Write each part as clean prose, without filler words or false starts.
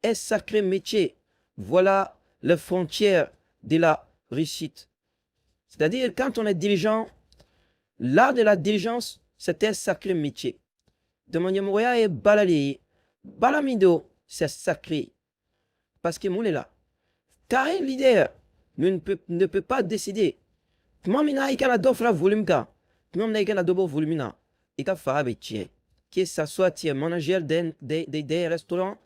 un sacré métier. Voilà les frontières de la réussite. C'est-à-dire, quand on est dirigeant, l'art de la diligence, c'est un sacré métier. De manière moya et balali. Balamido, c'est sacré. Parce que mon est là. Car un leader ne peut pas décider. Comment mina ikana d'offre volume ka. Comment mina ikana double volumina. Et ka farabe tien. Que ça soit tu es manager des restaurants,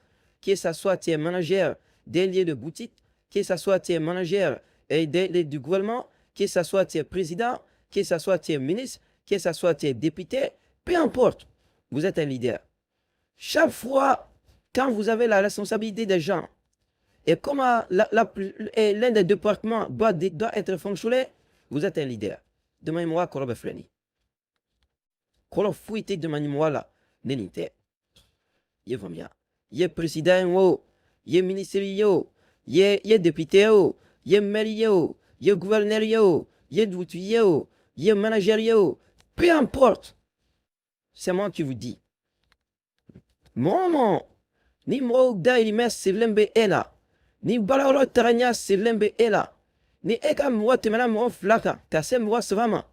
que ça soit tu es manager des lieux de boutique, que ça soit tu es manager du gouvernement, que ça soit tu es président, que ça soit tu es ministre, que ça soit tu es député, peu importe, vous êtes un leader. Chaque fois, quand vous avez la responsabilité des gens, et comme l'un des départements doit être fonctionnel, vous êtes un leader. De manière moi, Korobe Freni. Korobe Fouite de manière moi là, Nenite. Yé Vamia. Yé président, yé ministre, yé député, yé maire, yé gouverneur, yé doutuier, yé manager, peu importe. C'est moi qui vous dis. Maman, ni mo dairi mes silembe ela. Ni balaro taranya silembe ela. Ni eka mwa temena mwa flaka. Kase mwa savama.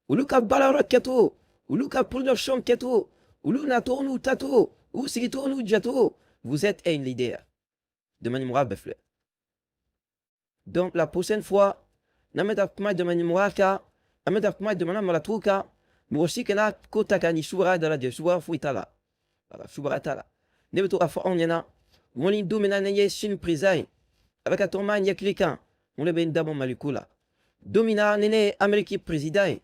Uluka balaro keto. Uluka production keto. Ulu nato nu tato. Ou sigito nu jato. Vous êtes un leader. De manière befle. Donc la prochaine fois, nameta kuma de manière ka. Nameta kuma de manière malatuka. Mwoshi kena kota kani shura dala de shura fuitala. Voilà, shura tala. Nebeto afa onyana. Woni domina neye shin prisai. Avec un tourment, il y a quelqu'un. On le ben d'abord malikula. Domina nene Amérique président.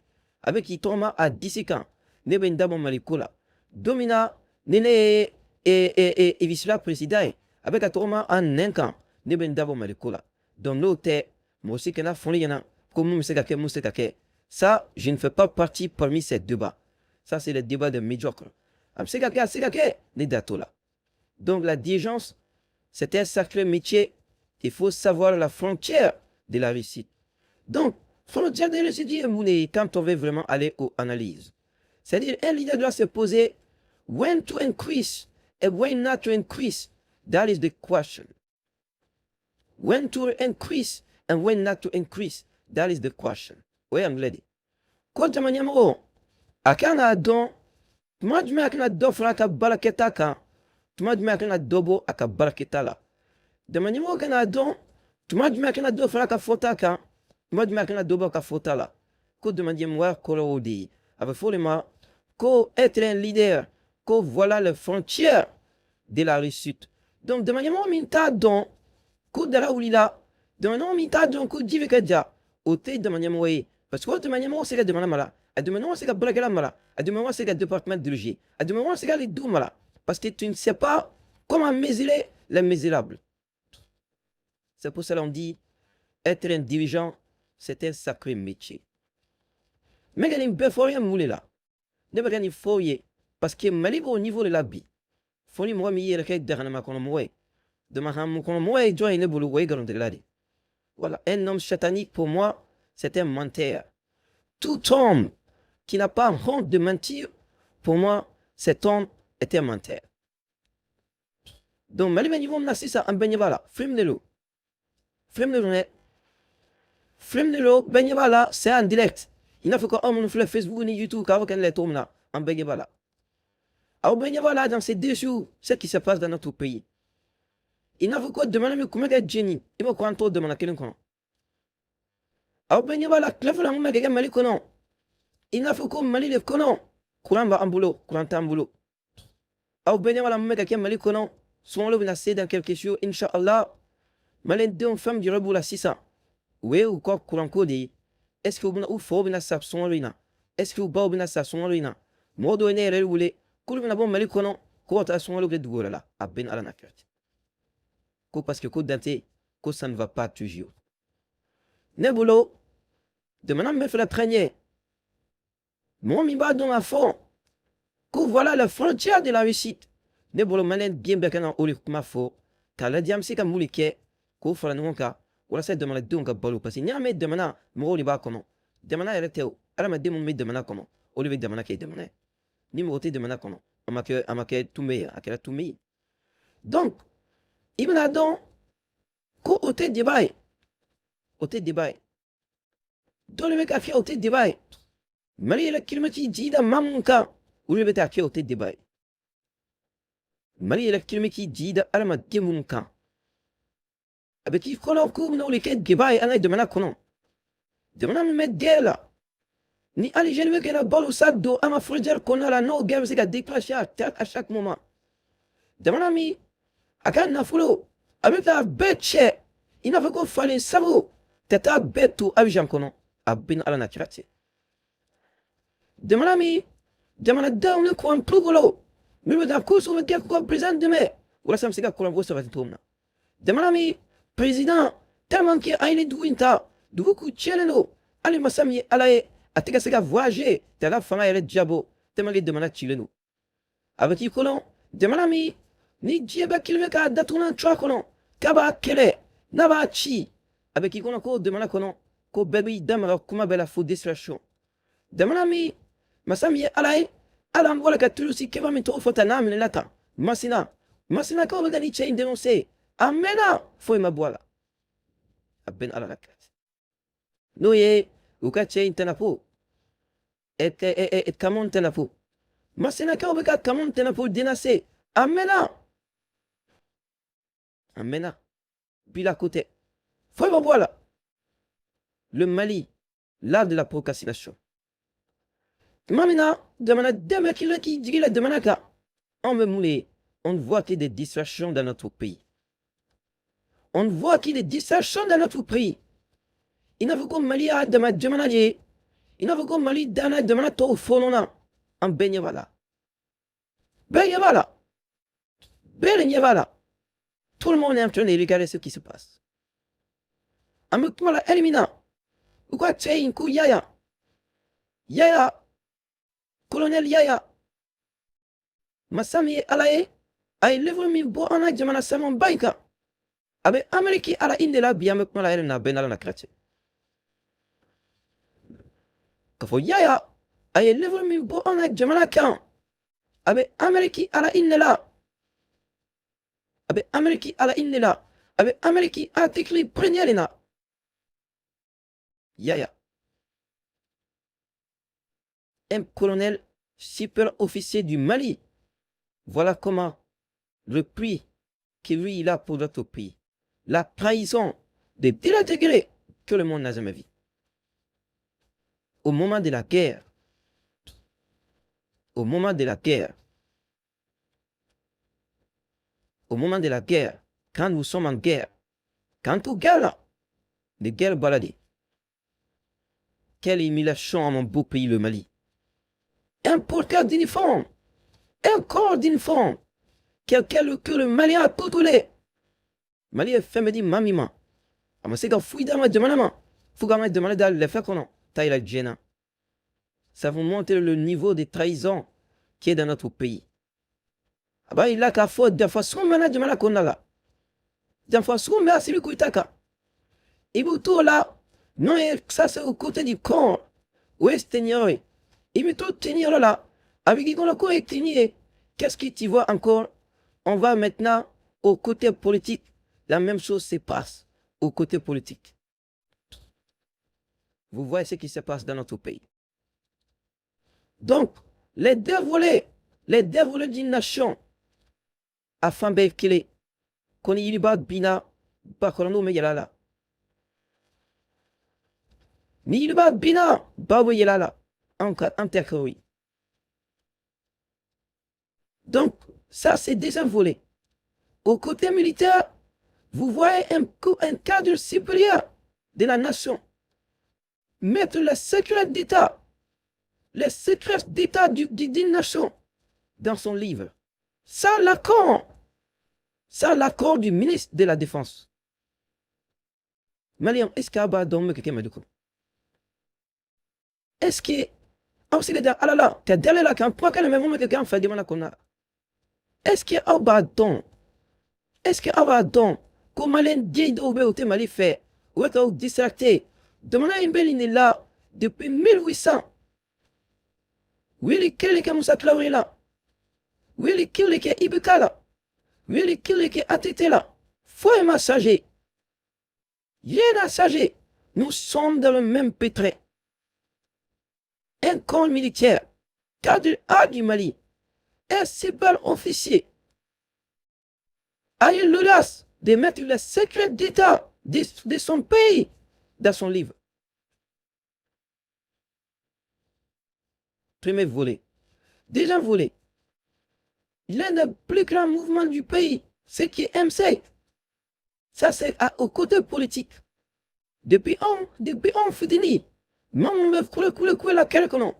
Avec qui tourment à 10 ans. Ne ben d'abord malikula. Domina nene et vice président. Avec un tourment à 9 ans. Ne ben d'abord malikula. Dans nos terres, moi aussi que na foni yana. Comme nous c'est kake. Ça, je ne fais pas partie parmi ces débats. Ça, c'est le débat de médiocre. C'est kake, les datos là. Donc la diligence, c'est un sacré métier. Il faut savoir la frontière de la réussite. Donc, frontière de la réussite, quand on veut vraiment aller aux analyses. C'est-à-dire, un leader doit se poser when to increase and when not to increase. That is the question. When to increase and when not to increase. That is the question. Oui, anglais. Quand tu m'as akana don, moi je m'akana do fraka baraketa ka. Moi je m'akana dobo aka baraketa la. De manière où on a don, tu m'as dit que deux fois qu'à fota quand, tu m'as dit que deux fois qu'à fota là. Que de manière moi, colorodi, avec follement, que être un leader, que voilà les frontières de la réussite. Donc de manière où on t'a don, que de là où il a, de manière où on t'a don, que dive que déjà, au thé de manière où parce que de manière où c'est que de manière mala, à de manière où c'est que blague la mala, à de manière où c'est que département de logis, à de manière où c'est que les deux mala, parce que tu ne sais pas comment mesurer les mesurables. C'est pour cela qu'on dit, être un dirigeant, c'est un sacré métier. Mais il y a une belle fois, il là. Ne pas gagner foyer, parce que mal au niveau de la vie. Faut ni moi, il y a quelqu'un de ma connoissance. De ma connoissance, il doit y avoir le boulot, voilà, un homme satanique, pour moi, c'est un menteur. Tout homme qui n'a pas honte de mentir, pour moi, cet homme est un menteur. Donc, mal au niveau de la ça, un bénévolat, frime de l'eau. Frime de l'eau, frime de l'eau, bénévolat, c'est en direct. Il n'a fait quoi, on fait Facebook ni YouTube, car on les tourne là, en bénévolat. Alors, bénévolat, dans ces 2 jours, ce qui se passe dans notre pays. Il n'a fait quoi, demander comment est Jenny, il va quoi, on demande à quelqu'un. Alors, bénévolat, clef la moume, quelqu'un m'a dit que non. Il n'a fait quoi, m'a dit que non. Courant va en boulot, courant en boulot. Alors, bénévolat, moume, quelqu'un m'a dit que non. Souvent, le nasser dans quelque chose, Inch'Allah, malin deux femmes du rebout la 600. Oui, ou quoi, courant code. Est-ce que vous faut bien ça son ruina? Est-ce que vous bao bien ça son ruina? Modo ene relule, kulu na bon mali kono, ko ta son le de là, à ben ala na carte. Ko parce que ko dante, ko ça ne va pas toujours. Nebulo, de maintenant me fait la première. Mon mi ba dans la fond. Ko voilà la frontière de la réussite. Nebulo manen bien bekana oli kuma fo, car la diam c'est comme mulike, ko fera nonka. Wala sai demana dunga balu parce que nyame demana mo li ba kono demana ele teo ala ma demu me demana kono o li demana ke demana ni mo te demana kono amake tumé akela tumé donc Ibn Adon, ko ote débat. Ote débat. Dans le mec a fait ote débat. Mali la kilomètre dit da mamunka. Ou le beta fait ote débat. Mali la kilomètre dit da alama gemunka. Avec qui kono kum no le ket débat anay de mana kono. De mana me met gela. Ni ali jelme que la balle au sac d'eau à ma frangère qu'on a la no game c'est qu'à déclencher à chaque moment. De mon ami, à quand na fulo, avec la bête chère, il n'a pas qu'on fallait savoir, t'es à bête tout à j'en connais, à bin à la nature. De mon ami, de mon adam le coin plus gros, mais le d'accord sur le gars qu'on présente demain, ou la sam c'est qu'à qu'on voit sur le tourne. De mon ami, président, tellement qu'il a une douinta, de beaucoup de cheleno, allez ma sami à la ateka sega voyager tela fanga yele diabo temali demana chilenu avec ikolon demanami ni dieba kilve ka datuna chwa kono kaba kele naba chi avec ikolon ko demana kono ko bebi damara kuma bela fo distraction demanami masami alai alam wala ka tulusi keba min to fota nam lata masina ko dani chain dénoncer amena foi ma boala aben ala lakat noye uka chain tenapo et kamon tenapo masina ka obeka kamon tenapo denase amena bila côté foi ma boala le Mali l'art de la procrastination mamina demana deme qui dit la demanaka on me moulé on voit qu'il y a des distractions dans notre pays il n'a pas comme Mali à demain demanayer. Il n'a pas comme Mali dana demain to fonona. En Benyevala. Tout le monde est en train de regarder ce qui se passe. Amekmala elimina. Ou quoi tu es une coup yaya. Colonel Yaya. Masami alaye. Ay level mi bo ana demana samon baika. Abe Ameriki ala indela biamekmala elina benala na krache. Kafo yaya ay level mi bo ana jamana kan abe Ameriki ala innela abe Ameriki article première yaya un colonel super officier du Mali, voilà comment le prix que lui il a pour notre pays, la trahison de degrés que le monde n'a jamais vu. Au moment de la guerre, quand nous sommes en guerre, quand on guerre, les guerres baladées, quelle humiliation à mon beau pays, le Mali. Un porteur d'uniforme, un corps d'uniforme, que le Mali a tout tourné. Mali est fait me dit mamima. Mais c'est que fouille dans ma demande, faut quand même demander d'aller le faire qu'on a. Taille la gêne. Ça vous montre le niveau de trahison qui est dans notre pays. Ah bah il a qu'à faute de façon management qu'on a là. De façon mais c'est lui qui t'aca. Et vous tout là, non ça c'est au côté du corps. Où est-ce tenir? Il veut tout tenir là. Avec qui qu'on a quoi tenir? Qu'est-ce que tu vois encore? On va maintenant au côté politique. La même chose se passe au côté politique. Vous voyez ce qui se passe dans notre pays. Donc, les deux volets d'une nation, afin qu'il est, qu'on y bat bina, bakorano me yalala. Ni il bat bina, bawe yalala, en terre. Donc, ça c'est deuxième volet. Au côté militaire, vous voyez un cadre supérieur de la nation. Mettre les secrets d'État d'une nation dans son livre. Ça l'accord du ministre de la Défense. Malien, est-ce qu'il y a un homme qui m'a dit quoi? Est-ce que aussi les ah là là, t'es derrière là quand pourquoi le même moment que quelqu'un fait demander qu'on a? Est-ce qu'il y a un bâton? Comme Malien dit au Mali fait, ou est-ce distracté? Demandez une belle il est là depuis 1800. Willy Kelly qui Moussa Klaoui là. Willy Kelly qui Ibeka là. Willy Kelly qui Atete là. Faut un massager. Rien à sager. Nous sommes dans le même pétrin. Un camp militaire, cadre A du Mali, un super officier, a eu l'audace de mettre le secret d'État de son pays dans son livre. Premier volet. Deuxième volet. L'un des plus grands mouvements du pays, c'est qui est MC. Ça, c'est au côté politique. Depuis on fini. Même me kule la kelkono.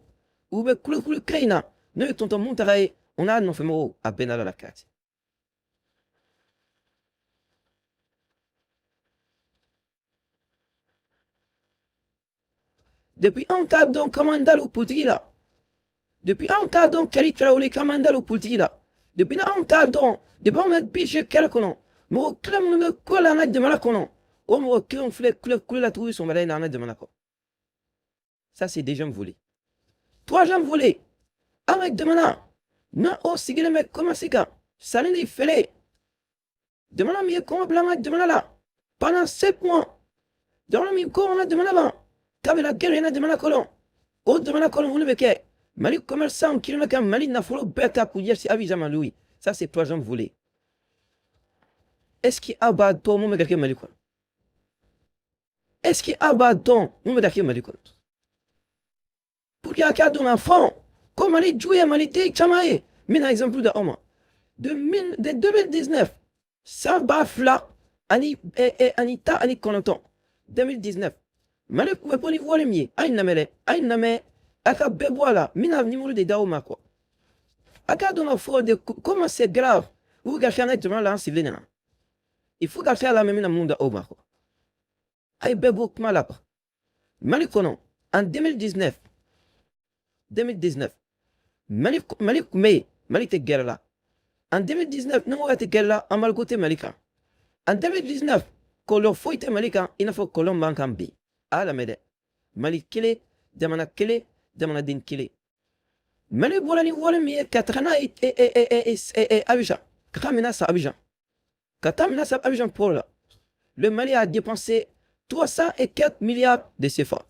Ou me kule kaina. Ne tonton montarai. On a non fait mot à Benala la carte. Depuis un tas donc commandal au Poutila. Depuis un tas donc Kalitra ou les commandal au Poutila. Depuis un tas donc, de bon mettre biche kelkono. Mo clem me colle en de malakono. Ou mo clem flé kule la trouille son malin en de malako. Ça, c'est deuxième volet. Troisième volet. Avec de mana. Na o sigile me comment c'est que ça n'est fait. De mana mi comment blâmer de mana là. Pendant 7 mois. De mana mi comment de mana là. T'avais la guerre de mana colon. O de mana colon vous le véquez. Mali commerçant qui le mec Mali n'a fallu bêta pour dire si avisama lui. Ça, c'est troisième volet. Est-ce qu'il abat ton mon mec Mali quoi? Est-ce qu'il abat ton mon mec Mali quoi? Pour qu'il y ait un cas d'un enfant, comme elle est jouée à Malité, Chamae, mais un exemple de homme. De 2019, ça bafla, Anita, Annie Conaton. 2019, Malé pouvait pas y voir le mieux. Aïe namé, aka beboala, mina numéro de Daoma quoi. Aka d'un enfant de comment c'est grave, ou gâcher un être là en civil. Il faut gâcher la même monde à Oma quoi. Aïe bebo malapa. Malé Conan, en 2019, Malik May, Malik te guerre là. En 2019, nous avons été guerre là, en mal côté Malika. En 2019, quand l'on faut être Malika, il faut que l'on manque un bi. Ah la mede. Malik kele, demana kele, demana din kele. Malik bolani volemi, katrana et Abidjan. Kamina sa Abidjan. Katamina sa Abidjan pour là. Le Mali a dépensé 304 milliards de CFA.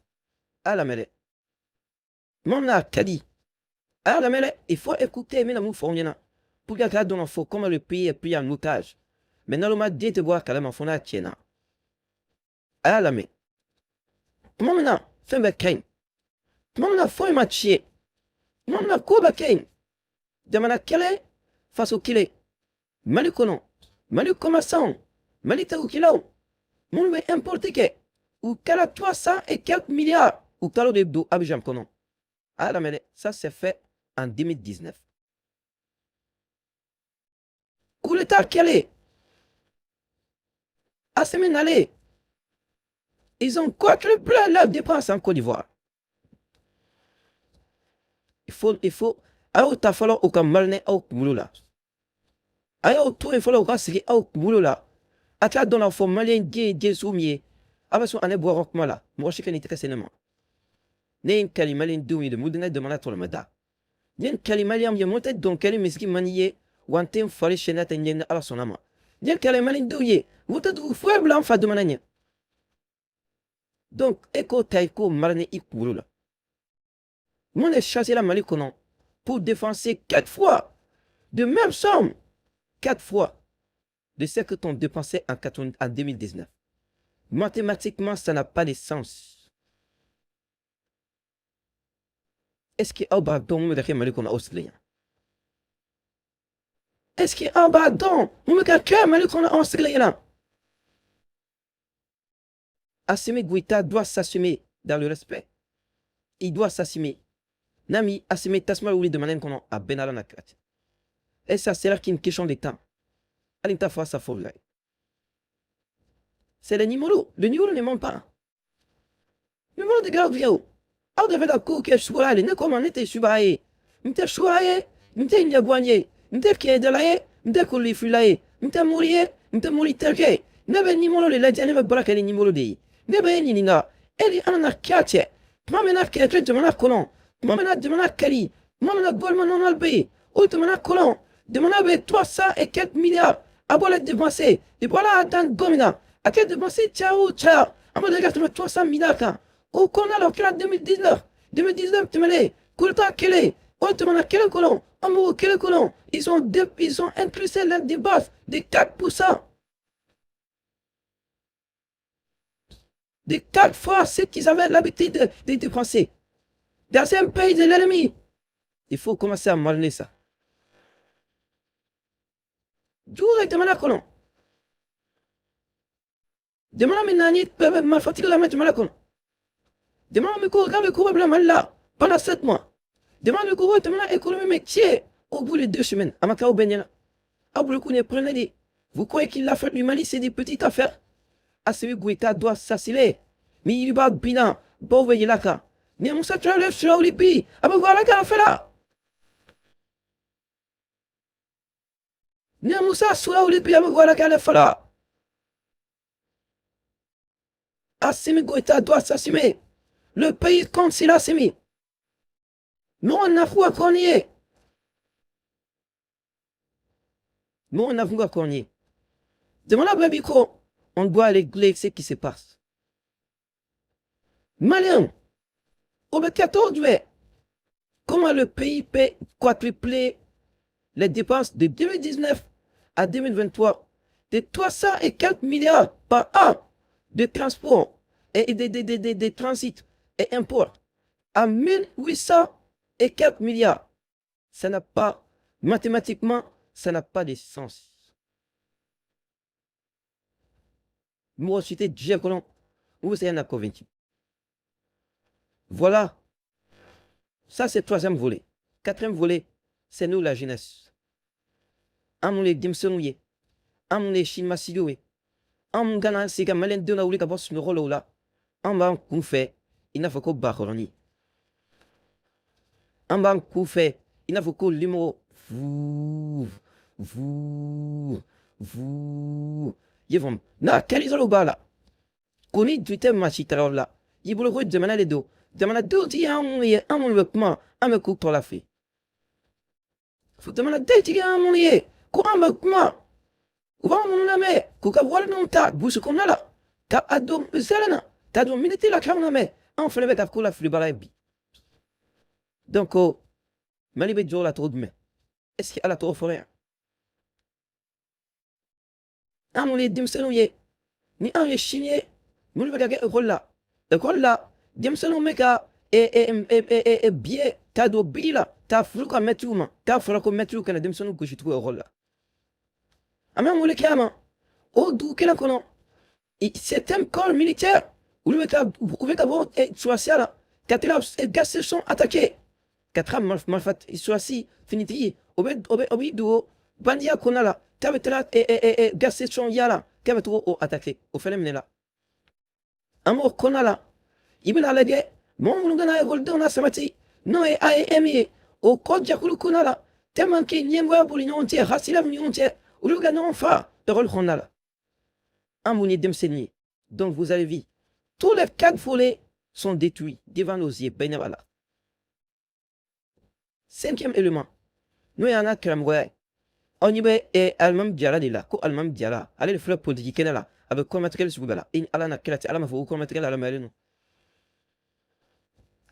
Ah la mede. Mon a dit. Alors, la mêlée, il faut écouter, mais nous faisons pour que la donne faut comme le pays est pris en otage. Mais non, le dit de voir qu'elle m'a fait un tiena. Alors, la mêlée. Comment maintenant, fait un bain. Comment maintenant, faut un matchier. Comment maintenant, quoi bain. Demande à quel est, face au qu'il est. Malikonon, Malik commerçant, Malita ou kilo. Mon veut importer ou qu'elle a 300 et quelques milliards. Ou qu'elle a de dos, Abidjan Konon. Ah la mêlée, ça c'est fait en 2019. Où l'État qu'elle est? À semaine allée, ils ont quoi que le plein leur dépense en Côte d'Ivoire. Il faut, alors t'as fallu au Cameroun au Mouloula. Alors tout il faut le rassurer au Mouloula. À ta donne la forme malien des soumiers. Avec son année boire au Mala. Moi je fais une très sainement. Nen kalimalin dumi de mudana de manato le mada. Nen kalimaliam ya monte don kalimiski maniye wantem fari chenata nyen ala sonama. Nen kalimalin douye, wuta du fouet blanc fa de mananya. Donc, eko taiko marne ikouloula. Mon est chassé la malikonon pour dépenser 4 fois de même somme. 4 fois de ce que t'ont dépensé en 2019. Mathématiquement, ça n'a pas de sens. Est-ce qu'il y a un badon me dake malikon australien? Est-ce qu'il y a un badon me dake malikon australien? Assumer Guita doit s'assumer dans le respect. Il doit s'assumer. Nami assumer tasma ouli de manière qu'on a benala nakat. Et ça c'est là qu'une question de temps. Alinta face à folle. C'est le numéro. Le numéro ne ment pas. Le numéro de garde vieux. Au devait la cour que je sois allé, ne comment était subaye. M'te choyé, m'te nyagwanye, m'te qui est de l'aye, m'te couli fulaye, m'te mourir, m'te mourir terke. Nebe ni molo le ladi anebe braka ni molo de. Nebe ni nina. Eli anana kiache. Mamena kiache de mana kolon. Mamena de mana kali. Mamena bolman non albe. Ou de mana kolon. De mana be 300 et quelques milliards. Abola dépenser. Et voilà, dans Gomina. À quel dépenser, ciao, ciao. À moi, regarde, 300 000 au qu'on a là, 2019. 2019, tu m'as dit, Kulta, quel est? Oh, tu m'as dit, quel colon? Amour, quel colon? Ils ont impulsé la débasse de 4%. De 4 fois ce qu'ils avaient l'habitude de dépenser. Dans un pays de l'ennemi. Il faut commencer à maliner ça. D'où est le colon? Demande maintenant, ma fatigue la mettre mal colon. Demande le cours là pendant 7 mois. Demande le cours, demande l'économie métier au bout de 2 semaines. À Macao Benyana. À bout le coup, prenez des. Vous croyez qu'il a fait du Mali, c'est des petites affaires. À celui Gouita doit s'assurer. Mais il va bien. Bon, voyez là, car. Mais on s'attend à sur l'Olipi. Ah, ben voilà, qu'elle a fait là. Mais on s'attend à l'Olipi. Ah, ben voilà, qu'elle a fait là. Assimi Goïta doit s'assumer. Le pays compte s'il a assumé. Mais on a fou à cornier. Mais on a fou à cornier. Demande à Babico. On doit aller régler ce qui se passe. Malin. Au 14 juillet. Comment le pays peut quadrupler les dépenses de 2019 à 2023 de 300 et quelques milliards par an de transport et de transit et import à 1800 et quelques milliards. Ça n'a pas, mathématiquement, ça n'a pas de sens. Moi, c'était déjà colon, vous savez, on a convaincu. Voilà. Ça, c'est le 3e volet. 4e volet, c'est nous, la jeunesse. Am les dimsonouye, am les chimasidoué, am gana siga malen de la oulika boss no rolo la, am ban koufe, il n'a fait qu'au baroni. Am ban koufe, il n'a fait qu'au limo, vous, yevon, na, quel est le bala? Koni du thème machitra là, il voulait que demander les deux. Demander deux tiens, un mon vêtement, un me coupe pour la fille. Faut demander deux tiens, mon lié, quoi un vêtement? Uva mon name, kuka wala non ta, bouche comme là. Ta adom zelena, ta dom minute la kamname, en fait avec la fille balabi. Donc, Malibé Joe la trop de mai. Est-ce qu'il y a la trop forêt? Un mon les dimsenouye, ni un les chinier, nous le regardons rôle là. Le rôle là, dimsenou meka, et bien, ta do bila, ta fruka metuma, ta fruka metu kana dimsenou que je trouve rôle là. Amen, mon le kama, oh, d'où qu'elle a connu. C'est un corps militaire où le avoir choisi là, quand les gars se sont attaqués. 4 ans malfait, ils sont assis, finiti, obi duo, bandia konala, tabetela et gars se sont yala, kametro attaqué, au phénomène là. Amour konala, il va la guerre, mon mungana golden na samati, non et aemi, au code jakulu konala, tellement qu'il n'y a pas pour l'union entière, racilam l'union entière, ou le gars non fa, de rôle konala. Amouni demseni. Donc vous avez vu, tous les 4 volets sont détruits devant nos yeux. Benabala. 5e élément. Nous y en a qui on y va et Almam Diala de là. Ko Almam Diala. Allez le fleuve politique là. Avec quoi matériel sur Bala. In Alana Kelati Alama faut quoi matériel à la marine.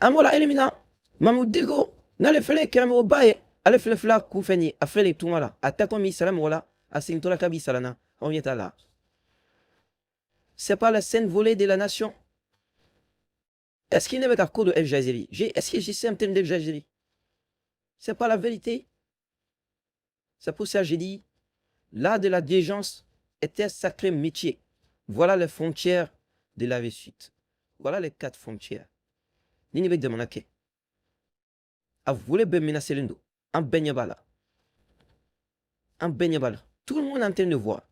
Amola élimina. Mamoudigo. N'a le fleuve qui au baye. Allez fleuve là Koufeni. A fait les tourmala. Attaquons mi salam wala. A Sintola Kabi Salana. On vient à là. C'est pas la scène volée de la nation. Est-ce qu'il n'y avait qu'à cause de El Jaziri? Est-ce que j'ai sais un terme d'El Jaziri? C'est pas la vérité. C'est pour ça que j'ai dit, l'art de la diligence était un sacré métier. Voilà les frontières de la réussite. Voilà les 4 frontières. Nini de manake. A voulu ben menacer l'endo. En baignabala. En baignabala. Tout le monde est en train de voir.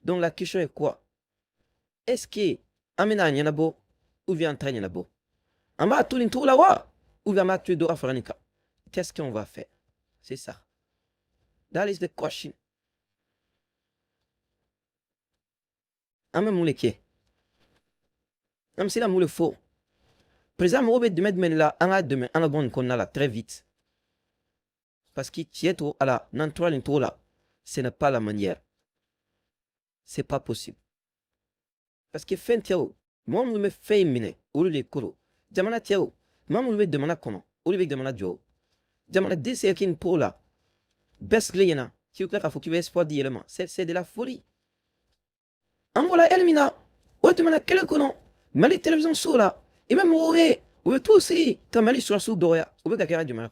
Donc la question est quoi? Est-ce que Amena Nyanabo ou bien Antra Nyanabo? En bas tout l'intour là ou bien Mathieu de Afranika? Qu'est-ce qu'on va faire? C'est ça. That is the question. Ame mouleke. Am c'est la moule faux. Président Mourbe de mettre là, en a demain, en a bon qu'on a là, très vite. Parce qu'il y est trop à la, n'entre l'intour là. ce n'est pas la manière. C'est pas possible. Parce que fin tiao, moi je me fais mine, ou le kuro. Jamana tiao, moi je me demande comment, ou le demande jo. Jamana dessert kin pola. Best client, tu veux faut que tu espoir d'éléments. C'est de la folie. En voilà Elmina, ou tu m'as quel conon, mais les télévisions sont là, et même ou tout aussi, t'as mal sur la soupe d'oria, ou bien qu'à du mal.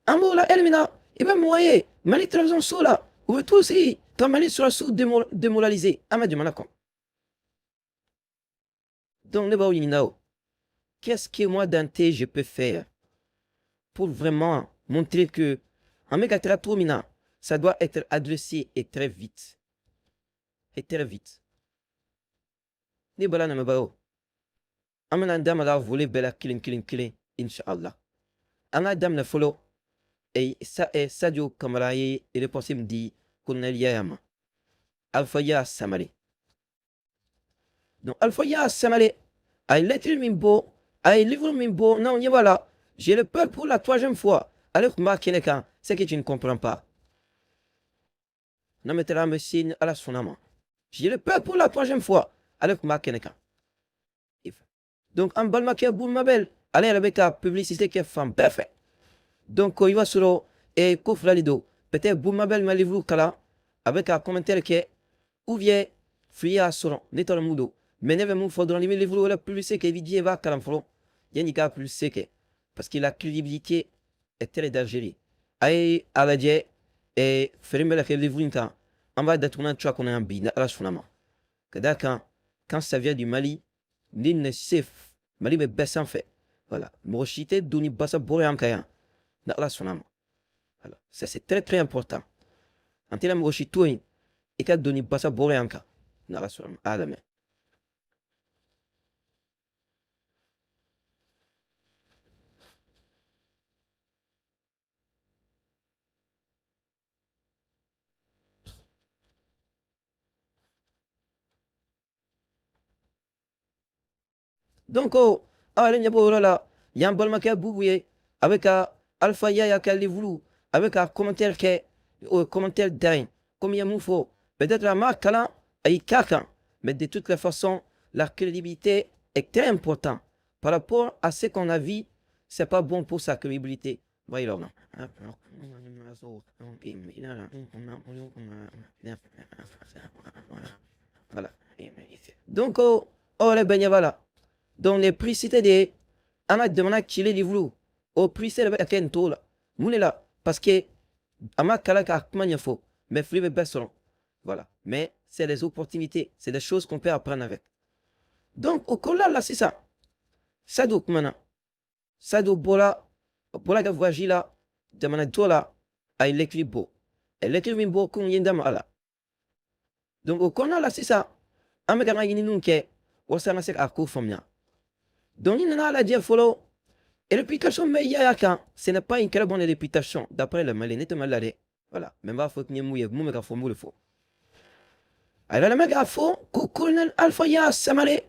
En voilà Elmina, et même moyen, mais les télévisions sont là, ou tout aussi, t'as mal sur la soupe démoralisée, à ma du mal. Donc, ne pas qu'est-ce que moi, Dante, je peux faire pour vraiment montrer que, en mégatratomina, ça doit être adressé et très vite. Et très vite. Ni bala na mabao. Amana dam la volé bela killing, inshallah. Anga dam na follow. Et ça est Sadio Kamaraye et le possible dit Colonel Yama. Alpha Ya Samale. Donc Alpha Ya Samale. I let him mimbo. I live mimbo. Non, y voilà. J'ai le peur pour la troisième fois. Alors, ma Keneka, c'est que tu ne comprends pas. Non, mais tu me signe à la sonama. J'ai le peur pour la troisième fois. Alors, ma Keneka. Donc, en bas, ma boule ma belle. Allez, avec la publicité qui est femme. Parfait. Donc, il va sur et Koufla Lido. Peut-être boule ma belle, ma livre kala. Avec un commentaire qui est ou bien fria sur l'état mudo. Mais ne me faudra les livres la publicité qui est vidéo va calamfro. Il y a une cas plus sec. Parce que la crédibilité est très d'Algérie. Aïe, à la die, et ferme la livre on va détourner un choix qu'on a un bin à la sonama. Que d'accord, quand ça vient du Mali, l'île ne safe. Mali me baisse en fait. Voilà. Mochité d'uni bassa boré en caïen. Dans la sonama. Voilà. Ça c'est très très important. En tel mochitouin, et qu'à donner bassa boré en caïen. Dans la sonama. Ah, la main. Donc, oh, allez, là, il y a un bon maquet bouboué, avec un alpha ya qui a voulu, avec un commentaire qui est, commentaire d'un, comme il y a moufo, peut-être la marque là, il caca, mais de toutes les façons, la crédibilité est très importante. Par rapport à ce qu'on a vu, c'est pas bon pour sa crédibilité. Voyez là, non. Voilà. Donc, oh, oh, les benyavales. Donc les prix c'était des ana demana chile di vlu au prix c'est la ken tola là parce que ama kala ka manya fo mais frive besson voilà mais c'est des opportunités c'est des choses qu'on peut apprendre avec donc au kola là c'est ça do kumana ça do bola ga voyage là demana tola ay l'équilibre et l'équilibre kun yendam ala donc au kola là c'est ça ama ga yini nunke wasana sek akko famia. Donc, il y a la dire follow. Et réputation, mais il y a quand ce n'est pas une très bonne réputation, d'après le malin, n'est malade. Voilà, même pas faut que nous mouille, nous faut mouiller faux. Alors, le mec a faux, qu'au colonel Alpha Ya Samale,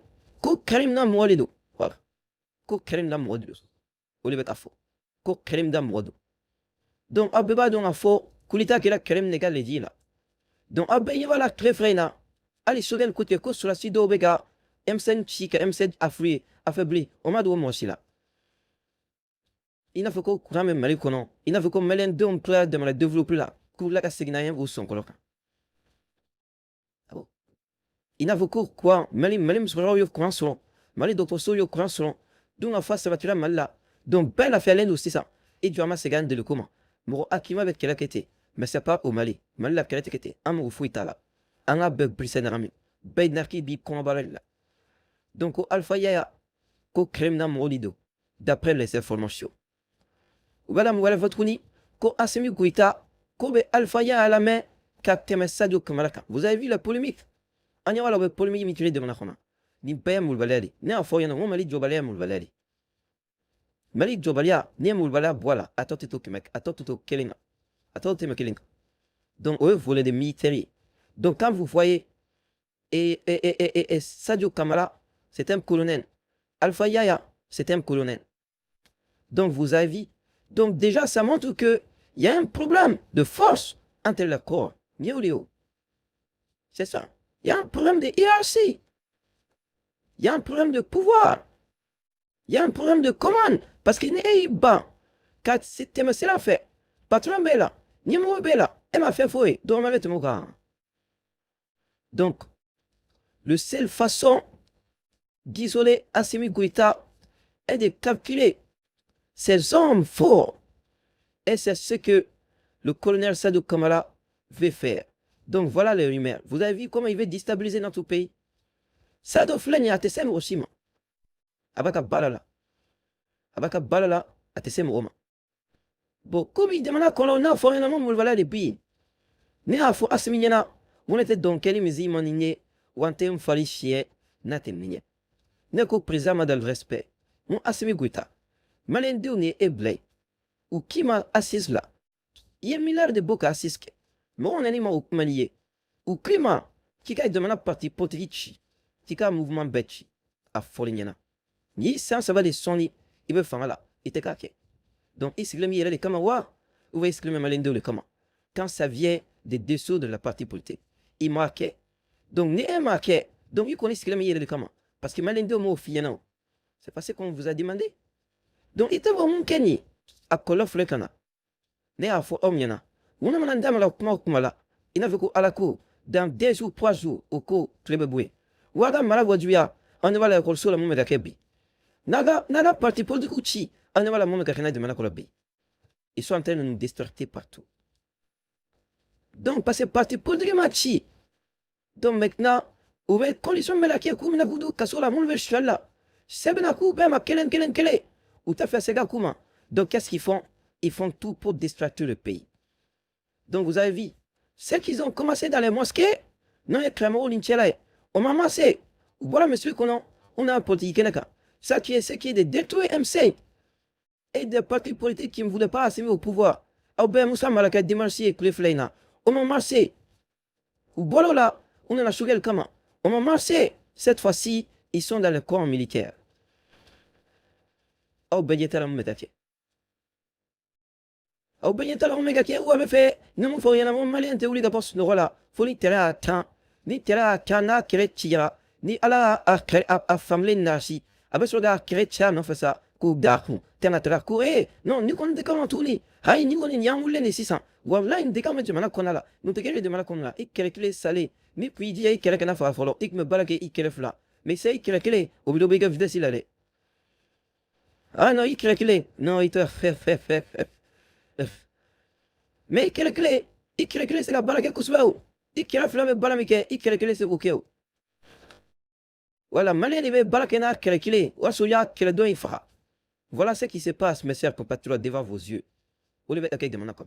qu'au Karim Nam Walido. Voilà, qu'au Karim Nam Walido. Au lieu de faux, qu'au Karim Nam Walido. Donc, Abeba, donc, a faux, Kulita qui la Karim Negal les dit là. Donc, Abeba, voilà, très fréna. Allez, sur le côté, sur la site d'Obega, M7 chic, M7 affaibli, on m'a dit moi aussi là. Il n'a fait qu'au courant même mal qu'on il n'a fait qu'au malin de on peut de mal développer là. Pour la casse gagnant ou son coloc. Il n'a fait qu'au quoi, malim sur le courant selon. Mali docteur sur le courant selon. Donc en face ça va tu la mal là. Donc belle affaire l'un aussi ça. Et du amas gagne de le comment. Moro akima avec quelle était. Mais c'est pas au Mali. Mali la qualité était. Am fouita là. En a bug brisen rami. Bay narki bip comment barel là. Donc au alpha ya qu'au crème dans mon lido. D'après les informations. Voilà, voilà votre uni. Ko Assimi Goïta, Kobe Alpha ya à la main, Captain Sadio Kamalaka. Vous avez vu la polémique? On y a la polémique mutuelle de Monachona. Ni Payam Moulvaleri. Ni en foyer, non, Mali Jobalia Moulvaleri. Mali Jobalia, ni Moulvala, voilà. Attends, tu mec. Attends, tu killing. Attends, tu me killing. Donc, eux, vous voulez des militaires. Donc, quand vous voyez, et Sadio Kamala, c'est un colonel. Alpha Yaya, c'est un colonel. Donc, vous avez vu. Donc déjà, ça montre qu'il y a un problème de force entre le corps. C'est ça. Il y a un problème de hiérarchie. Il y a un problème de pouvoir. Il y a un problème de commande. Parce qu'il n'est pas. Quand c'est la fait. Patron bella. Numéro bella. Et m'a fait fouiller. Donc, la seule façon d'isoler Assimi Goïta est de calculer ces hommes forts. Et c'est ce que le colonel Sadou Kamara veut faire. Donc voilà les rumeurs. Vous avez vu comment il veut déstabiliser notre pays? Sadou Fleni a tesem Oshima. Abaka Balala. Abaka Balala a tesem Roma. Bon, comme il demande qu'on a fait un moment, voilà les pays. Ni a fo Assimi on était donc quel misi maniné, ou un thème fali chien, n'atteignait. Ne qu'au présent le respect. Mon Assimi Goïta. Malendou ne est blé. Ou qui m'a assise là? Il y a milliards de boca assise. Mais on anime au manier. Ou climat qui a demandé parti potrici. Qui a mouvement betchi. À Folignana. Ni sans savoir des sons, il veut faire là. Il était caqué. Donc, il s'est mis les camarades. Ou il s'est mis malendou le comment. Quand ça vient des dessous de la partie politique. Il marquait. Donc, ni un marquait. Donc, il connaît ce qu'il a mis les comment. Parce que malendou m'a offert non. C'est pas ce qu'on vous a demandé. Donc, il était vraiment kenny. À Kolof le cana. Ne a fo omyana. On a mandam la kumala. Il n'avait qu'à la cour. Dans 2 jours, 3 jours, au cours, Klebeboué. Ouada Malawadouya, on ne va la cour sur la moumé Kebi. Naga parti pour du Kouchi, on ne va la moumé Kakana de Manakolabi. Ils sont en train de nous distracter partout. Donc, passer parti pour du Machi. Donc, maintenant, où est condition Melaki, Koumina Goudou, Kassola, Moulve Chala. Sebenakou, Bema, Kelen, ou t'as fait Sega Kouma. Donc, qu'est-ce qu'ils font? Ils font tout pour distraire le pays. Donc, vous avez vu, ceux qui ont commencé dans les mosquées, non, il y a clairement l'intérêt. On m'a massé. Voilà, monsieur, on a un politique. Ça qui est ce qui est de détruire MC et des partis politiques qui ne voulaient pas assumer au pouvoir. Au ben, Moussa Malaka, Dimarchi et Klefleina. On m'a massé. Ou voilà, là, on a choqué le comment. On m'a massé. Cette fois-ci, ils sont dans le corps militaire. Au ben, il y a tellement de au benyata la omega qui ou avait fait ne mon faut rien mon malien te ouli gapos no voilà faut ni tera tan ni tera kana kretia ni ala a famle nasi abeso ga kretia no fasa ku daku tena tera ku non ni kon de comment tourner hay ni kon ni amule ni 600 wala ni de quand tu mana konala nous te gagner de mana konala ik calculer salé ni puis dit ik kana fa folo ik me balake ik kelefla mais c'est calculer au bido bega vide silale ah non ik calculer non il te fait mais quelle clé? Quelle clé c'est la balle qui est il quelle flamme balle qui quelle clé c'est ok. Voilà, malin il veut balle qui n'a quelle clé. Ou souya quelle doit il fera. Voilà ce qui se passe, mes chers compatriotes, devant vos yeux. Vous devez accueillir de mon accord.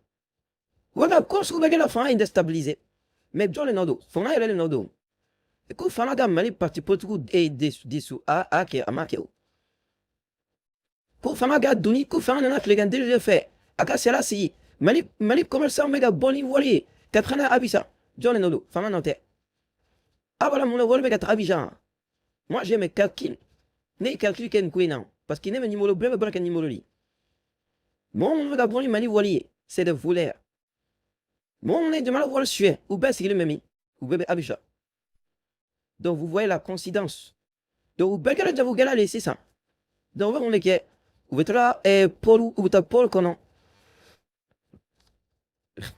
Voilà, quand vous voyez la fin déstabilisée. Mais John le nodo, faut aller le nodo. Et quand fana ga mali parti pour tout et dessous à qui à marquer. Quand fana ga duni, quand fana n'a que les gars déjà fait. Aka c'est là si. Mali commerçant mega boni wali. Katrana abisa. John Nodo, fama note. Ah voilà mon wali mega Abidjan. Moi j'ai mes calculs. Ne calcul ken kouinan. Parce qu'il n'est numéro bref brak numéro li. Mon mega boni mali wali. C'est de voler. Mon est de mal voir suer. Ou bien c'est le même. Ou bébé Abidjan. Donc vous voyez la coïncidence. Donc vous beggarez de vous galer c'est ça. Donc on est que. Vous êtes là et Paul ou ta Paul konon.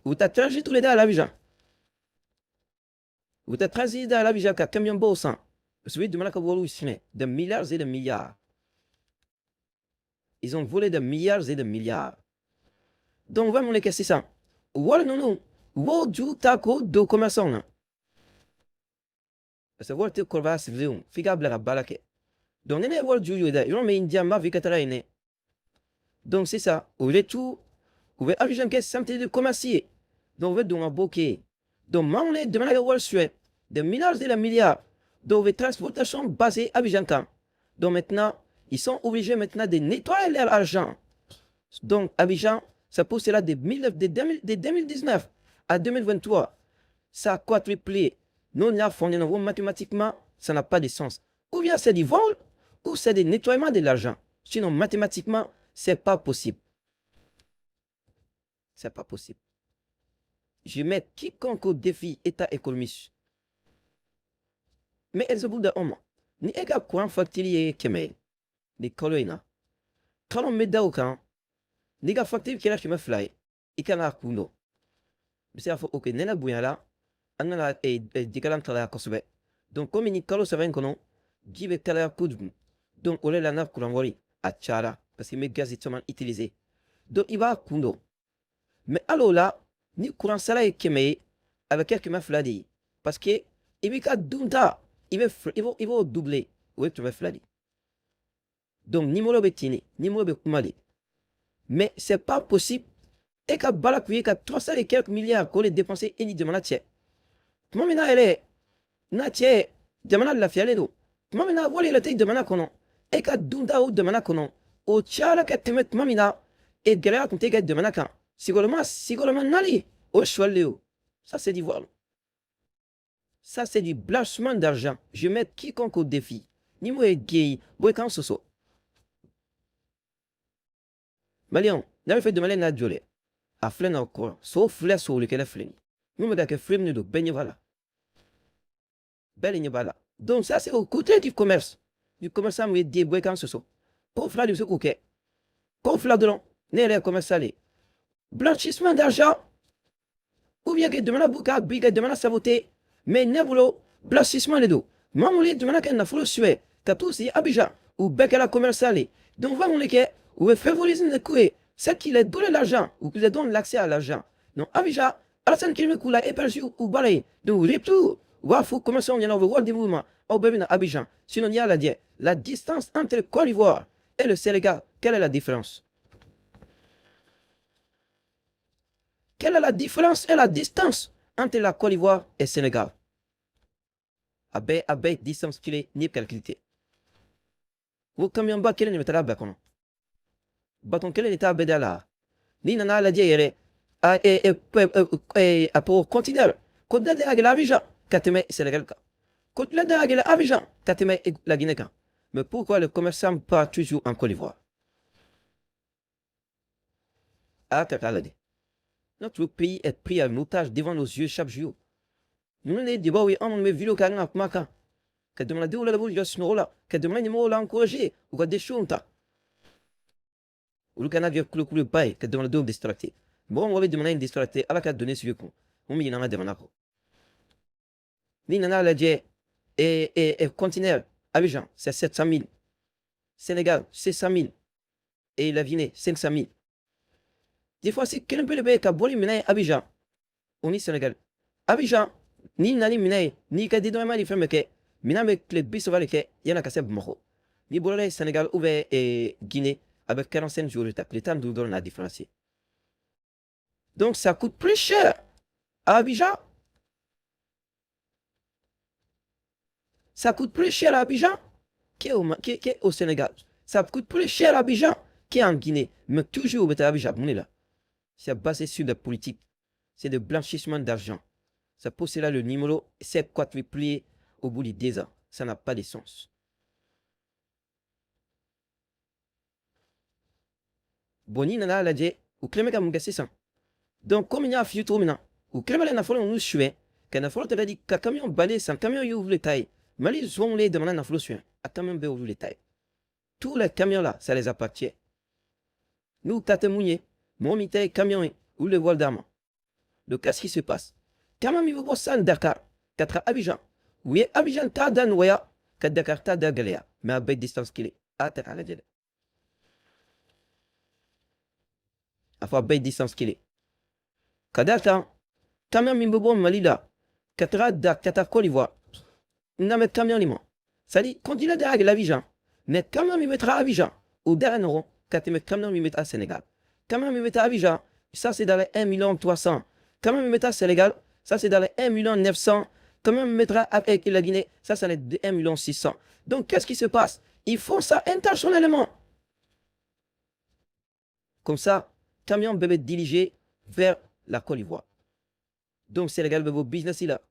Vous t'as changé tous les deux à l'Abidjan. Vous t'as transité à l'Abidjan qu'à camion beau sang. Celui de Malaka Wolou de milliards et de milliards. Ils ont volé de milliards et de milliards. Donc, vraiment, les c'est ça. Voilà, non. Wodju tako do commerçant. Parce que Walter Corva, c'est vrai, figable à balake. Donc, n'est pas Wodju yoda. Ils ont mis India ma vicatara ine. Donc, c'est ça. Au retour, vous voyez, Abidjan qui est santé de commercier. Donc, vous voyez, donc, un bouquet. Donc, maman, de Malaka Wall Street, de milliards et de milliards. Donc, les transportations basées à Abidjan. Donc, maintenant, ils sont obligés maintenant de nettoyer leur argent. Donc, Abidjan, ça pousse là de 2019 à 2023. Ça a quadruplé. Nous, on a fondé mathématiquement, ça n'a pas de sens. Ou bien c'est du vol, ou c'est du nettoiement de l'argent. Sinon, mathématiquement, c'est pas possible. C'est pas possible. Je mets quiconque au défi état économiste. Mais elles ont homme. Ni ega courant factili keme. Ni koloina. Quand on met daukan, ni ga factili kela keme fly. Ikana kundo. C'est à ok, nena bouyala. Anana dikalan kala kosobe. Donc comme ni kalo ça va kono, jibe kala kudum. Donc ole la naf kurangori a chara parce que mes gaz est seulement utilisé. Donc il va kundo. Mais alors là, ni courant sala et keme avec quelques mafladi parce que il va dunta, il va doubler. Oui, tu vas fladi. Donc ni molo betini, ni molo be kumali. Mais c'est pas possible. Et qu'à balakuye qu'à 300 et quelques milliards qu'on les dépensé et ni demande à tiens. Comment maintenant elle est Natie, demana la fiale do. Mamina wali la tay demana kono. E ka dunda ou demana kono. O chala ka temet mamina. Et galère qu'on tega demana kan. Sigoloma nali. O chwaleo. Ça c'est du vol. Ça c'est du blanchiment d'argent. Je mets quiconque au défi. Ni moi gay. Boy kan soso. Malion, n'a fait de malin na jole. A flen encore. Sauf fles sur lequel a fleni. Nous me dake frime de benye voilà. Belle bala. Donc ça c'est au côté du commerce. Du commerçant où il dit boy quand ce soit. Pour faire du secouquet. Pour faire de l'on. N'est les commerçants. Blanchissement d'argent. Ou bien que demande à bouca, biga demande à saboter. Mais ne boulot. Blanchissement les deux. Mamoulé demande à qu'elle n'a pas sué. T'as tout si Abidjan. Ou bec à la commerçant. Donc va mon équerre. Ou favoriser le coué. C'est qu'il est donné l'argent. Ou qu'il donne l'accès à l'argent. Non, Abidjan. Alassane qui me coule à éperdu ou balai. Donc retour. Wafou commençons à voir des mouvements au bébé à Abidjan. Sinon, il y a la distance entre le Côte d'Ivoire et le Sénégal. Quelle est la différence? Quelle est la différence et la distance entre la Côte d'Ivoire et le Sénégal? Abe, distance qu'il est, ni calculé. Vous camion bas, quel est le métal à qu'on bâton quel est l'état bédala? Ni nana la dière et pour continuer. Côte d'Ivoire et Abidjan. Kateme Sénégal. Quand tu l'as dit à Abidjan, Kateme la Guinée. Mais pourquoi le commerçant part toujours en Côte d'Ivoire? Ah, notre pays est pris en otage devant nos yeux chaque jour. Nous n'avons dit, oui, on me vu le carnet à Maka. Que demande de la bouche de Snola, que demande de moi encourager, ou que des choses. Ou le Canada vient couler bail, que demande de distracter. Bon, on va demander une distracter à la carte donnée sur le coup. On m'y en a demandé. Ni nana la dit, et conteneur, Abidjan, c'est 700 000. Sénégal, 600 000. Et la Guinée, 500 000. Des fois, c'est quel peu le pays qui a bolé minaï Abidjan. On est Sénégal. Abidjan, ni nani minaï, ni ka dédouane ma différent que, mina me les bis va le que, y'en a cassé moro. Ni bolé Sénégal ouvert et Guinée, avec 45 jours de tape. Le temps de donner la différence. Donc, ça coûte plus cher à Abidjan. Ça coûte plus cher à Abidjan qu'au Sénégal. Ça coûte plus cher à Abidjan qu'en Guinée. Mais toujours à Abidjan, là. C'est basé sur la politique. C'est le blanchissement d'argent. Ça pose là le numéro, c'est quadruplé au bout de 10 ans. Ça n'a pas de sens. Boni nana la dit, ou clément comme gassé ça. Donc, comme il y a un fiu trop maintenant, ou clément la folle on nous suit, qu'un folle te l'a dit, qu'un camion balai, sans camion y ouvre les tailles. Mais les gens les demandent à flot à camion bé ouvre les tailles. Tous les camions là, ça les appartient. Nous, tate mouillé, mon mitaille camion ou le voile d'armes. Donc, qu'est-ce qui se passe? Quand même, il va voir ça Dakar, qu'à Abidjan. Oui, Abidjan, t'as d'Anouaya, qu'à Dakar, t'as d'Agaléa, mais à belle distance qu'il est. Ah, t'as à la dire. À belle distance qu'il est. Qu'à Dakar, quand même, il va voir Malila, qu'à Dakar, Côte d'Ivoire. Non, mais camion, limon. Ça dit, continue à Abidjan. Mais quand même, il mettra Abidjan. Ou derrière, non, quand il met camion, il mettra Sénégal. Quand même, il mettra Abidjan. Ça, c'est dans les 1 300 000. Quand même, il mettra Sénégal. Ça, c'est dans les 1 900 000. Quand même, il mettra avec la Guinée. Ça, c'est dans les 1 600 000. Donc, qu'est-ce qui se passe? Ils font ça intentionnellement. Comme ça, camion bébé dirigé vers la Côte d'Ivoire. Donc, Sénégal, bébé business, il a.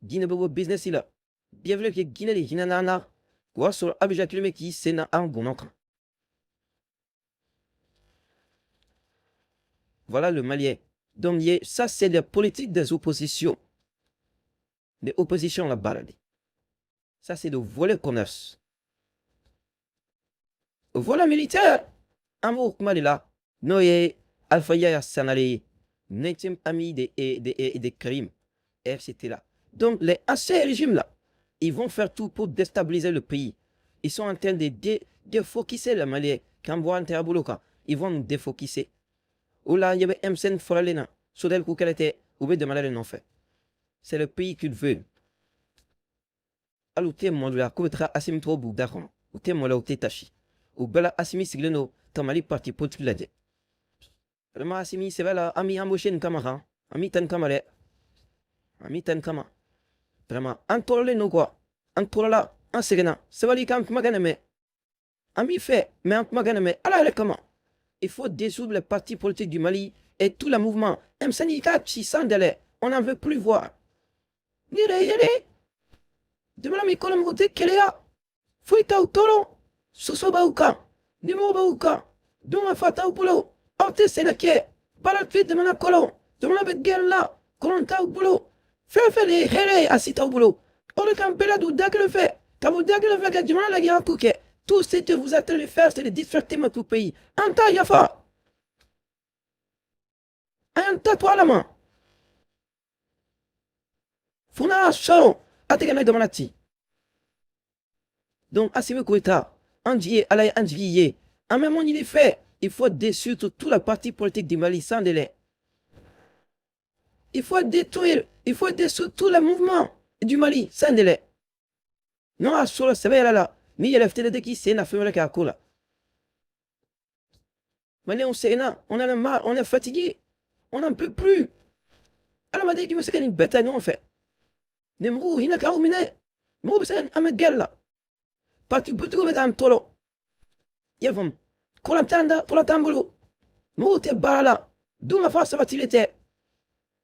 Guinée, bébé business, il a. Bienvenue que Guinée, les Guinée, nana. Quoi, sur Abidjan, qui c'est na un bon. Voilà le Malien. Donc, ça, c'est la politique des oppositions. Des oppositions là-bas. Ça, c'est le volet commerce. Le volet militaire, amour Malila, Noé, Alpha Yaya Sanale, Netim Ami des crimes, etc. Donc, les anciens régimes là, ils vont faire tout pour déstabiliser le pays. Ils sont en train de défocuser le Mali. Quand on voit un ils vont nous défocuser. Ou là, il y avait MSN Foralena, Sodel Koukalete, ou bien de malade non fait. C'est le pays qu'ils veulent. Alors, tu es mon là, Koutra Asim Tro Boudakon, ou tu es mon là, ou tu es Tachi. Ou Bella Assimi Sigleno, Tamali Parti Potu Lade. Vraiment, Assimi, c'est là, Ami Amoshen Kamara, Ami Tan Kamare, Ami Tan Kama. Vraiment, Antole no quoi, Antola, un Serena, c'est vrai quand Maganame. Ami fait, mais en Maganame, alors comment? Il faut dissoudre les partis politiques du Mali et tout le mouvement. M5 600 délai, on n'en veut plus voir. Nire, demain, mes collègues m'ont dit qu'elle est là. Fouita au tolo, Soso Bauka, Nimo Bauka, Duma Fata au boulot, Orte Sénaké, Balatfit de Manacolo, de Manabet Colonta au boulot, fais les Here Asita au boulot, Orle Bella Douda que le fait, Tabouda que le fait, Gadjumana la guerre Kouké, tout ce que vous êtes de faire, c'est de distracter mon tout pays. Anta Yafa, Anta toi la main. Funa Sharon, Ategana de Manati. Donc, Assimi Koueta, Andié, Alaï Andié, en même temps, il est fait. Il faut détruire toute la partie politique du Mali sans délai. Il faut détruire tout le mouvement du Mali sans délai. Non, à solo, c'est vrai là. Ni il y a l'FTD qui c'est une affaire qui a coulé. Mali, on sait, on a marre, on est fatigué. On n'en peut plus. Alors, m'a dit que c'est une bête, non, en fait. Nemrou, il n'a qu'à ruminer. Mou, c'est un gueule là. Parti pour tout mettre un tolo. Yavum. Pour la tanda, pour la tambolo. Mou, t'es barla. D'où ma face va-t-il être?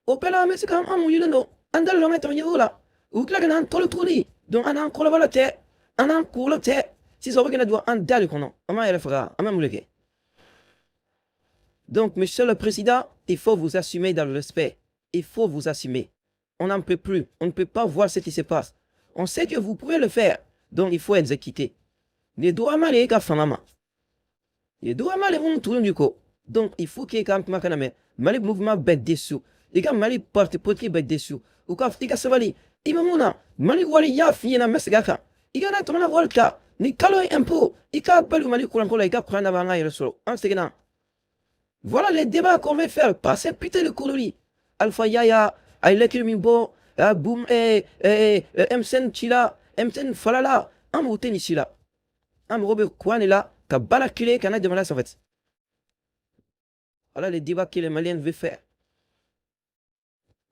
Au pela, mais c'est comme un mouillé de l'eau. Andal le mettre en niveau là. Ou que là, un tolo tourni. Donc, un an, colle la tête. Un an, colle la tête. Si ça veut qu'on doit un dal qu'on a. Ama, il fera. Ama, moulé. Donc, monsieur le président, il faut vous assumer dans le respect. Il faut vous assumer. On n'en peut plus. On ne peut pas voir ce qui se passe. On sait que vous pouvez le faire. Donc, il faut exécuter. Les doigts mal et kafanama. Les doigts mal et vont tourner du coup. Donc, il faut qu'il y ait quand même un mouvement bête dessous. Les gars, Mali porte potri bête dessous. Ou quand il y a ce vali, il m'a mouna. Mali wali ya fi na mesgaka. Il y a un tourna volta. Ni kalo un peu. Il y a pas le Mali coulant pour les gars prendre avant la resolo. En ce que voilà les débats qu'on va faire. Passer putain de colonie. Alpha Yaya, Aïlekil Mimbo, Boum, Msen Chila, Msen Falala, Amrouten Chila. Amrobe Kwan est là, qu'a balaculé, qu'en a demandé en fait. Voilà les débats que les Maliens veulent faire.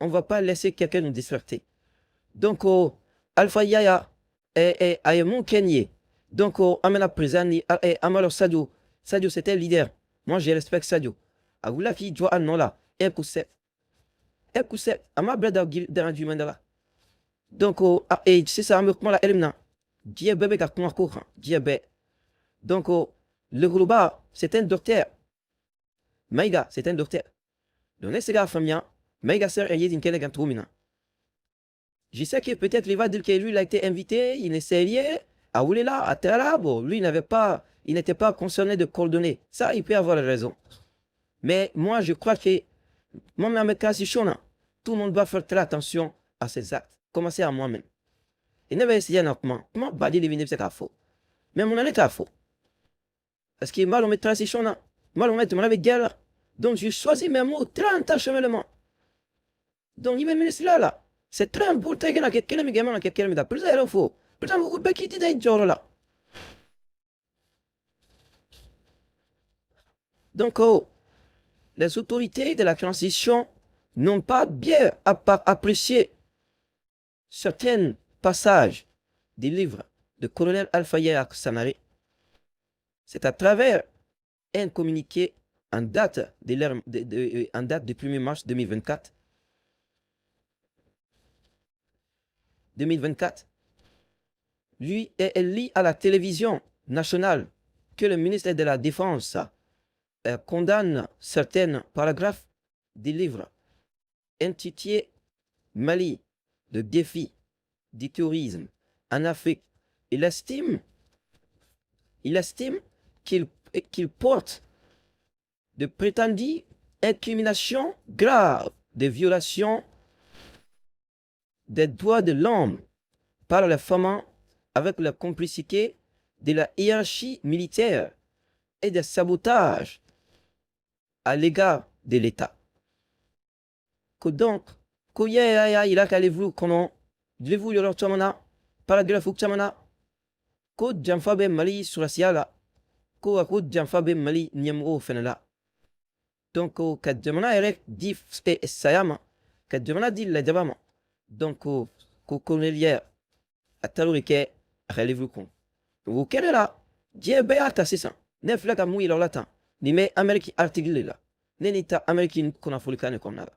On ne va pas laisser quelqu'un nous distracter. Donc, Alpha Yaya et Ayemon Kenye. Donc, Amena Prezani et Amalo Sadio. Sadio, c'était le leader. Moi, je respecte Sadio. Agoula qui doit un nom là. Un coup sec. Un coup sec. Ama Breda dans du Mandala. Donc, et c'est ça, comment la Elimna. Diabé a concours. Diabé. Donc, le Goulouba, c'est un docteur. Maïga, c'est un docteur. Donc, c'est un famille. Maïga sert et une kele gantroumina. Je sais que peut-être il va dire que lui, il a été invité, il essayait, à Oulela, à Terabo. Lui, il n'était pas concerné de coordonner. Ça, il peut avoir raison. Mais moi, je crois que, tout le monde doit faire très attention à ses actes. Commencer à moi-même. Il n'avait essayé un comment badir les vignes, c'est à faux. Mais mon année est à faux. Parce que mal on met transition, mal on met mon avec guerre. Donc, j'ai choisi mes mots très intentionnellement. Donc, il m'a mis là. C'est très important que quelqu'un me gagne, quelqu'un me da. Plus il faut. Plus on vous quitter d'un jour là. Donc, les autorités de la transition n'ont pas bien apprécié certains passages des livres de colonel Alpha Yaya Sanare. C'est à travers un communiqué en date du 1er mars 2024. 2024, lui, elle lit à la télévision nationale que le ministère de la Défense condamne certains paragraphes des livres intitulé Mali, le défi du terrorisme en Afrique. Il estime qu'il porte de prétendues incriminations graves de violations des droits de l'homme par les femmes avec la complicité de la hiérarchie militaire et des sabotages à l'égard de l'État. Que donc, il a qu'à vous qu'on devez-vous y retourner par la Fukchamana, que Jamfabe Mali sur la Siala, que Jamfabe Mali Niamro Fenela. Donc, que Jamana Erek dit Sayama, que Jamana dit la Jabama. Donc, que Cornelia à Talorike, relève-vous con. Vous quelle est là? Dieu béata, c'est ça. Nef la Kamouy leur latin. Ni mais Amérique articulé là. Nenita Américaine qu'on a folicane comme nada.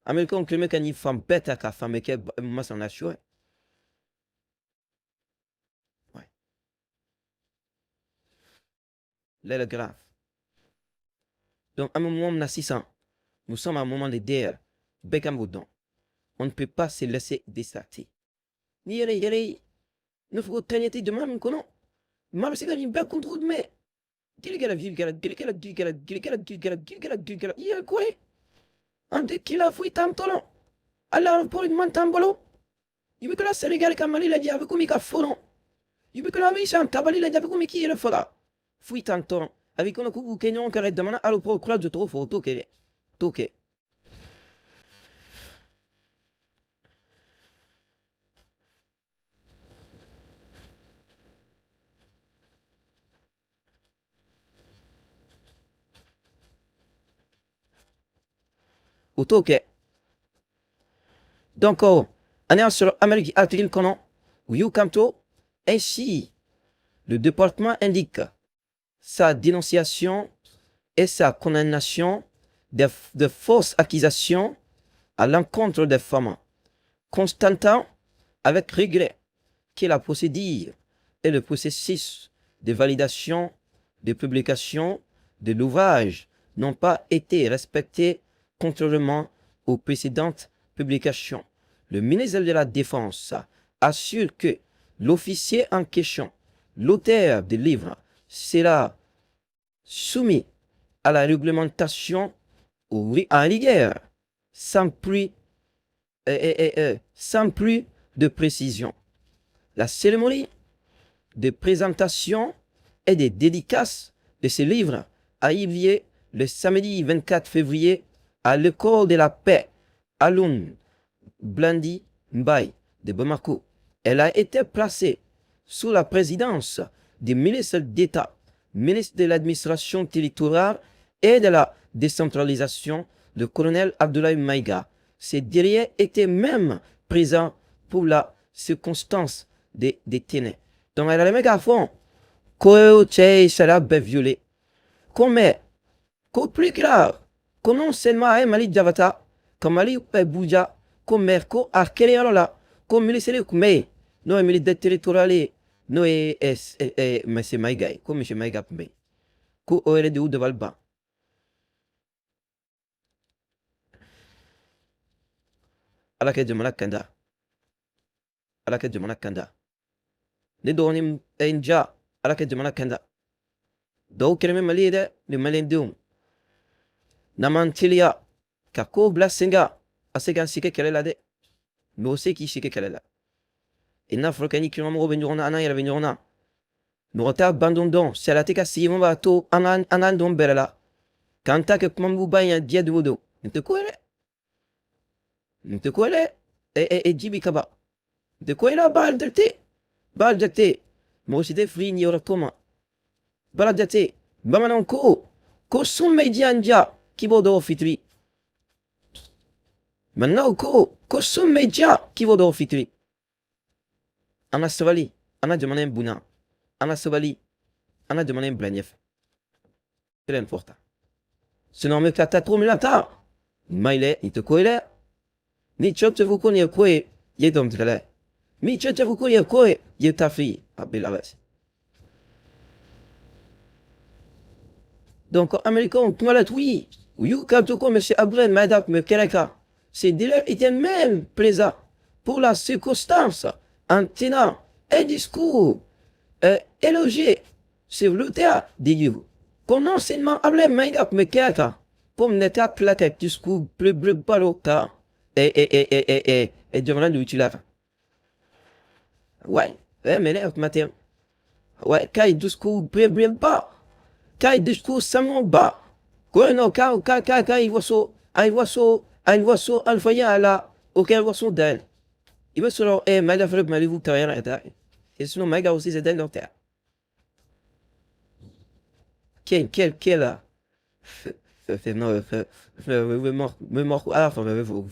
Américain qui me une femme bête à la femme qui est masse en assuré. Ouais. Là, le grave. Donc, à un moment, on a 600. Nous sommes à un moment de guerre. Beckham Boudon. On ne peut pas se laisser distracter. Ni yere. Nous faut tenir de même que non. Mais c'est quand il bec contre de mais. Gilgala. Il y a quoi? Ante kila fui tantolo. Alors, pour une mantambolo. Il veut que la Sénégal Kamali la diable comme il a fourron. Il veut que la mission Tabali la diable comme qui est le fera. Fui tantolo. Avec un coup Kenyon qui arrête de mana à l'opro croix de trop fort. Toke. Toke. Au toke. Donc, on est sur l'Amérique latine qu'on ou Yukamto. Ainsi, le département indique sa dénonciation et sa condamnation de fausses accusations à l'encontre des femmes, constatant avec regret que la procédure et le processus de validation, de publication de l'ouvrage n'ont pas été respectés contrairement aux précédentes publications. Le ministre de la Défense assure que l'officier en question, l'auteur du livre, sera soumis à la réglementation en rigueur sans plus de précision. La cérémonie de présentation et de dédicace de ce livre a eu lieu le samedi 24 février à l'école de la paix Alun Blandi Mbaye de Bamako. Elle a été placée sous la présidence du ministre d'État, ministre de l'administration territoriale et de la décentralisation, le colonel Abdoulaye Maïga. Ce dernier était même présent pour la circonstance des détenus. Donc, elle a le mégaphone. Koyo Tchei sera violé. Comme plus grave, comme non seulement Mali Javata, comme Mali Bouja, comme Merco, Arkele là, comme ministère Kume, non, militaire territorial, non, mais c'est Maïga, comme M. Maïga Pumbe. Ko oere de ou de Valba. À la quête de Malakanda. À la quête de Malakanda. Ne donim enja à la quête de Malakanda. Do kereme malide le malendum. Namantilia. Kako blasenga. Asegan sike kelela de. No se ki sike kelela. Et n'afrokani qui m'ont revenu ana il revenu na. Nous reta abandonnons. C'est la teka si mon bateau anan don berela. Kanta que mambu bayan dia de wodo. Nte kwele. Nte kwele. E jibi kaba. Nte kwele bal de te. Bal de te. Mo si te free ni ora koma. Bal de te. Bamanon ko. Ko sum medianja. Kibodo fitri. Maintenant ko sum media kibodo fitri. Ana savali. Ana demandé buna. Ana savali. Ana demandé blanef. C'est important. Sinon, mais t'as trop mis la tard. Maile, il te colle. Ni chop te vous connaît quoi, il est dans le lait. Mi chop te vous connaît quoi, il est ta fille. Ah, belle avance. Donc, américain, toilette, oui. Yuka monsieur Abren Madak Mekeleka. C'est dire était même plaisant pour la circonstance, en tenant un discours élogié sur le théâtre de Dieu. Qu'on enseignement Abren Madak Mekeleka. Pour n'être plaqué discours plus balota et devant l'utiliser. Ouais, mais là, matin. Ouais, quand il discours plus bas. Quand il discours sans bas. Quand il voit ça, alpha à la, auquel voit son d'elle. Il va se leur, mais la frère, mais vous, t'as rien à dire. Et sinon, mais gars aussi, c'est d'un terre. Quel, là? Non, me mort, à la fin, vous.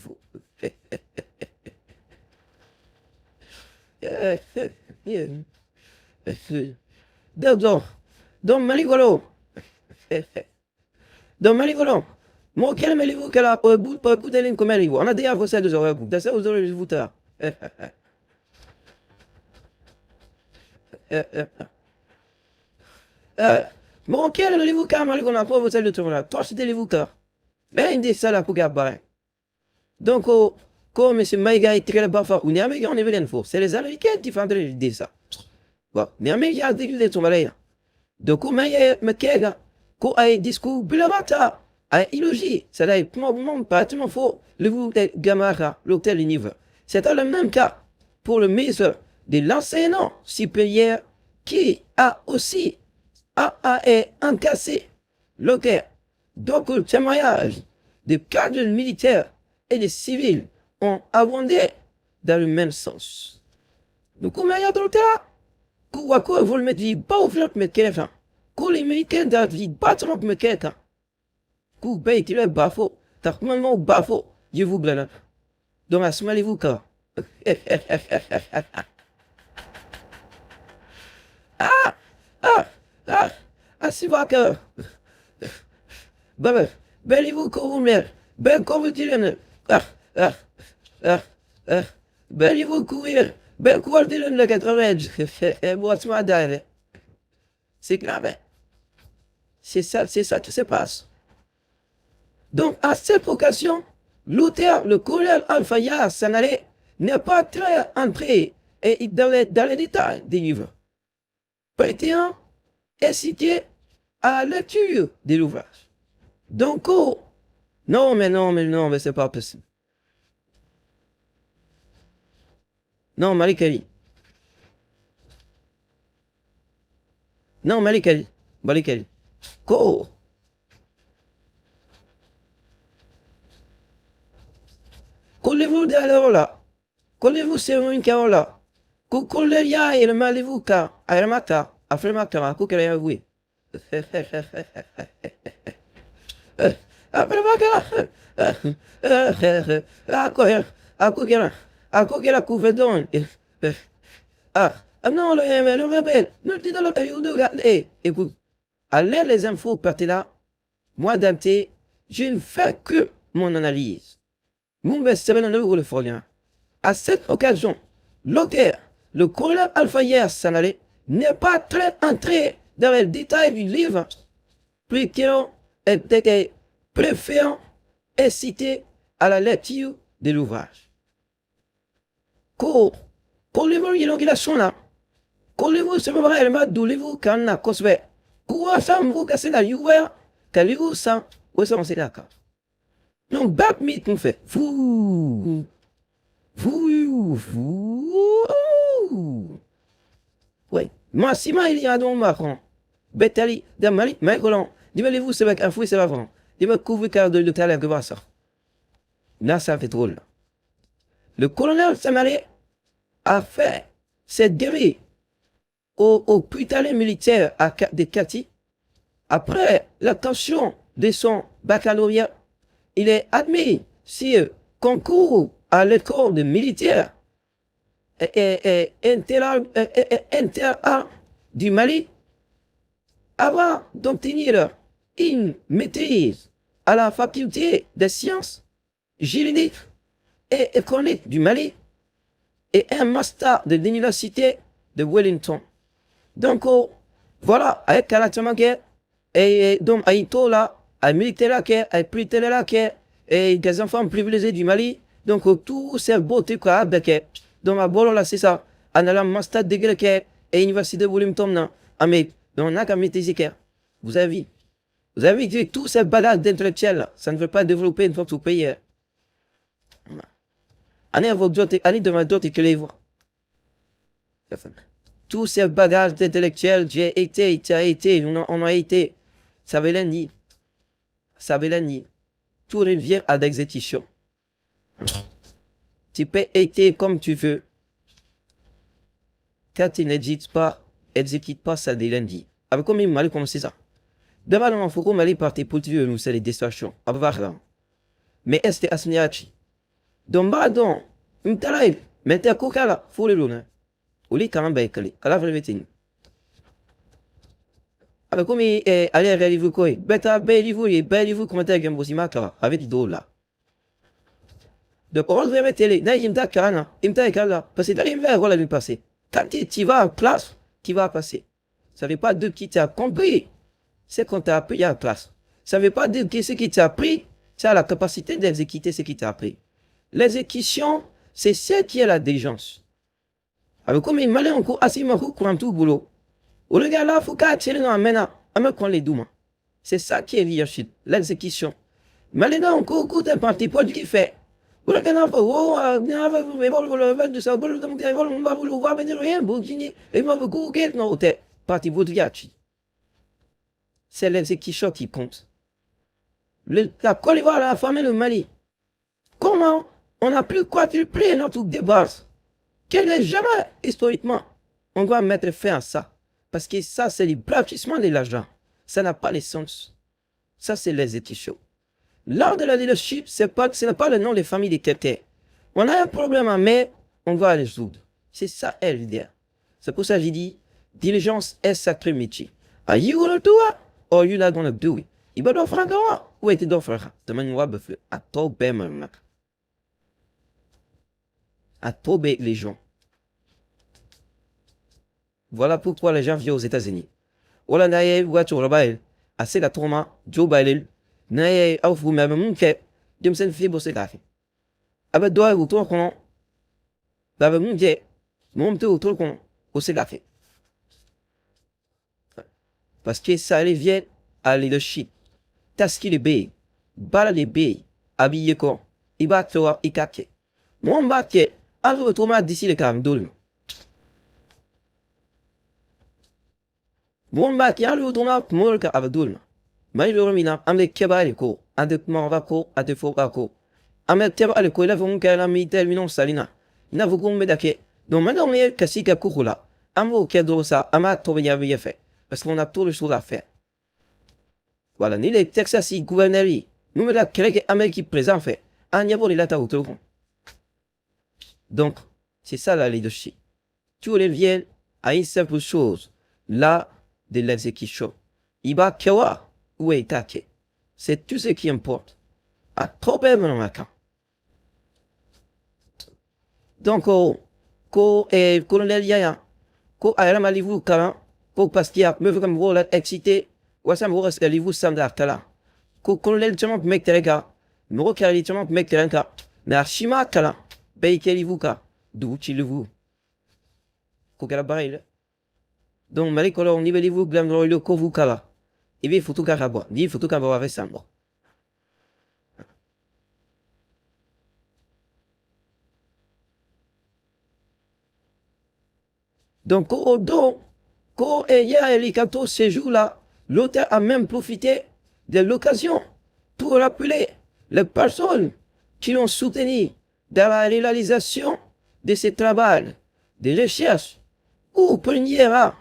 Donc, Maligolo. Donc, Maligolo. Moi, quel Maligolo qu'elle a pour bout de ligne comme Maligolo. On a déjà fait ça 2 heures. Dans ça, vous aurez le voûteur. Mon quel le livre car Maligolo n'a pas voté le tour là. Toi, c'était le voûteur. Mais il dit ça là pour garder. Donc, comme M. Maïga est très bas, on est américain, on est venu fort. C'est les Américains qui font dire ça. Bon, les Américains ont dit son malheur. Donc, comment il y a un quand il y a un discours blamata, un illogique, ça n'a pas tellement faux, le vous de Gamara, l'hôtel Univer. C'est le même cas pour le ministre de l'enseignant supérieur qui a aussi encassé l'hôtel. Donc, le témoignage des cadres militaires et des civils ont abondé dans le même sens. Donc, comment il y a d'autres là? Quoi, vous le mettez pas au flot, mais quelqu'un. Quand les Américains disent pas trop, mais quelqu'un. Quand vous payez, il est bafo. T'as complètement bafo. Je vous blâme. Donc, assumez-vous quoi. C'est vrai que. Ben, vous quand vous mettez. Ben, quand vous dites. Ben, vous courir. Ben, quoi, dire le 80. Et moi, tu m'as dit. C'est grave. C'est ça qui se passe. Donc, à cette occasion, l'auteur, le colonel Alfaya Sanare, n'est pas très entré dans les détails des livres. Prétend inciter à la lecture de l'ouvrage. Donc, non, mais c'est pas possible. Non, Malikali. Non, Malikali. Ko. Collez-vous derrière là. Collez-vous sur une carola. Collez-vous et le malez-vous car, à la matin, après le matin, à couper à vous. Après le matin, à couper la coupe d'on. Non, le rebelle, ne dis pas le regarder. Écoute, à l'air les infos partent là, moi d'amté, je ne fais que mon analyse. Mon best-seller le folien. À cette occasion, l'auteur, le colonel Alpha Sanale, n'est pas très entré dans les détails du livre, plutôt était préférant inciter à la lecture de l'ouvrage. Quand le livre est là, quand le livre se prépare, il m'a dit le livre qu'on a construit. Quoi ça me vous casser la livre, que le livre ça, où ça on s'est d'accord. Donc, back meet qu'on fait. Fou. Oui. Massima, il y a donc Macron. Betali, Damali, Macron. Dis-moi, c'est avec un fou, c'est pas vrai. Dis-moi, couvrir car de l'hôtel que va ça. Là, ça fait drôle. Le colonel Samalé a fait cette guerre au putain militaire de Kati. Après l'attention de son baccalauréat, il est admis sur concours à l'école de militaire inter du Mali avant d'obtenir une maîtrise à la faculté des sciences juridiques et économiques du Mali et un master de l'université de Wellington. Donc, voilà, avec Kalatamangue et donc Aïto là, les militaires là, les militaires là, et des enfants privilégiés du Mali. Donc, tout ces beaux trucs là, donc, ma bolo là, c'est ça. En allant master degré et université de volume tom mais on n'a qu'à mettre vous avez vu. Vous avez vu que tous ces bagages d'intellectuels, ça ne veut pas développer une fois que vous payez. Allez de d'autres que les voix. Tous ces bagages d'intellectuels, j'ai été, tu as été, on a été. Ça veut rien dire. Ça veut rien dire. Tout revient à l'exécution. Tu peux être comme tu veux. Quand tu n'exécutes pas, ça veut rien dire. Avec combien de mal commencer ça? D'abord, il faut qu'on m'aille partir pour tuer nous, c'est les distractions. Mais est-ce que Asniachi? Donc, pardon, m'talaï, mais t'es coca là, faut le l'honneur. Ou les quand même, qu'à la vraie vie. Avec comme allez réaliser quoi? Beta, belle, comment t'es un bossima avec l'idole là. Donc, on va mettre télé, n'a il me là, parce que t'arrives vers voilà le passé. Quand tu vas en classe, tu vas passer. Ça ne veut pas dire qui t'a compris. C'est qu'on t'a appris en classe. Ça ne veut pas dire que ce qui t'a appris, tu as la capacité d'exécuter ce qui t'a appris. L'exécution, c'est ce qui est la diligence. Alors, comme il m'a dit encore, assez marrant pour un tout boulot. Au regard là, il faut qu'à dans maintenant, à me prendre les doumas. C'est ça qui est leadership, l'exécution. Maintenant, encore, écoute un parti pour qui fait. Au regard là, parti pour c'est l'exécution qui compte. La Côte d'Ivoire a formé le Mali. Comment on a pu quadrupler notre débat? Quel n'est jamais, historiquement, on doit mettre fin à ça. Parce que ça, c'est le blanchissement de l'argent. Ça n'a pas de sens. Ça, c'est l'exécution. L'art de la leadership, ce n'est pas le nom des familles de quelqu'un. On a un problème mais on va le résoudre. C'est ça, l'idée. C'est pour ça que j'ai dit, diligence est sacré métier. Are you gonna do it? Or you not gonna do it? Il va d'offrir un ou est-il d'offrir? Demain, on va faire à tomber, même. À tomber les gens. Voilà pourquoi les gens viennent aux États-Unis. Voilà, naïe, voiture, rabaï, assez la trauma, Joe Biden, naïe, au fou, même, mon fait, je me sens fait bosser café. Avec toi, ou toi, qu'on a, mon dieu, mon petit autour qu'on a, c'est café. Parce que ça revient à leadership. Taski le B, bala le B, habillé quoi, il va te voir, il caque. Mon baquet, alors retourne d'ici le calme, d'où. Mon baquet, alors retourne pour le cas avec d'où. Mais le remina, am le keba le co, à de marvaco, à de focaco. Am le keba le co, il a fait mon cas, la militaire, minon salina. N'a vous gomme d'ake. Donc maintenant, on est cassé qu'à couroula. Am au cadeau ça, ama trouvé y fait. Parce qu'on a tout le choses à faire. Voilà, ni les Texas gouverneurs, nous me la créé Amérique qui présente fait. En y avoir les latas autour. Donc, c'est ça la leadership. Tu reviens à une simple chose, là, de l'exécution. Il va kawa ou est attaqué. C'est tout ce qui importe. À trop bien dans ma camp. Donc, colonel Yaya, ko ayala malivu karan, ko parce qu'il y a me veut comme vous l'être excité, ou ça me vous reste livu samedi tala. Ko colonel chama mek tereka, me recali chama mek tereka, mais archima kala, beyke livu ka, d'où tu le vous. Ko kala bail. Donc, mali colon ni livu glam dans le ko vous kala. Il veut photo karabo, ni photo karabo avec ça. Donc, quand il y a les 14 séjours-là, l'auteur a même profité de l'occasion pour rappeler les personnes qui l'ont soutenu dans la réalisation de ce travail de recherche ou première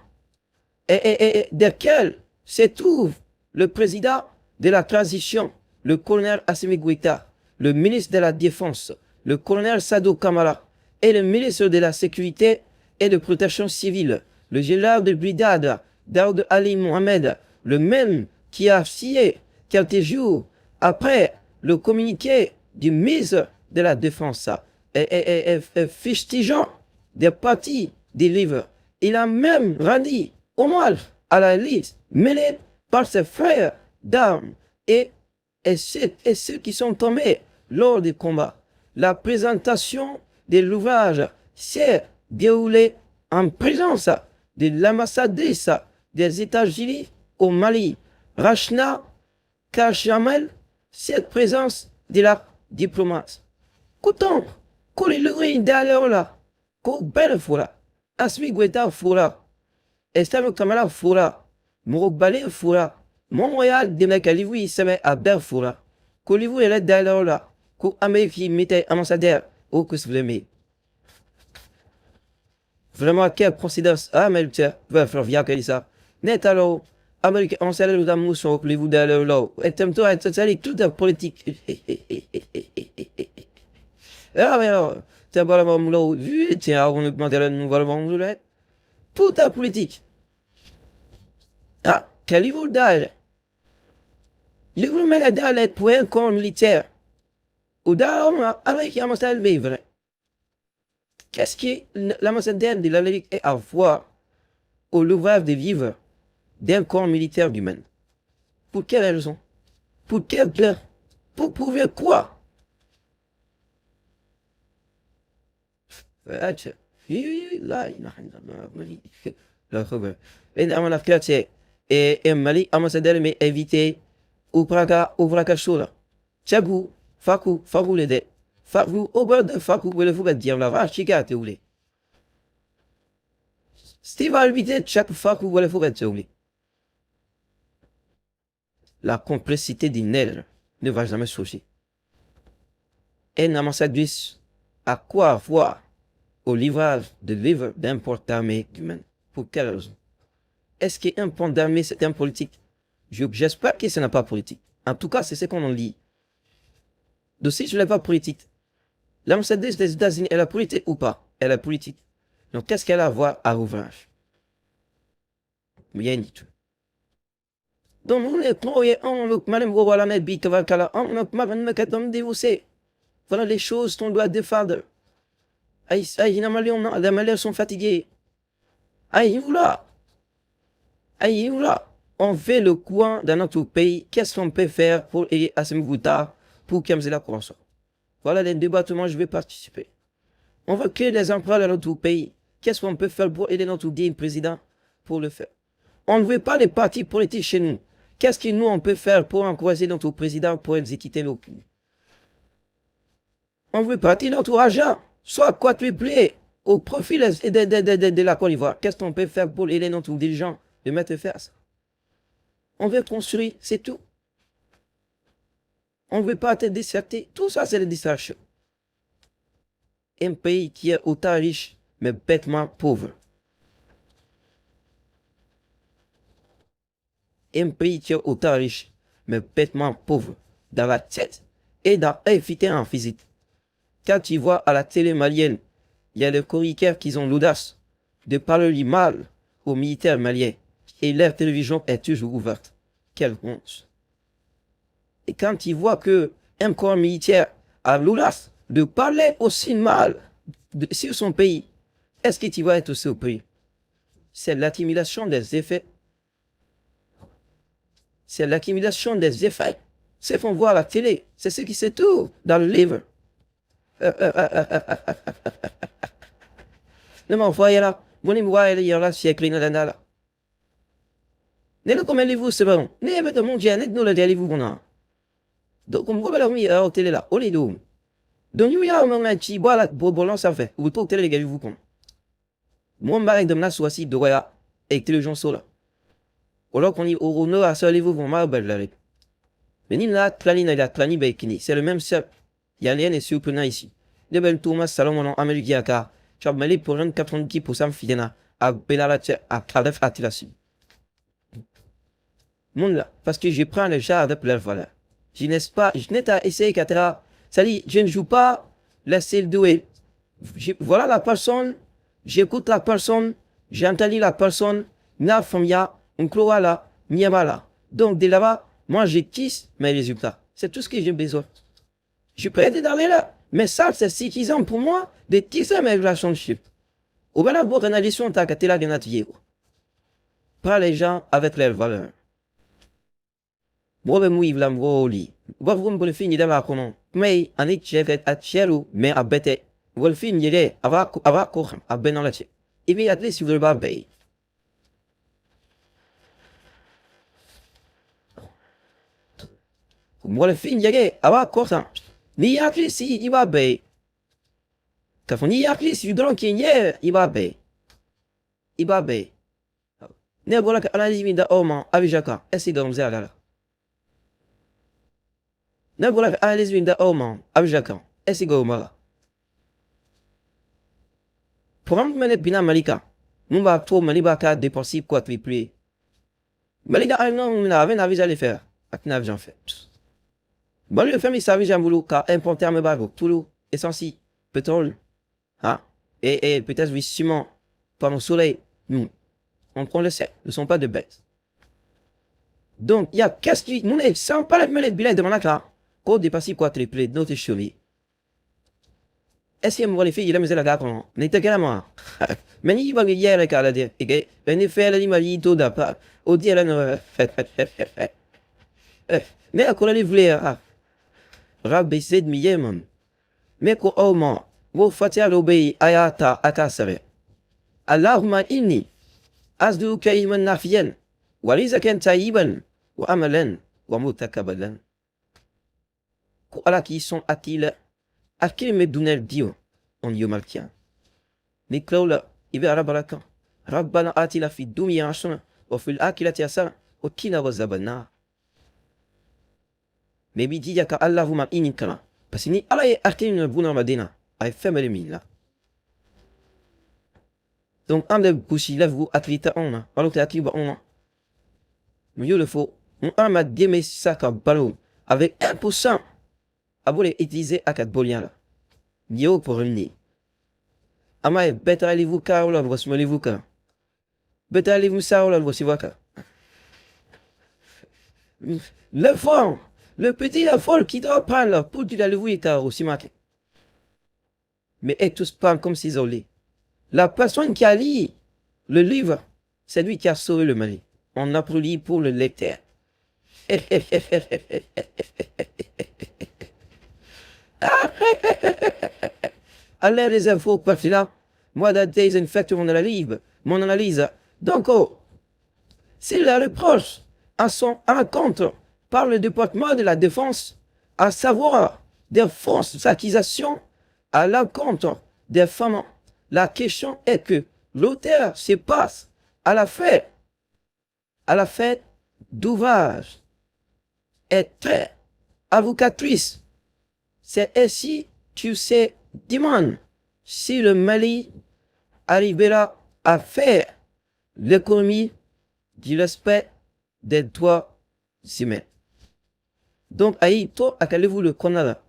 et desquels se trouve le président de la transition, le colonel Assimi Goïta, le ministre de la Défense, le colonel Sadou Kamara et le ministre de la Sécurité et de Protection civile, le général de brigade Daoud Ali Mohamed, le même qui a signé quelques jours après le communiqué du ministre de la Défense et fustigeant des parties des livres. Il a même rendu hommage à la liste menée par ses frères d'armes et ceux qui sont tombés lors des combats. La présentation de l'ouvrage s'est déroulée en présence de l'ambassadrice des États-Unis au Mali, Rachna Kachamel, cette présence de la diplomate. Couton, Koliluri Daleola, Ko Belfura, Asmi Gweta Fura, Estame Kamala Fura, Morokbale Fura, Montréal de Mekalivu Seme Abel Fura, Kolivu et Daleola, Ko Ameki Mete ambassadeur au Kusvlemi. Vraiment, quelle coïncidence. Ah, mais tu vas faire via que ça. Net alors, Amérique, on s'est allé dans le mousson, les vous d'aller là. Et t'aimes toi, c'est toute la politique. Ah, mais alors, t'as pas la même là, tiens, on augmente la nouvelle monde, toute la politique. Ah, quel niveau d'aller? Le gouvernement d'aller pour un camp militaire. Ou d'aller avec un message vivre. Qu'est-ce que l'ambassadeur de l'Amérique est à voir au l'ouvrage de vivre d'un corps militaire du Mali? Pour quelle raison? Pour quelle plaire? Pour prouver quoi? Et Mali, ambassadeur m'a invité au Braka Chola. Tchagou, Fakou l'aider. Fakou, au bord de Fakou, vous le dire la vache, chica, te voulez. Steve a invité chaque Fakou, vous le dire. La complicité des nègres ne va jamais sauter. Un ambassadrice à quoi voir au livrage de livres d'un port d'armée humaine? Pour quelle raison? Est-ce qu'un port d'armée c'est un politique? J'espère que ce n'est pas politique. En tout cas, c'est ce qu'on en lit. Donc si je ne l'ai pas politique, l'ambassadrice des États-Unis, elle est politique ou pas? Elle est politique. Donc qu'est-ce qu'elle a à voir à l'ouvrage? Rien du tout. Donc on est croyé en le madame voilà net bit kala on ne m'a pas divorcé. Voilà les choses qu'on doit défendre. Aïe, les Maliens sont fatigués. Aïe, oula. Aïe, oula. On fait le coin dans notre pays. Qu'est-ce qu'on peut faire pour aider Assimi Goïta pour qu'il y ait la croissance? Voilà les débattements, je vais participer. On veut créer des emplois dans notre pays. Qu'est-ce qu'on peut faire pour aider notre président pour le faire? On ne veut pas les partis politiques chez nous. Qu'est-ce que nous, on peut faire pour encourager notre président pour exécuter nos pays? On veut partir notre argent, soit quadruplé au profit de la Côte d'Ivoire. Qu'est-ce qu'on peut faire pour aider notre dirigeant de mettre faire ça? On veut construire, c'est tout. On ne veut pas être disserté. Tout ça, c'est des distractions. Un pays qui est autant riche, mais bêtement pauvre. Un pays qui est autant riche, mais bêtement pauvre, dans la tête et dans éviter en physique. Quand tu vois à la télé malienne, il y a des chroniqueurs qui ont l'audace de parler du mal aux militaires maliens et leur télévision est toujours ouverte. Quelle honte! Et quand tu vois que un corps militaire a l'audace de parler aussi mal sur son pays, est-ce que tu vas être surpris? C'est l'accumulation des effets. C'est l'accumulation des effets. C'est qu'on voit à la télé. C'est ce qui se trouve dans le livre. Ne m'envoyez là. Vous ne m'envoyez là, c'est écrit dans la. Ne le commandez-vous, c'est bon. Ne mettez mon Dieu, ne nous le délivez-vous qu'on a. Donc, on va leur mettre à la télé là. Au lit d'eau. Donc, il y a un petit bois là, pour ça fait. Vous pouvez télé les gars, vous con. Mon mari de menace aussi, de roya, et que les gens sont là. Alors qu'on y au nord à seul vous vont mal belle. Mais ni la planine et la planine bekini, c'est le même cercle. Il y a rien de surprenant ici. De belles Thomas Salomon américain car tu as mêlé pour 90% fidèle à Belalache à Calef Attilassi. Mon là, parce que je prends le genre de plein valeur. Je n'ai pas, je n'ai pas essayé qu'à ça dit, je ne joue pas laisser le doué. Voilà la personne, j'écoute la personne, j'entends la personne, na famia, on croit là, là. Donc de là-bas, moi je tisse mes résultats. C'est tout ce que j'ai besoin. Je peux être d'aller là. Mais ça, c'est suffisant pour moi de tisser mes relationships. Ou bien la analyse, t'as qu'à la grenadier. Pas les gens avec leurs valeurs. Mwobe mwiv la mwoli. Wavrum bol fin yida va kono. May anik cheket at chelu me abete. Wol fin yide ava kocham aben la che. Ibi at least you will bay. Wol fin yide ava kocham. Ni at least iba bay. Kafoni at least you don't kinye iba bay. Iba bay. Ne bola ka analizi min da oma abijaka esi gamze alala. Ne bola ka analizi min da oma abijaka esi gomala. Pour mene bina malika. Mumba to maliba ka dépenser quoi triplé. Malika non na avait n'avait jamais faire. Akna j'en fait. Bon le famille savait jamais voulu ka importer me bago tout essentiel pétrole. Ah et peut-être oui ciment par le soleil. On prend le sel, ne sont pas de bêtes. Donc, il y a qu'est-ce qui nous ne sans pas le bilan de mon accord. Quand dépasser quoi triplé notre cheville. Est-ce que moi les filles, il a mis la gare on n'était qu'à moi. Mais il va y aller à la dire. Et ben il fait l'animal tout d'après. Au dire là ne fait. Mais à quoi les voulez rabaisser de milliers mais qu'au moment vous faites l'obéir ayata akasare. Allahumma inni أصدق كلمة نافيا ورزقا طيبا وعملا ومتقبلا. Ala qui sont attils à qui me donner Dieu en Dieu malkien. Nicola ibe arabaraka. Rabbana atila fi dunya hasana wa fil akhirati hasana wa qina wazabannar. Mais bi dit ka Allahumma inikana. Parce que ni ala est akin buna madina ay family mila. Donc, un des bouchis là, vous activez on a, alors que active on a. Mieux le faut, on a démé ça comme ballon avec 1%. À vous les utiliser à 4 boliens là. Mieux pour revenir. Ama bête allez-vous car là, vous allez-vous car. Bête allez-vous ça là, vous allez-vous car. Le fond, le petit la folle qui doit prendre là, pour du allez-vous car aussi marqué. Mais est tous pas comme s'isoler. La personne qui a lu le livre, c'est lui qui a sauvé le Mali. On applaudit pour le lecteur. Allez les infos parti là. Moi des infecte mon analyse. Donc c'est la reproche à son encontre par le département de la défense, à savoir des fausses accusations à l'encontre des femmes. La question est que l'auteur se passe à la fête d'ouvrage, est très avocatrice. C'est ainsi tu sais demande si le Mali arrivera à faire l'économie du respect des droits humains. Donc, aïe, toi, accalez-vous le Canada.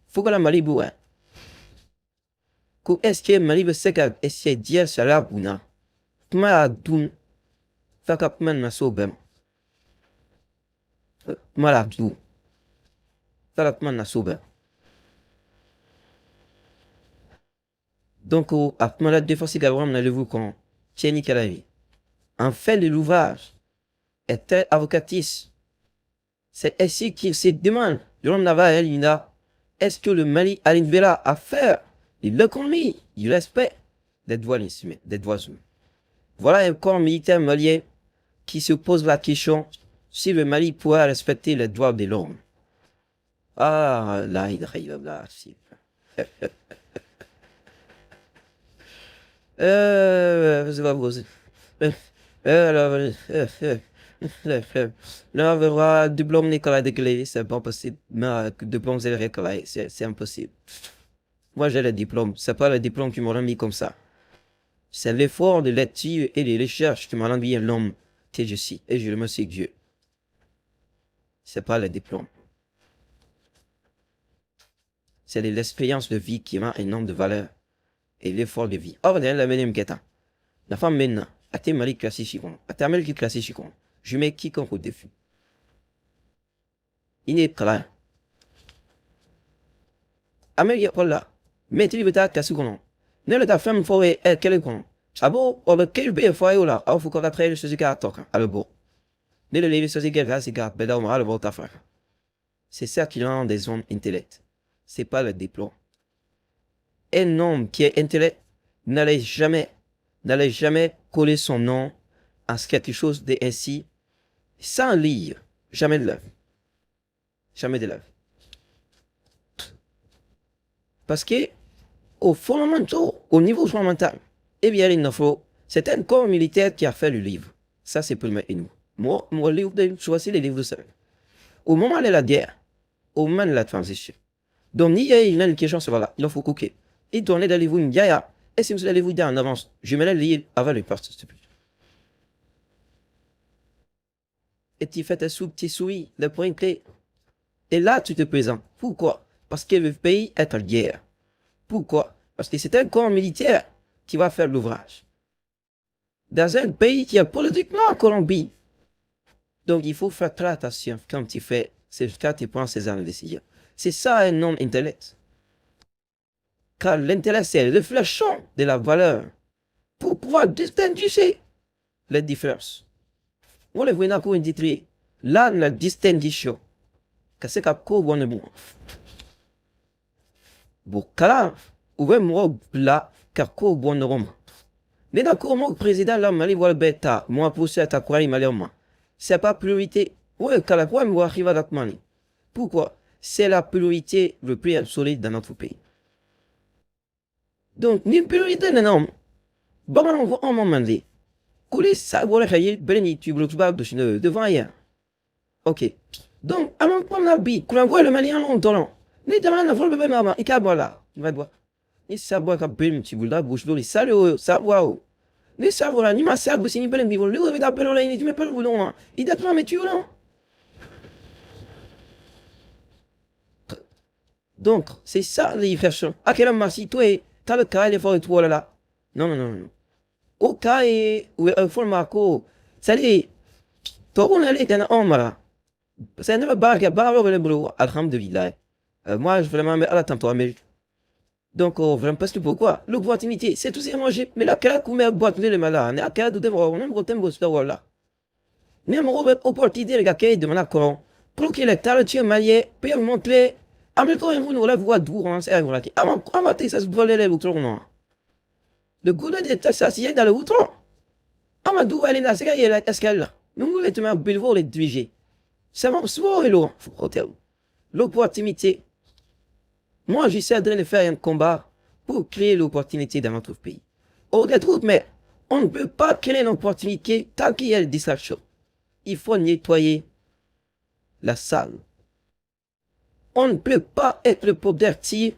Faut que la Mali bouge. Est-ce que Mali veut que est-ce que Dieu sera bon? Comment adun fakapman na sobem? Malabdou. Fakapman na sobem. Donc, à la défense Gabram n'a le vous quand Tieni Kalavi. En fait, le l'ouvrage est très avocatrice. C'est ainsi qu'il se demande, l'homme Nava Elina, est-ce que le Mali arrivera à faire l'économie du respect des droits humains. Voilà un corps militaire malien qui se pose la question si le Mali pourra respecter les droits de l'homme. Ah, là, il arrive là. C'est pas possible. Là, on verra diplôme Nicolas de Clé, c'est pas possible. Mais diplôme Nicolas, c'est impossible. Moi, j'ai le diplôme. C'est pas le diplôme qui m'a remis comme ça. C'est l'effort de lecture et de recherche qui m'a rendu l'homme que je suis. Et je le remercie Dieu. C'est pas le diplôme. C'est de l'expérience de vie qui m'a un homme de valeur. Et l'effort de vie. Or, la même guetta. La femme maintenant, a été mariée classée chicon. A été mariée classée chicon. Je mets quiconque au défi. Il n'est pas là. Amélie est pas là. Mais tu veux ta casse qu'on ne le ta femme forêt est quel con. Abo, ou le quel bé foyer là, au faut qu'on apprenne ce qui a toqué. Alors bon. C'est ça qui rend des hommes intellects. C'est pas le diplôme. Un homme qui est intellect n'allait jamais coller son nom à quelque chose d'ainsi sans lire. Jamais de l'œuvre. Jamais de l'œuvre. Parce que, au niveau fondamental, eh bien, il faut. C'est un corps militaire qui a fait le livre. Ça, c'est pour le mettre nous. Moi, le livre de choisir les livres de ça. Au moment de la guerre, au moment de la transition. Donc, il y a une question sur là. Il faut couper. Il doit aller vous une yaya. Et si vous allez vous dire en avance, je me lire avant le poste, s'il te plaît. Et tu fais tes tu souris, le point clé. Et là, tu te présentes. Pourquoi? Parce que le pays est en guerre. Pourquoi? Parce que c'est un corps militaire qui va faire l'ouvrage. Dans un pays qui est politiquement en Colombie. Donc, il faut faire très attention quand tu fais, quand tu prends ces décisions. C'est ça un homme intellect. Car l'intellect, c'est le réflexion de la valeur pour pouvoir distinguer les différences. Vous le voyez dans le là, la distinction. Qu'est-ce que vous avez dit? Bon, là, vous avez là, kako bon homme. Mais d'accord, mon président, là, mali voit bêta, moi, pour ça, t'as quoi, malheureusement. C'est pas priorité. Ouais, quand la quoi, moi, arrive à mani. Pourquoi? C'est la priorité le plus solide dans notre pays. Donc, ni priorité, non. Bon, on va en moment donné. Couler ça, voilà, tu bloques pas devant hier. Ok. Donc, avant de prendre la bille, qu'on envoie le malien en talent. Ni demain, on va le même avant. Il y a là. Il va boire. Ni ça boit comme bim, tu boules bouche d'eau, ça le ça waouh. Ni ça voilà, ni ma salle, vous signez bel vivre. Le avec appel là, tu me pas le boulon. Il date pas mais tu là. Donc, c'est ça les versions. À quel moment si toi, t'as le cas, il faut toi là. Non, non, non, non. Au cas où il faut le marco, ça dit, toi on allait dans un là. C'est un bar qui a barre le boulot, alhamdulillah. Moi, je vraiment à la temps, mais donc, vraiment parce que pourquoi l'opportunité, c'est tout ça manger, mais la carte qu'on met à boîte le malade, la carte de voir, on aime le tempo sur là. Même opportunité, les gars, qui demandent à Coran, pour qu'il ait talent, tu es marié, puis montrer, en même temps, vous nous la voix d'où on s'est arrêté. Avant, ça se voit les boutons, non. Le goût de s'assied dans le bouton. Amadou, elle est là, c'est qu'elle est est-ce qu'elle là. Nous voulons te mettre un billboard et diriger. C'est mon soir et l'eau, l'opportunité. Moi, j'essaie de faire un combat pour créer l'opportunité dans notre pays. On retrouve, mais on ne peut pas créer l'opportunité tant qu'il y a des distractions. Il faut nettoyer la salle. On ne peut pas être le productif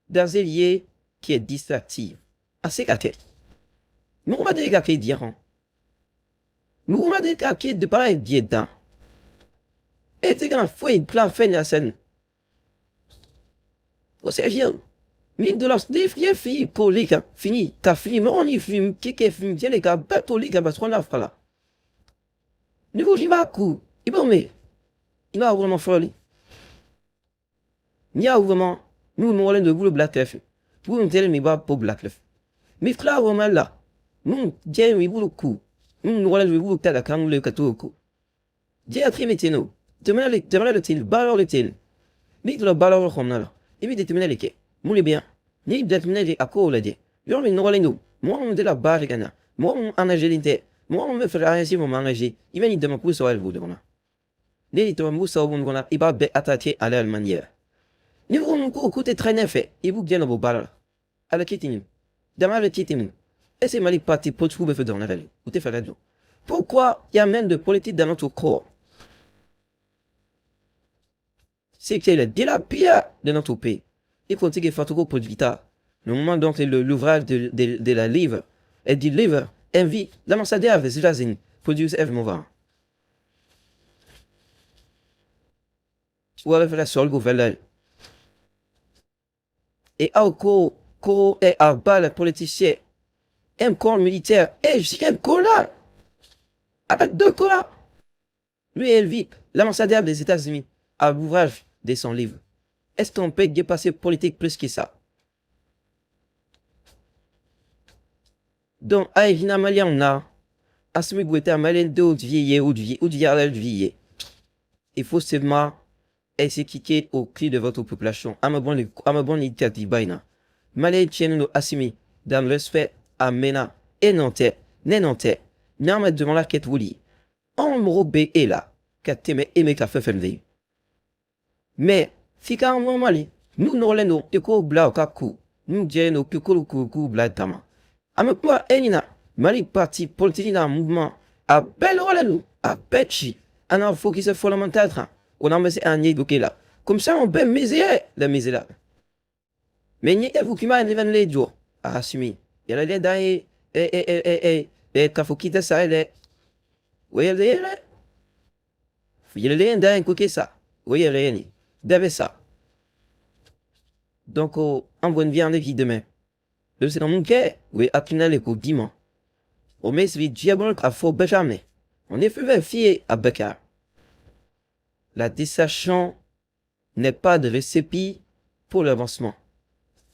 dans un lieu qui est distractif. Assez qu'à tête. Nous, on va dire qu'à dire. Nous, on va dire qu'à de pareil bien dedans. Et c'est quand il plan fin de la scène. C'est bien. Mais de la défier fille pour les gars, fini, t'as fini, mais on y fume, qui fume, tiens les gars, bateau les gars, parce qu'on a fait là. Niveau, j'y vais à coup, il va, mais, il va vraiment folie. Il y a vraiment, nous, nous, allons de vous le black left. Vous, nous, tell me pas pour black left. Mais frère, vraiment là, nous, tiens, oui, vous le coup. Nous, allons de vous le tel, quand nous le cateau au coup. J'ai appris mes ténos. Demain, le tel, balor le tel. Mais tu le balor comme là. Et puis, déterminer les quais. Moulé bien. Ni déterminer les accords là dit. Yo mais non nous. Moi on de la barre gana. Moi on engagé l'inter. Moi on me fait rien si mon engagé. Il vient de me pousser à vous de moi. Ni to mu so bon gona iba be attaquer à la manière. Ni on ko côté très fait. Et vous bien vos balles. À la kitine. Demain le kitine. Et c'est mali parti pour trouver fait dans la vallée. Vous te fait là. Pourquoi il y a même de politique dans notre corps? C'est que c'est de la pire de notre pays. Il faut que Fatouko pour vita. Le moment donc l'ouvrage de la livre et du livre invite l'ambassadeur des États-Unis pour dire F. Mouvant. Ou avec la seule gouverneure. Et encore, et à bas les politiciens, un corps militaire, et je suis un corps là, avec deux corps là. Lui, elle vit l'ambassadeur des États-Unis à l'ouvrage de son livre. Est-ce qu'on peut dépasser politique plus que ça? Donc, à Malia, on a assumé pour être malin de vieillir ou de vieillir. Il faut seulement exécuter au cri de votre population. À ma bonne initiative, malin tient nous assumé dans le respect à Mena et Nantais, n'a pas devant la quête vous dit. On me robe est là, qu'à t'aimer aimer qu'à faire veille. Mais, si quand on m'a nous n'allons te ko bla kaku, nous disons que kuru bla tama. Ame quoi enina, mali parti politique dans mouvement, à belle rôle à petchi, un info qui se fondamental, on a mis un nid là. Comme ça, on peut miser la mise là. Mais n'y a vous qui m'a élevé les jours, à assumer. Il y a les daïs, et kafou qui te ça, et oui, il y a les daïs, cookie ça. Oui, il y a les d'avait ça. Donc, en bonne viande qui demain. Le c'est dans mon cœur, oui, à tunnel les coups dimanche. Au met celui diable à faux Benjamin. On est fait fier à Bekar. La distraction n'est pas de récépit pour l'avancement.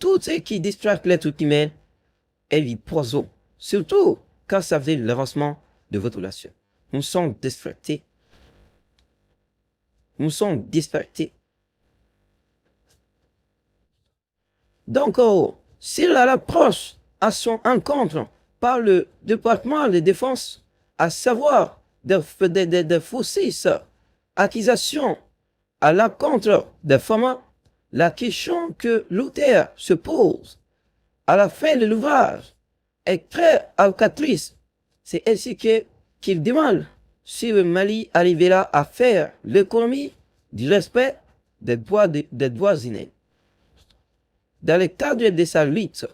Tout ce qui distraite l'être humain est du poison. Surtout quand ça fait l'avancement de votre relation. Nous sommes distractés. Nous sommes distractés. Donc, s'il approche à son encontre par le département de défense, à savoir de fausses accusations à l'encontre des femmes, la question que l'auteur se pose à la fin de l'ouvrage est très alcatrice. C'est ainsi qu'il demande si le Mali arrivera à faire l'économie du respect des droits innés. Dans le cadre de sa lutte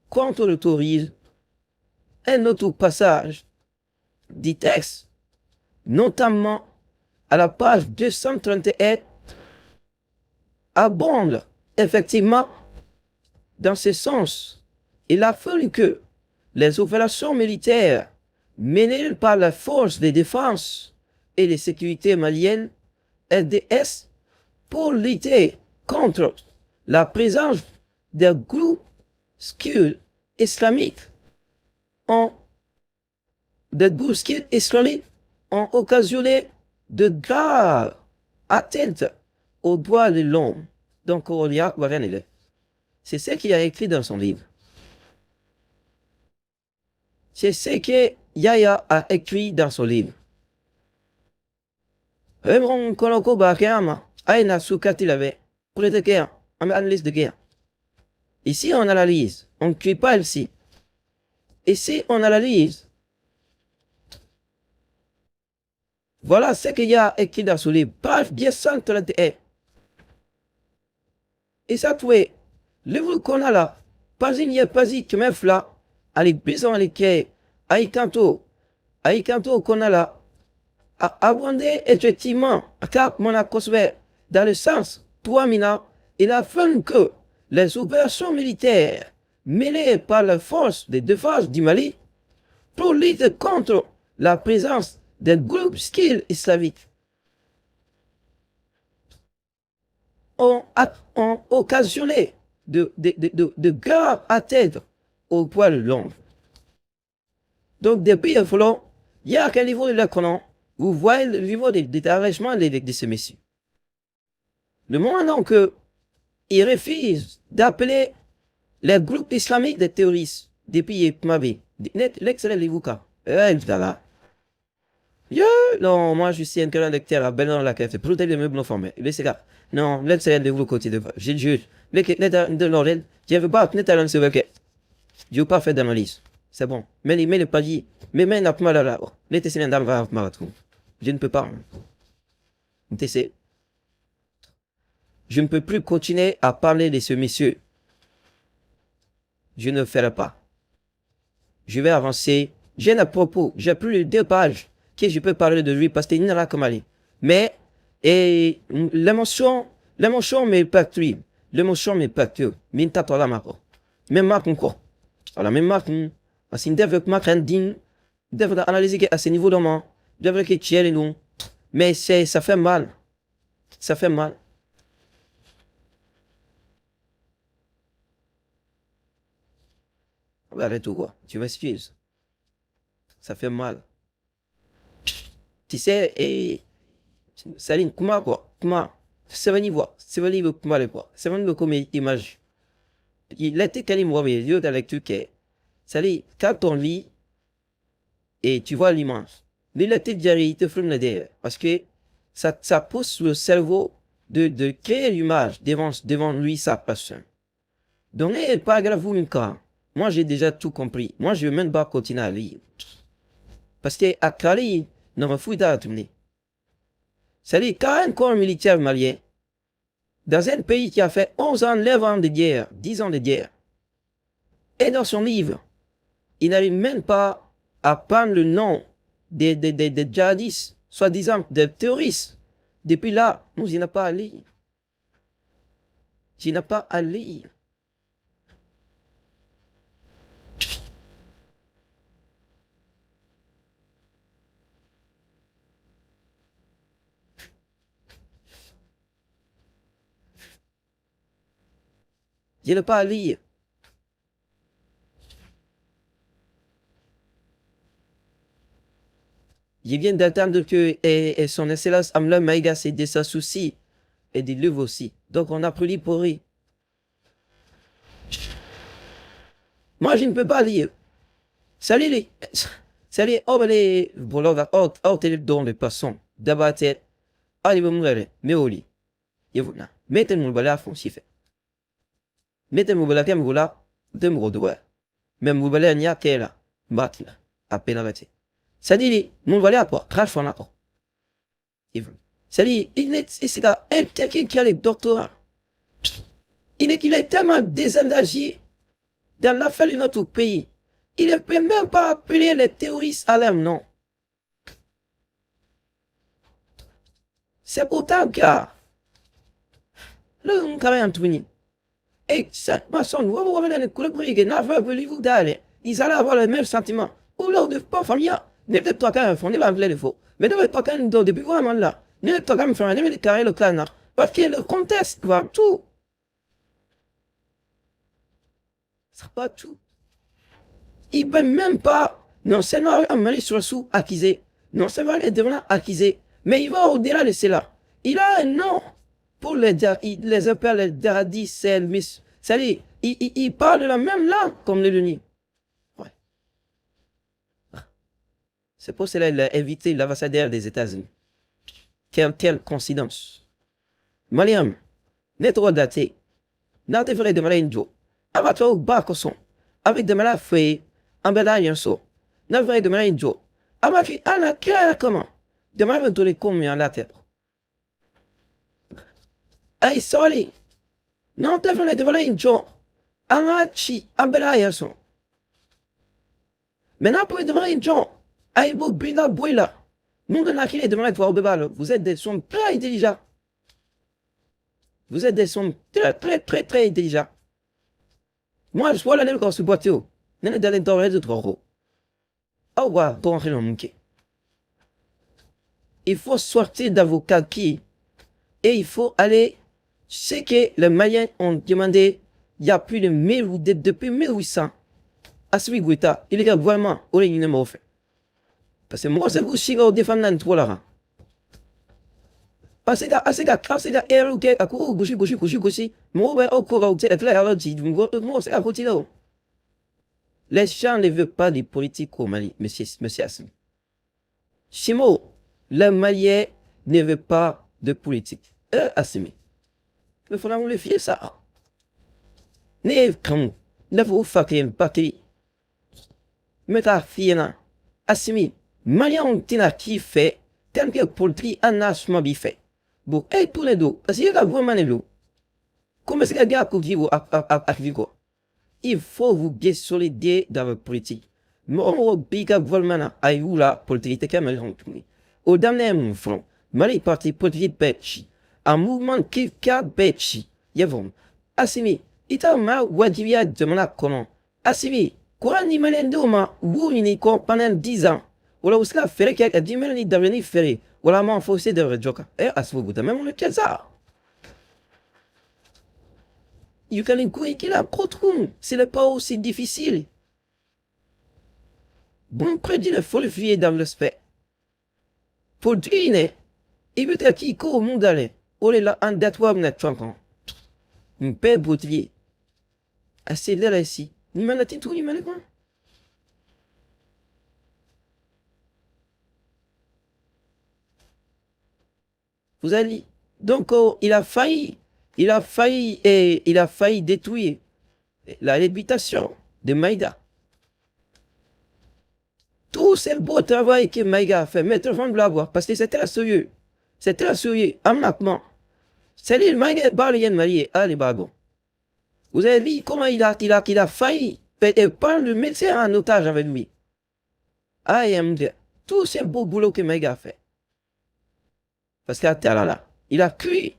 contre le tourisme, un autre passage du texte, notamment à la page 231, abonde effectivement dans ce sens. Il a fallu que les opérations militaires menées par la force de défense et de sécurité malienne, FDS, pour lutter contre la présence des groupes islamiques ont occasionné de graves atteintes aux droits de l'homme. Donc, c'est ce qu'il a écrit dans son livre. C'est ce que Yaya a écrit dans son livre. Analyse de guerre. Ici, on analyse. On ne crie pas ici. Ici, on analyse. Voilà ce qu'il y a écrit dans ce livre. Page 231. Et ça, tu es. Le livre qu'on a là. Pas il n'y a pas que même là. Allez, bison, allez, qui aïe, canto qu'on a là. A abondé effectivement. Car mon acosphère. Dans le sens, toi, Mina, il a fallu que les opérations militaires menées par la force de défense du Mali pour lutter contre la présence des groupes islamiques ont occasionné de graves atteintes au poil long. Donc, depuis le front, il y a quel niveau de l'économie, vous voyez le niveau d'arrangement de ces messieurs. Le moment que ils refusent d'appeler les groupes islamiques des terroristes depuis Mavé. L'excellent Livouka. Non, moi je suis un cœur lecteur à Bellon la café. Protéger les meubles non formés. Laissez là. Non, l'excellent Livouka côté de. Je jure. De l'oreille. Je ne veux pas tenir talent sur le quai. Je ne veux pas faire d'analyse. C'est bon. Mais les pas dit. Mais n'a pas mal à la. Les tessines d'âme va marathon. Je ne peux pas. Je ne peux plus continuer à parler de ce monsieur. Je ne le ferai pas. Je vais avancer. J'ai un propos. J'ai plus de 2 pages que je peux parler de lui parce qu'il n'y en a que Mali. Mais, l'émotion me perturbe. L'émotion me perturbe. Mais t'as la marque. Même marque encore. Alors, même marque. Parce qu'il développement digne. Devrait analyser à ce niveau de moi. Devrait que tu es nous. Mais ça fait mal. Ça fait mal. Arrête tout quoi. Tu m'excuses. Ça fait mal. Tu sais, et Saline, comment, c'est venu voir, c'est venu comment le voir, c'est venu comme image. Il était quand même mauvais, lieu de lecture que, Saline, quand on lit, et tu vois l'image, mais la tête il te filme derrière, parce que ça pousse le cerveau de créer l'image devant lui, sa personne. Donc, pas grave, vous, cas. Moi, j'ai déjà tout compris. Moi, je ne veux même pas continuer à lire. Parce que à Cali, non, me fouille à tourner. C'est-à-dire, quand un corps militaire malien, dans un pays qui a fait 11 ans, 9 ans de guerre, 10 ans de guerre, et dans son livre, il n'arrive même pas à prendre le nom des djihadistes, soi-disant des terroristes. Depuis là, nous, il n'a pas à lire. Il n'a pas à lire. Il n'a pas à lire. Je viens d'attendre que et son excellence Amla Maïga s'est de sa souci et des livres aussi. Donc on a pris pour rire. Moi, je ne peux pas lire. Salut, salut, oh, les bolova, oh, t'es dans le poisson. D'abord, t'es, allez, vous me mais au lit. Et vous, là. Mettez-moi le balai à fond, si fait. Mettez-moi le balai à fond, là, de me redorer. Même vous balai à n'y a qu'elle là. Bat là. À peine arrêté. Salut, mon balai à quoi? Crash fond là. Et vous. Salut, il est, c'est là, quelqu'un qui a le doctorat. Il est tellement désengagé dans l'affaire de notre pays. Il ne peut même pas appeler les terroristes à leur nom. C'est pourtant que le carré Anthony. Et cette façon, vous revenez le coup de n'a pas voulu vous d'aller. Ils allaient avoir le même sentiment. Ou lors de pas familial. Ne peut-être pas qu'un fond, ne va pas le faux. Mais ne peut pas qu'un dos depuis vraiment là. Ne peut pas qu'un faire un carré le canard. Parce que le contexte va tout. Ça pas tout. Il ne peut même pas, non seulement amener sur sous accusé, non seulement les devenants accusés, mais il va au-delà de cela. Il a un nom pour les appelle les Dardis, Selmis. C'est-à-dire, il parle de la même langue comme les Denis. Ouais. C'est pour cela qu'il a invité l'ambassadeur des États-Unis. Quelle coïncidence. Maliam, n'est trop daté. N'a pas fait de malin Joe. Avatar au bas avec de malades feuilles. Ambelai so. Na vai de mai jo. Amaki ana kaya comment. De mai ventole come en la tête. Ay sorry. Non te fene de valai jo. Amachi ambelai so. Maintenant pour de mai jo. Ay bo bina boila. Nous de la de mai pour bebalo. Vous êtes des sons très intelligents. Vous êtes des sons très intelligents. Moi je vois la nègre quand se boite. Nègre d'aller dans les autres euros. Oh, ouais, il faut sortir d'avocat qui et il faut aller. C'est que les Maliens ont demandé il y a plus de 1000 ou depuis 1800 à celui Guita. Il est vraiment au lieu de fait. Parce que moi, c'est vous qui vous défendez dans tout là. Parce que c'est la erreur qui est à coup, gauche. Moi, au courant, c'est la erreur dit, moi, c'est à côté là. Les gens ne veulent pas de politique au Mali, monsieur Assimi. Chimo, les Maliens ne veulent pas de politique. Assimi. Il faudra vous le fier ça. Ne comme, ne vous faites pas que. Mais ta fille là, Assimi, Maliens tina qui fait, tel que politique en achement fait. Bon, et pour les deux, parce qu'il y a vraiment les deux. Comment est-ce qu'il y a un coup à vivre? Il faut vous bien solidifier dans votre politique. Mon biga volmana ayula politique caméra. Au dernier mouvement, Mali parti politique betchi. Un mouvement qui a betchi. Yavon. Assimi, ita ma wadivia de mana comment. Assimi, quoi ni malendoma, vous ni pendant 10 ans. Ou là où cela ferait qu'il y a 10 000 ni d'avenir ferré. Ou là, m'en faut de rejoka. Et à ce moment-là, même on le tient ça. You can qu'il a trop c'est pas aussi difficile. Bon, prédit le faut le fier dans le spect. Pour dire, il veut qui au monde aller. On est là en datwa net chankan. Un père boutrier. Assez là ici. Ni manati tout, ni manati. Vous avez dit. Donc, il a failli détruire l'habitation de Maïga. Tout ce beau travail que Maïga a fait, mettre en de l'avoir, parce que c'était la sérieux. C'était la sérieux, amakement. C'est lui, Maïga, Barlien marié, à les bagons. Vous avez vu comment il a failli prendre le médecin en otage avec lui. Tout ce beau boulot que Maïga a fait. Parce qu'à là, il a cru.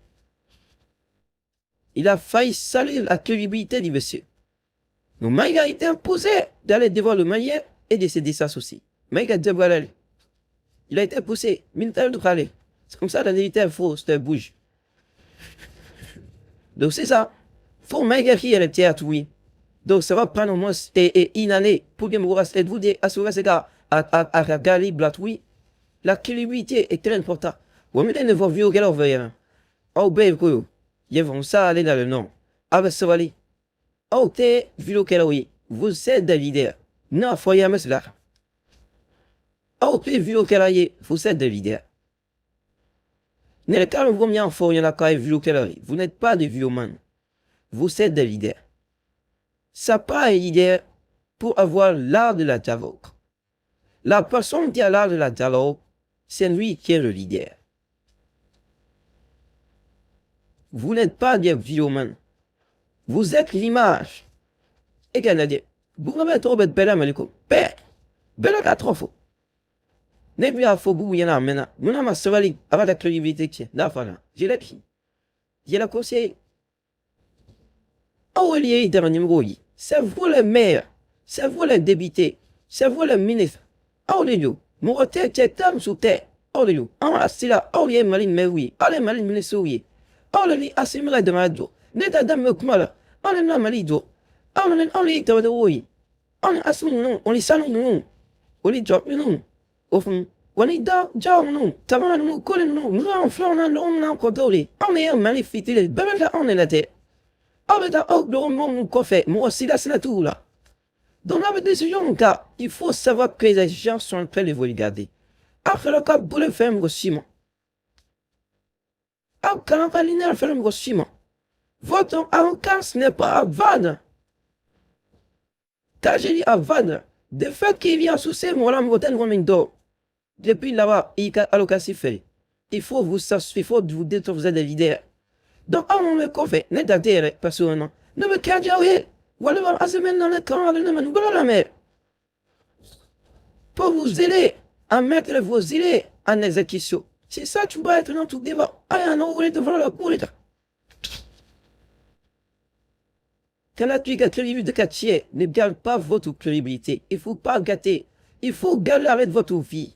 Il a failli salir la crédibilité du monsieur. Donc Maïga a été imposé d'aller devant le marié et de se dissocier. Maïga devrait aller. Il a été poussé. C'est comme ça la vérité est fausse, c'est bouge. Donc c'est ça. Faut Maïga qui est le théâtre, oui. Donc ça va prendre au moins une année pour que vous vous assurer ce gars à regarder oui. La crédibilité est très importante. Vous mettez une voix vieux qu'elle a ouvert. Oh, ben, ils vont ça aller dans le nom. Ah, ben, ça va aller. Oh, t'es vieux qu'elle a oui. Vous êtes des leaders. Non, faut y aller cela. Oh, t'es vieux qu'elle a vous êtes des leaders. N'est-ce pas vous bien faut y en a quand vieux qu'elle a vous n'êtes pas des vieux man. Vous êtes des leaders. Ça pas un leader pour avoir l'art de la dialogue. La personne qui a l'art de la dialogue, c'est lui qui est le leader. Vous n'êtes pas des vieux man. Vous êtes l'image. Et qu'elle a dit, vous avez trop bête belle américaine. Belle à trop faux. N'est plus à faux bout, il y en a maintenant. Nous n'avons pas avec la crédibilité qui est là, voilà. J'ai la fille. J'ai la conseillé. Oh, il y a un numéro. C'est vous le maire. C'est vous le député. C'est vous le ministre. Oh, les yeux. Mon tête est tam sous terre. Oh, les yeux. Ah, c'est là. Oh, il y a Maline, mais oui. Oh, les Maline, ministre, oui. Oh, les assimilés de ma dos. N'est pas dame, comment oh, les Malido. Oh, les de oui. On est assimilé, non. On est salon, non. On est job, non. Au fond. On est dans, non. Tavan, non. Colin, non. Nous avons fait un long, non, condolé. On est un magnifique. Ben, là, on est la tête. Oh, mais oh, mon coffre. Moi aussi, là, c'est la tour, là. Dans la décision, car il faut savoir que les gens sont en train de vous regarder. Après le cas, vous le faire un ciment. Ah, quand on va l'île, faire un ciment. Votre avocat, ce n'est pas à vanne. Quand j'ai dit à vanne, de fait qu'il vient sous ces mots-là, depuis là-bas, il a l'occasion fait. Il faut vous dire que vous êtes des leaders. Donc, on me confie, n'est pas d'être personnellement. Ne me cache pas, voilà, à ce moment dans le camp, nous la mer. Pour vous aider à mettre vos idées en exécution. C'est ça, tu vas être dans tout débat. Ah, non, vous êtes devant la cour. Quand la crédibilité de quartier ne garde pas votre crédibilité, il ne faut pas gâter. Il faut garder avec votre vie.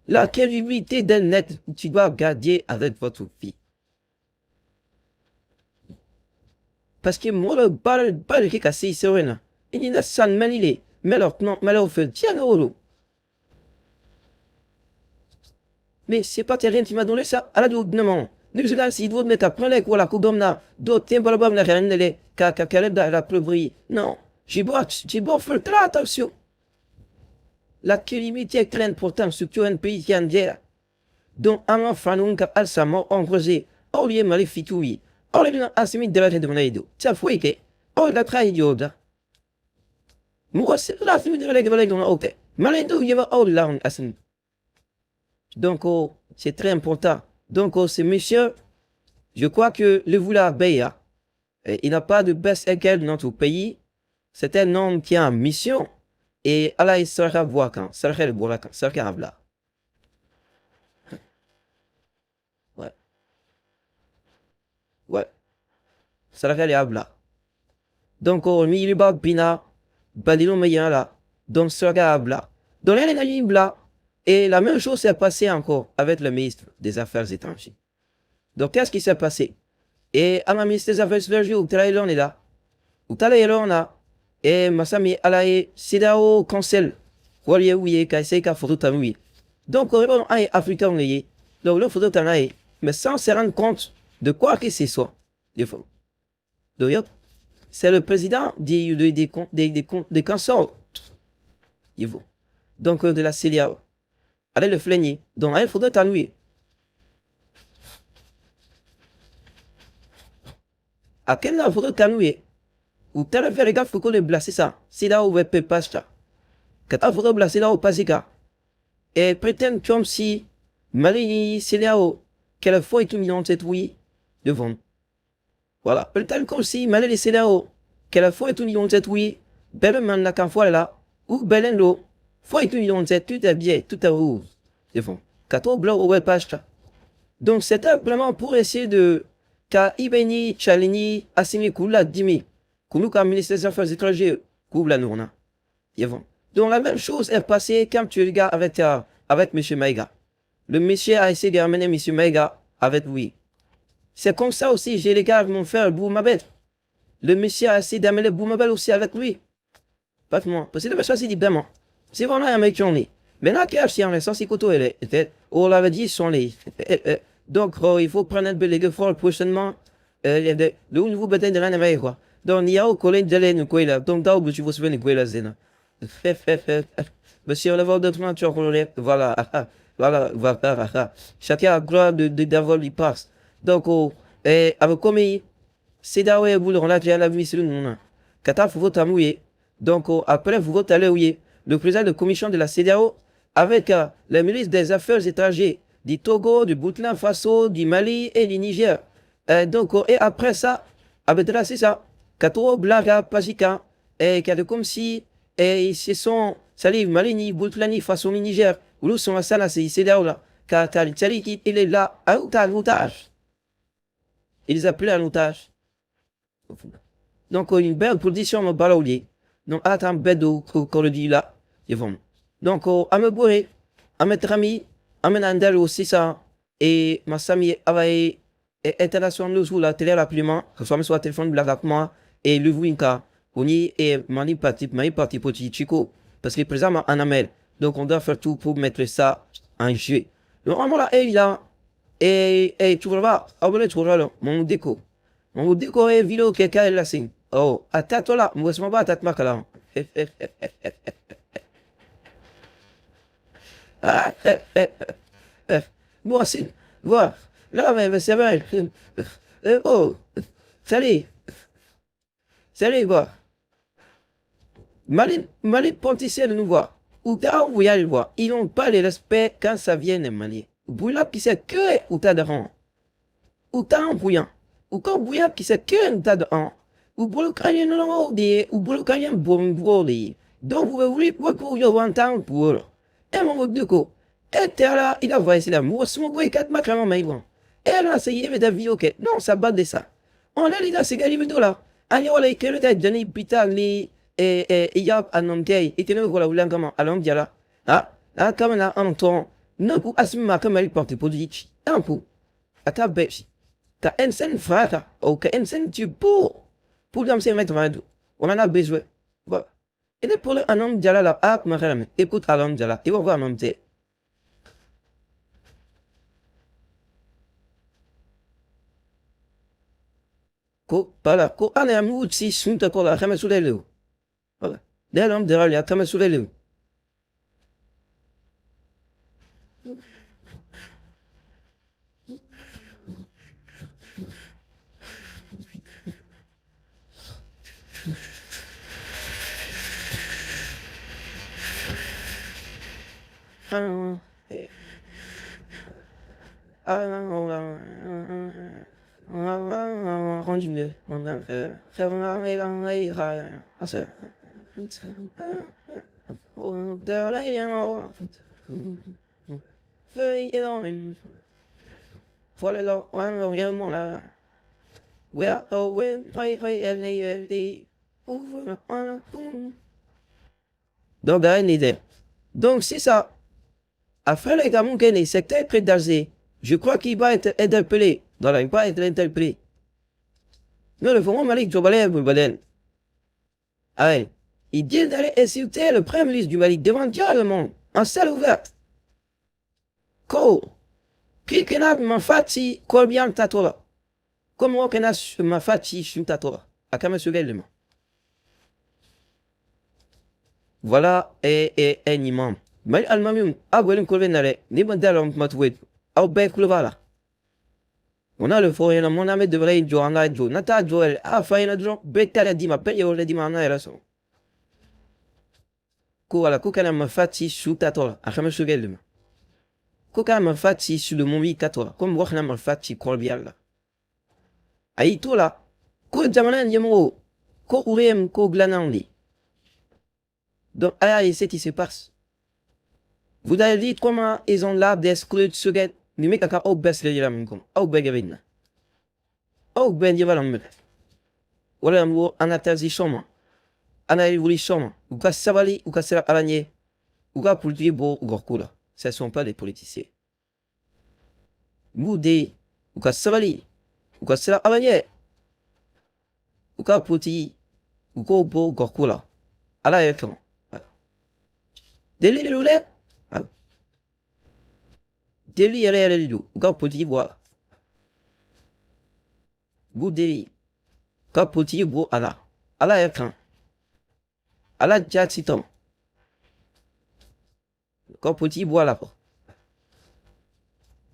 La crédibilité d'un net, tu dois garder avec votre vie. Parce que moi, le bal qui est cassé, c'est rien. Il y a ça, mais alors, fait, tiens, mais c'est pas rien qui m'a donné ça. À la non. Nous sommes si vous mettez à prendre quoi la coupe d'homme là, d'autres tiens pas la rien de les, la pleuverie. Non. J'ai beau faire très attention. La crédibilité est très importante, surtout un pays qui est en guerre. Donc, un enfant, nous, qui a sa mort en creusé, oh, il est maléfique, oui. Oh, il est assimilé de la tête de mon aïdo. Ça fait que, oh, il a très idiot. Moi, c'est la famille de la gueule dans la haute. Malédo, il y a oh, là, on assimilé. Donc, oh, c'est très important. Donc, oh, ce monsieur, je crois que le Voula Beya, il n'a pas de baisse égal dans notre pays. C'est un homme qui a une mission. Et Allah, il sera voir quand. Sera le bois quand. Sera là. Ouais. Ouais. Sera le habla. Donc, oh, il y a Bina, Badilon Meyan là. Donc, sera là. Donc, il y a là. Et la même chose s'est passée encore avec le ministre des Affaires étrangères. Donc, qu'est-ce qui s'est passé? Et à ma ministre des Affaires étrangères, où est là? Où est là? Et ma sami alaye sidao conseil. Waliye ouye kaise ka photo tamui. Donc, on répond, africain, donc, là, il faudrait t'en aller, mais sans se rendre compte de quoi que ce soit. Donc, c'est le président des consorts. Donc, de la CEDEAO. Allez le flénier. Donc, il faudrait t'ennuyer. À quel moment il faudrait t'ennuyer? Ou t'as fait les gars, il faut qu'on les blasse ça. C'est là où on peut pas ça. Quand il faudrait blacer là où pas ça. Et prétendre comme si Marie, c'est là où qu'elle fois et tout million de cette oui devant. Voilà. Prétendre comme si Marie, c'est là où qu'elle fois et tout million de cette oui. Belle man la qu'en fois là. Ou belle l'eau. Fois et tout million de cette tout est bien, tout est rouge. Devant. Quand on bloque où elle passe ça. Donc c'était vraiment pour essayer de ka ibeni chalini asini kula dimi kunu comme ministre des Affaires étrangères couvre la nourna. Donc la même chose est passée quand tu regardes avec M. Maïga. Le monsieur a essayé de ramener M. Maïga avec lui. C'est comme ça aussi, j'ai les gars mon frère Boumabel. Le monsieur a essayé d'amener Boumabel aussi avec lui. Pas moi. Parce que le monsieur s'est dit vraiment. C'est vraiment un mec qui en est. Maintenant qu'il y a si on est sans koto elle est, on l'avait dit son les. Donc il faut prendre un peu les fort prochainement. Le nouveau bataille de l'année quoi. Donc il y a au collège de l'aine quoi là. Donc là où tu vas se faire quoi là zéna. Monsieur on va d'autres gens tu voilà. Voilà. Chacun a droit d'avoir lui passe. Donc avec comme c'est d'ailleurs vous on a déjà la vie sur nous. Quand faut voter mouiller. Donc après vous votez aller oui. Le président de la commission de la CEDEAO avec les ministres des Affaires étrangères du Togo, du Burkina Faso, du Mali et du Niger. Donc, et après ça, avec là, c'est ça. Katoro, Blaga, Pajika, et comme si, et ils se sont, salut, Mali, Burkina Faso, Niger, où nous sommes à ça, là, c'est CEDEAO là. Car il est là, à otage. Il les a pris en otage. Donc, une belle position au balaoulier. Donc, attends, bedo, qu'on le dit là. Donc, à me bourrer, à mettre ami, à me nandel aussi ça. Et ma famille avait international nous la télé rapidement, que ce soit téléphone blague avec moi, et le Winka, on y est mani parti pour Chico, parce que présentement en amel. Donc, on doit faire tout pour mettre ça en jeu. Donc, on là, et là, et tu vas voir, abonné, tu vas voir, mon déco. Mon déco est vidéo quelqu'un est là, c'est. Oh, à tête là, moi, je m'en bats à tête là. Moi, c'est. Voilà. Là, mais c'est vrai. Oh, salut. Salut, quoi. Mali potentiel nous voir. Ou t'as envoyé le voir. Ils n'ont pas le respect quand ça vient de Mali. Boula qui sait que ou t'as de rang. Ou t'as un bouillant. Ou quand bouillant qui sait que t'as de rang. Ou boulot canyon non des. Ou boulot canyon bon broli. Donc vous voulez quoi pour y avoir un temps pour. Et mon de quoi. Et t'es là, il a voyé c'est là. Moi, c'est mon boy 4 matchs à mon maïwan. Et là, c'est y avait des vies, ok. Non, ça bat de ça. On a les là, c'est gagné de là. Allez, on a écrit le tête, Johnny Pita, il y a un homme qui était là, voilà, ou là, comment, à l'homme, là. Ah, comme là, en temps, non, pour assumer comme elle porte pour dire, un peu, à ta bêche, t'as un scène frère, ou qu'un scène tu pour dire, c'est mettre on en a besoin. Voilà. Et pour un homme, là, ah, comment écoute, à l'homme, là, il va voir un homme, ko ana ya mutsi sunta ko la kama sulelu wala da lam da ya kama sulelu rendu mieux on a faire voilà là on là where oh when donc derrière une idée donc c'est ça après les gamins qui est secteur près d'Alger je crois qu'il va être interpellé dans la il va être interpellé mais le vraiment Malik Jobalé Boubalen ah il dit d'aller insulter le premier ministre du Mali devant Dieu le monde en salle ouverte ko kikena mafati kolbian tatola comme wakena mafati shun tatola akame sugelema. Voilà un imam. Mais almamium abwelim kolvenare ni bandala matwed au bekluvala. On a le foyer, mon ami devrait jouer en radio. Nata Joel, a fait un jour, bétal dima, paye au dima en aération. Koala, kokana ma fati sous tatola, a jamais sugelum. Kokana ma fati sous le momi tatola, comme wakana ma fati kolbiala. Aïtola, ko jamanan yemo, ko urem, ko glanandi. Donc, et c'est qui se passe. Vous avez dit comment ils ont l'arbre d'exclure suget, ni mec à au best les yaram comme, au begavina. Au ben yavalam. Voilà, en atterri choma. Ana wuli choma. Ou ka sabali, ou ka sera aranye. Ou ka politique bo, ou gorkula. Ce ne sont pas des politiciens. Moudé, ou ka sabali, ou ka sera aranye. Ou ka politique, ou ka bo, gorkula. Ala yekon. Deli lule. Deli yere lidu. Ou ka politique bo. Goudeli. Ka politique bo ala. Ala yekon. Ala jatitom. Ka politique bo ala.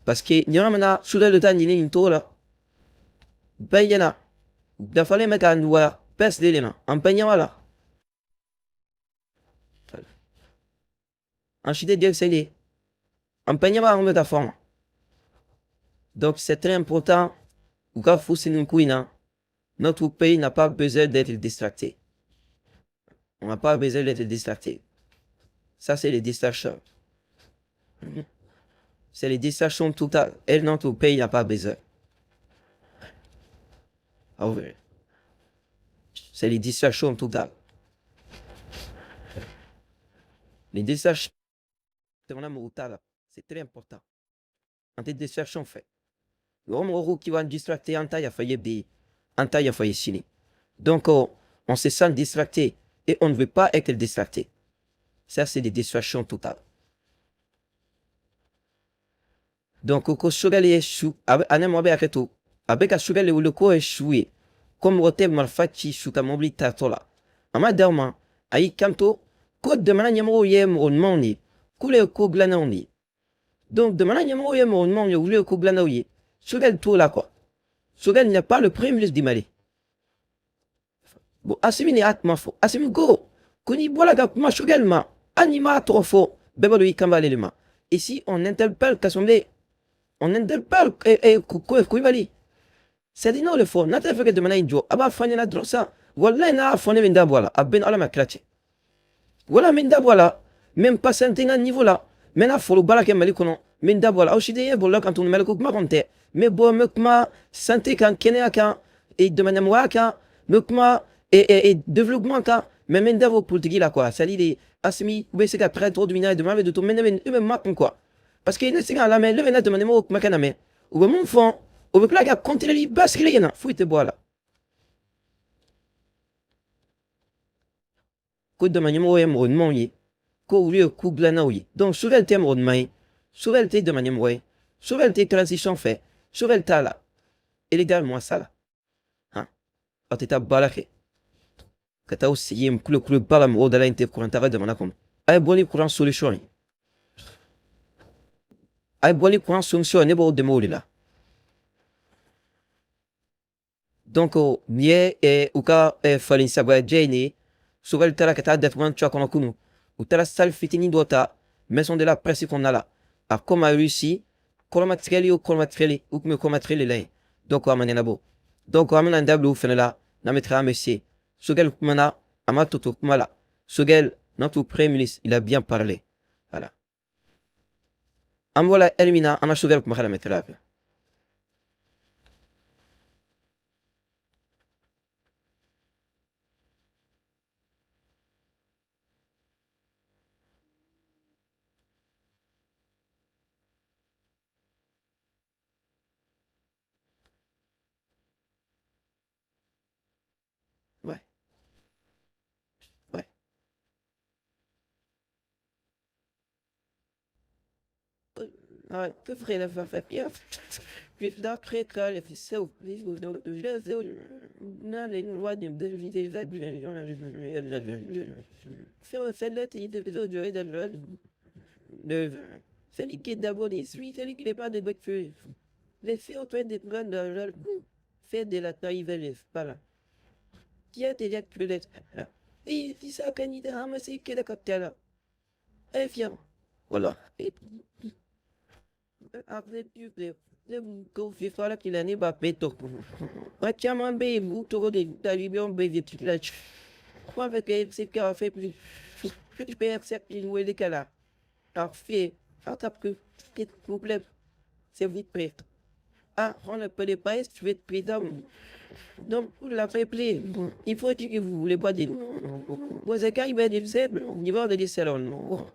Parce que n'y a pas sous le temps d'y une tour là. Payena. Da fallait mettre un doigt. Peste d'éléments. En peignant là. En chité d'excéder. En peignant là, on met ta forme. Donc c'est très important. Ou quand vous c'est une couine. Notre pays n'a pas besoin d'être distracté. On n'a pas besoin d'être distracté. Ça, c'est les distractions. C'est les distractions totales. Et notre pays n'a pas besoin. Ah oui. C'est les distractions totales. Les distractions, c'est très important. Quand des distractions fait. L'homme qui va distracter en taille a failli bien. En taille a failli signer. Donc, on se sent distracté et on ne veut pas être distracté. Ça, c'est des distractions totales. Donc, au sugar les choux, avec moi avec tout, avec un sugar le co échoué, comme au thème malfati sous ta mobilité à tola. Ama derma, aïe canto, code de mananyamo yem on moni, coulé au glanoni. Donc, de mananyamo yem on moni, ou le co glanoye, sugar tout là quoi. Sugar n'est pas le premier ministre du Mali. Bon, assimini atma fo, assimi go, kuni bola gap ma sugar ma, anima trop faux, bébé lui cambalé. Ici, on interpelle Kassombe. On interpelle Kouibali. C'est dit non le fond. N'a pas fait que de manière jo. Aba fanya na drosa. Voilà na fanya minda boala. Aben ala maklache. Voilà minda boala. Même pas sentinga niveau là. Mena folo bala ke mali kono. Minda boala. Au chide bola quand on me le ma compte. Mais bon me kuma santé kan kene aka et de manière moi aka me kuma et développement aka. Mais minda vo politique là quoi. Ça dit les asmi ou c'est qu'après trop de mina de mal de tout men même quoi. Parce qu'il est là, mais le venait de mon macaname. Ou mon fond, ou le plaque à continuer les basques, il y en a. Fouille te bois là. Coup de maniement, et mon monier. Qu'au lieu, coup glanaoui. Donc, souvent, t'es mon main. Souvent, t'es de maniement, souvent, t'es transition fait. Souvent, t'as là. Et les gars, moi, ça là. Hein. Ah, t'es à balaké. Que t'as aussi, y'a un coup balam au de l'intérêt pour un taré de mon accom. Ah, bon, il courant solution. Ah, bon, il courant solution, n'est pas de mots là. Donc, mieux et ou ka falin sabwa jeni, souvent tala que t'as d'être tu as qu'on a connu. Ou tala sal fitini dota, maison de la presse qu'on a là. A comme a réussi, colmatreli ou colmatreli, ou me colmatreli là. Donc, on a manenabo. Donc, on a un double ou fenela, na mettra un monsieur. Sogel kumana, amatoto kumala. Sogel, notre premier ministre, il a bien parlé. Voilà. Amvola Elmina, on a sogel kumala mettra. Ouais. Ouais. Peu près la faire bien. Puis d'après, quand les fils au vivre dans le jeu, n'a les lois de l'éviter faire celle-là, il devait jouer dans le celui qui est d'abord des suites, celui qui n'est pas de bonne feu. Les faits ont fait des plans dans le fait de la taille vers les pas. Qui a déjà pu l'être. Et si ça candidat ramassé que la capitale. Et fier. Voilà. Et après, tu peux. Go fi fala qu'il n'est pas péto. Entièrement bé, vous tourne des talibans bé vite là. Moi avec c'est qu'il a fait plus. Je peux accepter une les cas. Alors fait. Attrape que. S'il vous plaît. C'est vite prêt. Ah, on ne peut pas être, tu veux être président. Donc, pour la faire plaisir, il faut que vous voulez pas dire. Vous êtes quand il va dire, au niveau de salons.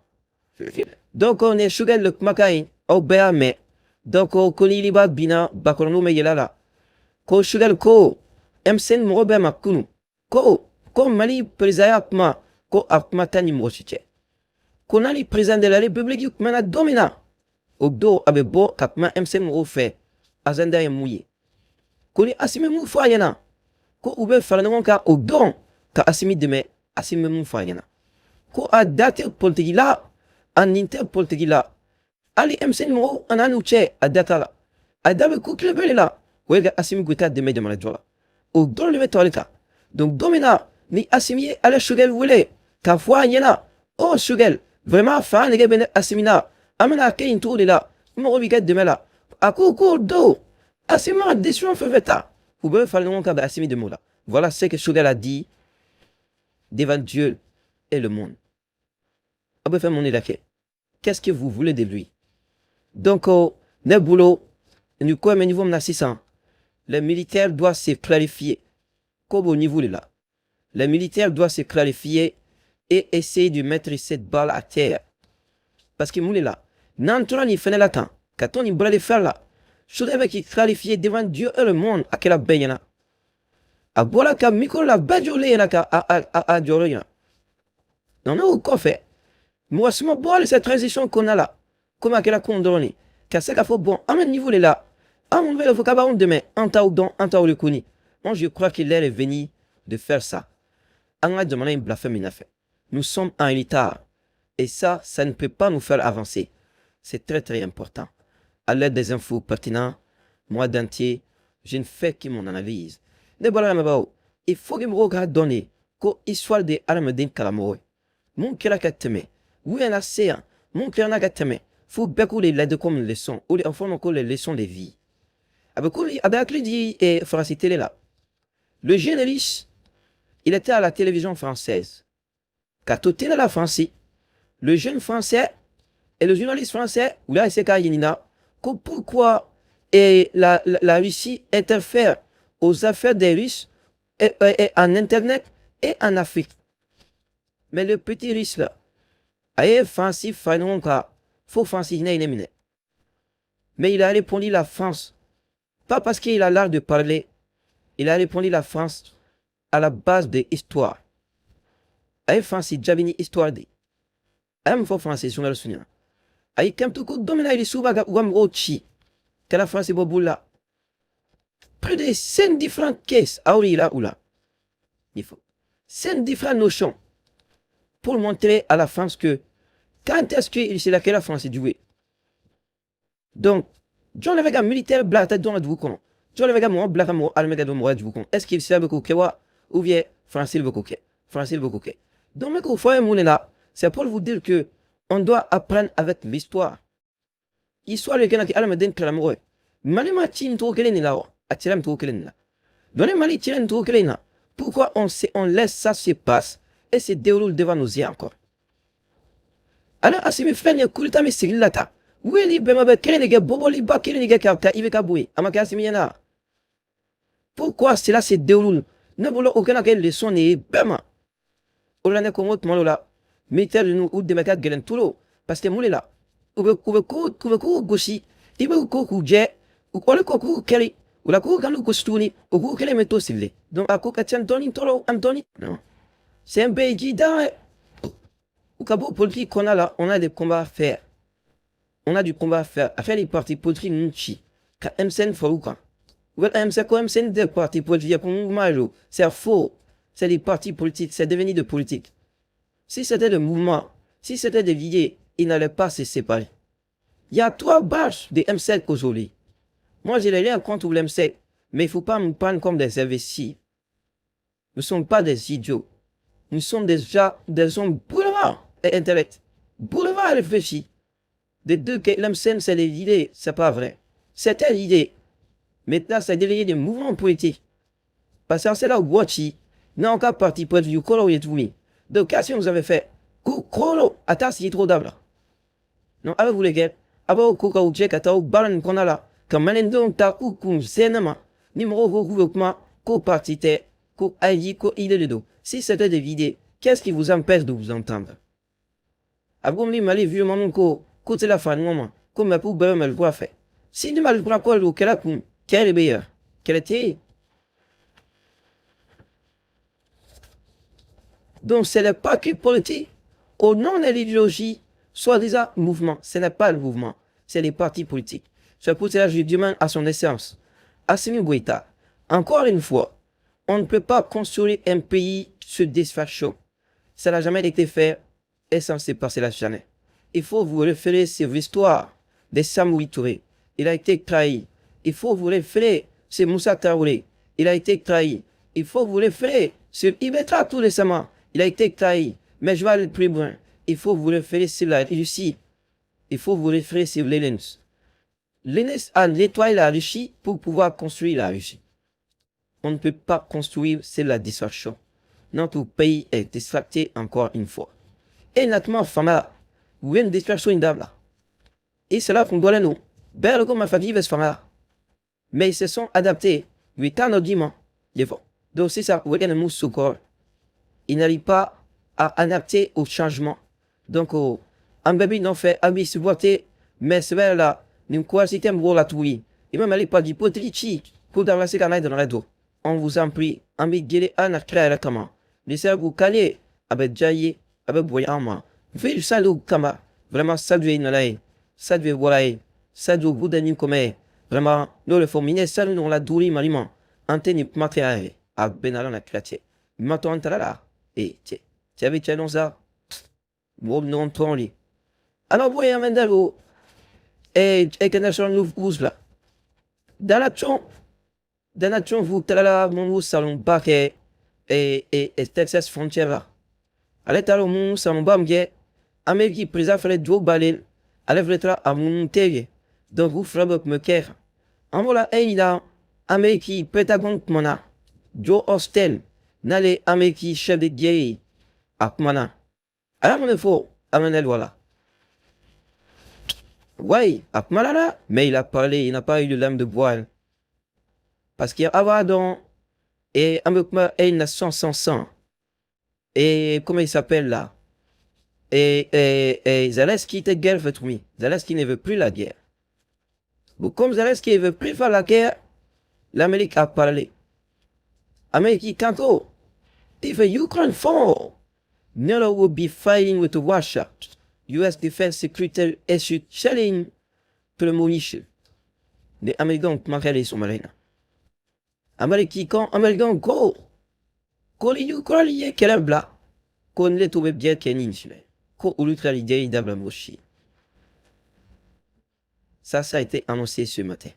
Donc, on est sugar le macaï, au béamé. Donc, on connaît les bas bina, bakono me yelala. Ko sugar ko, emsen mo be makunu. Ko mali président akma, ko akma tani mo chiche. Ko nali président de la République, mana domina. Ogdo abe bo kakma emsen mo fait. Azenda ye mouillé. Koni asime mu fa yana. Ko ube farana ka ogdo ka asimi deme asime mu fa yana. Ko a date politique là, en inter politique là. Ali emsen mo ananu che a data la. A dabe ku klebele la. Wega asimi guta deme de malajola. Ogdo le metolika. Donc domina ni asimi ala shugel wule. Ka fa yana. Oh shugel. Vraiment fa ne bene asimina. Amena ke intour là. Mo bigat deme la. Ako do. Asima décision feveta. Vous pouvez faire le nom de Assimi de Moula. Voilà ce que Shogal a dit devant Dieu et le monde. Après faire mon élaqué. Qu'est-ce que vous voulez de lui? Donc, le boulot, nous quoi, mais niveau 600. Les militaires doivent se clarifier. Comme au niveau de là. Les militaires doivent se clarifier et essayer de mettre cette balle à terre. Parce que Moulé là, n'entrant ni fait l'attend. Quand on y brûle les faire là. Je devais qui clarifier devant Dieu et le monde à quelle baïna. A bola ka miko la bajolé na ka a joroya. Non, non, quoi fait? Moi, c'est mon bol cette transition qu'on a là. Comment qu'elle a condamné? Car c'est qu'il faut bon, à mon niveau là. À mon vélo, il faut qu'à demain, en ta ou dans, en ta ou le kuni. Moi, je crois qu'il est venu de faire ça. On a demandé une blasphème fait. Nous sommes en retard. Et ça ne peut pas nous faire avancer. C'est très très important. À l'aide des infos pertinentes, moi d'entier, je ne fais que mon analyse. Il faut que je me regarde donner l'histoire de Alameddin Kalamoy. Mon cœur a gâté, oui, un assez, mon cœur a gâté. Faut beaucoup les lettres comme leçons, ou les enfants encore les leçons de vie. Avec lui dit, et Francis Télé là. Le journaliste, il était à la télévision française. Quand tout est à la France, le jeune français et le journaliste français, ou là, c'est Kayenina. Pourquoi la Russie interfère aux affaires des Russes et en Internet et en Afrique. Mais le petit Russe là, il faut fancy, mais il a répondu la France, pas parce qu'il a l'art de parler, il a répondu la France à la base de l'histoire. Il fancy Javini histoire de. Il faut fancy sur le souvenir. Il comme tout coup dominer les sous-bagas ou amrochi. Que la France est boboula. Plus de 5 différentes caisses à là ou là. Il faut 5 différentes notions pour montrer à la France que quand est-ce que c'est là que la France est jouée. Donc, John Levega militaire black dans le Dvoukon. John Levega mon black mon almega de moi Dvoukon. Est-ce qu'il sait beaucoup kewa ou bien français le beaucoup français le beaucoup. Donc, mais faut là, c'est pour vous dire que on doit apprendre avec l'histoire. Histoire le Canada Alameddin Kalamoy. Malima tin to kelen là. Atiram to kelen là. Donnez mali tiren to kelen là. Pourquoi on laisse ça se passe et se déroule devant nos yeux encore. Alors, si mes frères ne coulent pas mes sigles là, oui, les bébés, quel est le bobo, les bas, quel est le gars, il va bouiller, à ma casse, miana. Pourquoi cela se déroule? Ne voulons aucun leçon n'est bama. Olane comme autre malola, mettez nous ou de ma galen toulo, parce que moulé là. Ou gauchi, il veut coucou jet, ou quoi le coucou kelly, ou la coucou ganou costouni, ou coucou qu'elle est métaux s'il donc à coucou Anthony Tolo, Anthony. Non. C'est un béji dans. Au Cabo politique qu'on a là, on a des combats à faire. On a du combat à faire les partis politiques nchi. Ka MCN Farouka. Well, MCN des partis politiques pour mouvement, c'est faux. C'est des partis politiques, c'est devenu de politique. Si c'était le mouvement, si c'était des idées, ils n'allaient pas se séparer. Il y a 3 bâches de M7 aujourd'hui. Moi, j'ai rien contre l'M7, mais il ne faut pas nous prendre comme des investis. Nous ne sommes pas des idiots. Nous sommes déjà des hommes boulevard et intellect. Boulevard et réfléchi. Des deux que l'M7, c'est des idées, c'est pas vrai. C'était l'idée. Maintenant, c'est délayé des mouvements politiques. Parce que c'est là où Guachi, n'a aucun parti pour du colo et tout. Donc, qu'est-ce que vous avez fait? Colo, attends, c'est trop d'abord. Non, avec vous les gars, avant que vous check, attends, balan qu'on a là. Quand maintenant, t'as ou qu'on s'énama, numéro recouvrement, co-partité, co-ID, co-idée de dos. Si c'était des vidéos, qu'est-ce qui vous empêche de vous entendre? Avant de m'aller vu mon co, côté la fin de moment, comme ma poubelle me le voit fait. Si nous m'avons pris quoi, quel a pour, quel est meilleur? Quel était? Donc, c'est le parti politique, au nom de l'idéologie, soi-disant mouvement. Ce n'est pas le mouvement, c'est les partis politiques. C'est pour cela que je demande à son essence. Assimi Goïta, encore une fois, on ne peut pas construire un pays sur des fachos. Ça n'a jamais été fait et censé passer la chaîne. Il faut vous référer sur l'histoire de Samoury Touré. Il a été trahi. Il faut vous référer sur Moussa Traoré. Il a été trahi. Il faut vous référer sur Ibetra tout récemment. Il a été trahi. Mais je vais aller plus loin. Il faut vous référer sur la Russie. Il faut vous référer sur Lénine. Lénine a nettoyé la Russie pour pouvoir construire la Russie. On ne peut pas construire sur la distraction. Notre pays est distracté encore une fois. Et naturellement, Fama, vous avez une distraction indable. Et c'est là qu'on doit nous. Belle comme ma famille va se faire. Mais ils se sont adaptés. 8 ans d'audiment. Donc c'est ça, vous avez un mousse au corps. Ils n'arrivent pas à adapter au changement. Donc, un bébé n'en fait ami supporter, mais c'est vrai là, nous quoi si t'aimes voir la touille. Et même elle pas du potrichi, pour d'avancer quand dans le réseau. On vous en prie, ami guéri à la créer la kama. Laissez vous caler, avec jaillé, avec boyama. Fais le salut kama. Vraiment, ça devait une laïe. Ça devait voir ça devait vous donner comme vraiment, nous le forminer, ça nous la douli maliment. Antenne matériel, à benala la créature. Maintenant, là. Et tu avais dans ça. Bon, non, ton lit. Alors, vous voyez un vendalo. Et que nous vous là. Dans l'action, vous, t'as mon salon baquet et Texas frontière là. Allez, t'as le mon salon bamguet. Amérique, président, fallait deux balles. Allez, vous êtes là à mon terre. Donc, vous frappez me care. En voilà, il a Amérique, Pentagon, mana. Joe Hostel. N'allez, Amérique, chef de guerre. Akmana. Alors, on est faux. Amenez voilà. Oui, Akmana là. Mais il a parlé, il n'a pas eu de lame de bois. Parce qu'il y a Avadon et Amokma et une nation sans sang. Et comment il s'appelle là? Et Zelensky était guerre fait oui. Zelensky ne veut plus la guerre. Bon, comme Zelensky ne veut plus faire la guerre, l'Amérique a parlé. Amérique, quand if Ukraine fall, NATO will be fighting with Russia. US Defense Secretary issued chilling premonition. Les Américains ont marqué les sous-marins. Américains, Américains, go! Quand les Ukrainiens, quel est blanc? Quand les trouvés bien qu'il y ait quand l'Ukrainien d'Abraham Moshi. Ça a été annoncé ce matin.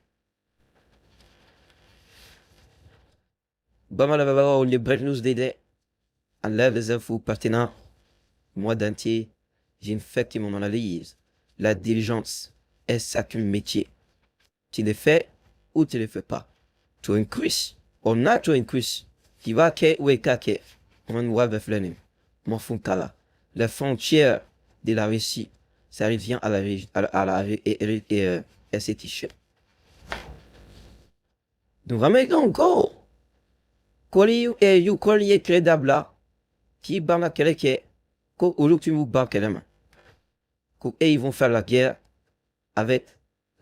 Bama les break news d'aider. Enlève les infos pertinentes. Moi d'entier, j'ai fait mon analyse. La diligence est sacré métier. Tu le fais ou tu le fais pas. Tu es un cuisse. On a tu un cuisse. Qui va que ou est kake. On va vers l'ennemi. Mon fond kala. La frontière de la Russie, ça revient à la et ses t-shirts. Donc, Américain encore. Koli et you koli est crédable là. Qui bana keleke. Ko ulu tu mou ba kelema. Et ils vont faire la guerre avec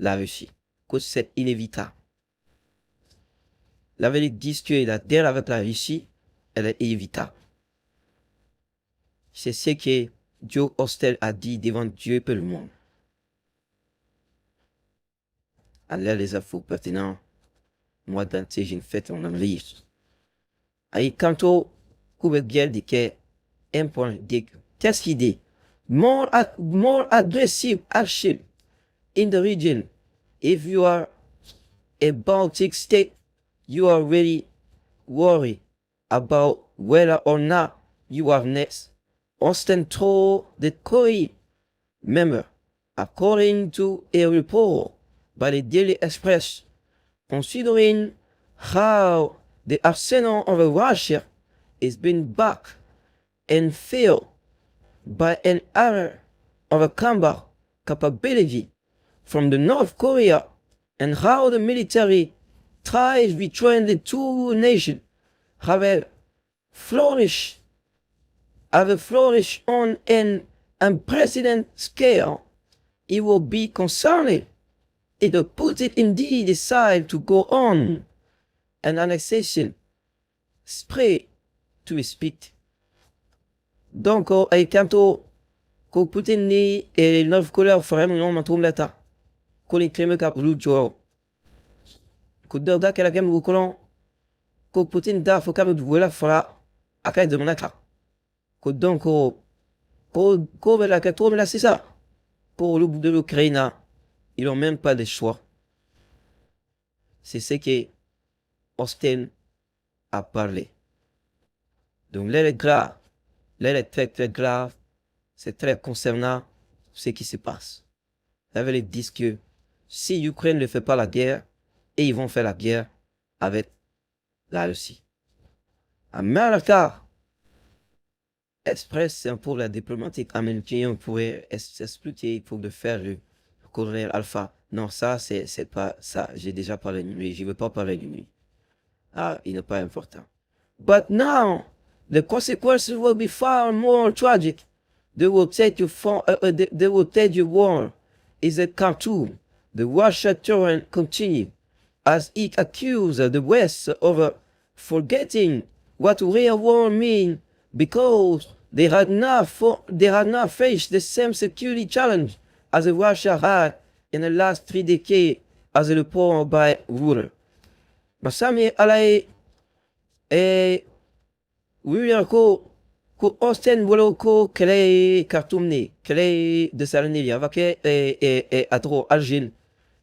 la Russie. Que c'est inévitable. La vérité dit que la guerre avec la Russie, elle est inévitable. C'est ce que Joe Hostel a dit devant Dieu et le monde. à l'air des infos pertinentes, moi, d'anté, j'ai une fête en analyse. Aïe, kanto, kube gel di ke, un point de test idée. More aggressive action in the region. If you are a Baltic state, you are really worried about whether or not you are next. Austin told the Koi member, according to a report by the Daily Express, considering how the arsenal of Russia is being backed and filled by an era of a combat capability from the North Korea, and how the military ties between the two nations have flourished on an unprecedented scale, it will be concerning if the Putin indeed decide to go on an annexation spree to his feet. Donc, kanto ko Putin ni North Korea fare no matum leta ko ni kleme ka lu jo ko da kala kem ko Putin da fo kam voilà fara aka de monaka ko donc ko la ka to la c'est ça pour le bout de l'Ukraine, ils n'ont même pas de choix. C'est ce que Austin a parlé. Donc l'air est grave, l'air est très très grave, c'est très concernant ce qui se passe. Ça veut dire que si l'Ukraine ne fait pas la guerre, et ils vont faire la guerre avec la Russie. À Malaka, Express, c'est pour la diplomatique américaine, on pourrait expliquer pour le faire le colonel Alpha. Non, ça, c'est pas ça. J'ai déjà parlé de lui. Je ne veux pas parler de lui. Ah, il n'est pas important. But now, the consequences will be far more tragic. They will take you war is a cartoon. The Russia torrent continue as it accuses the West of forgetting what real war means, because they had not faced the same security challenge as Russia had in the last 3 decades as a report by Ruler. Masami alai William ko Austin wolo ko kele Khartoum kele de Salonili avec atro Algérie.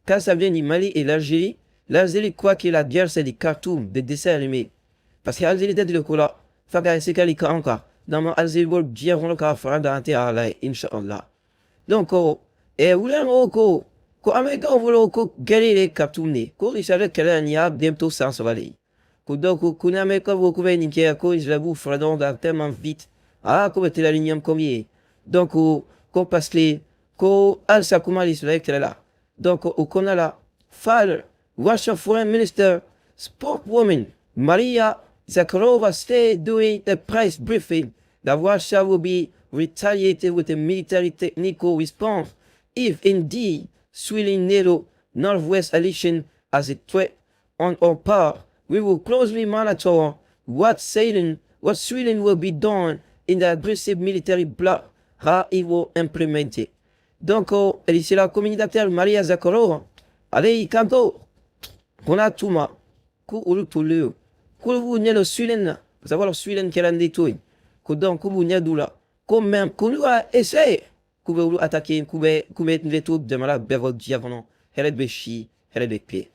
Quand ça vient du Mali et l'Algérie croit que la guerre c'est du Khartoum, des dessins animés. Parce que l'Algérie était le cola. Faga c'est qu'elle est encore. Dans mon Algérie, vous dire on le cas faire dans terre là, Inch'Allah. Donc, William ko Américain volo ko gagner Khartoum ko il savait qu'elle a niab bientôt sans se valer. Ko donc ko Américain vous couvrir une guerre ko je l'avoue fredon tellement vite. Ah, ko était la ligne combien. Donc, ko passe les ko al sa comment l'Israël qu'elle est là. Donc, au Canada, father, Russian Foreign Minister, spokeswoman, Maria Zakharova stayed during the press briefing that Russia will be retaliated with a military technical response if indeed Sweden NATO Northwest alliance as a threat on our part. We will closely monitor what Sweden will be done in the aggressive military bloc, how it will implement it. Donc, c'est la communicateur Maria Zakharova. Allez, kanto, on a tout ma, ku tout le, ku n'y a le Sweden, vous savez le Sweden qui a détruit, ku donc ku n'y a doula, comme même ku a essayé, ku veut attaquer, ku mettre les troupes de malade, bevo diavono, elle est béchi, elle est des pieds.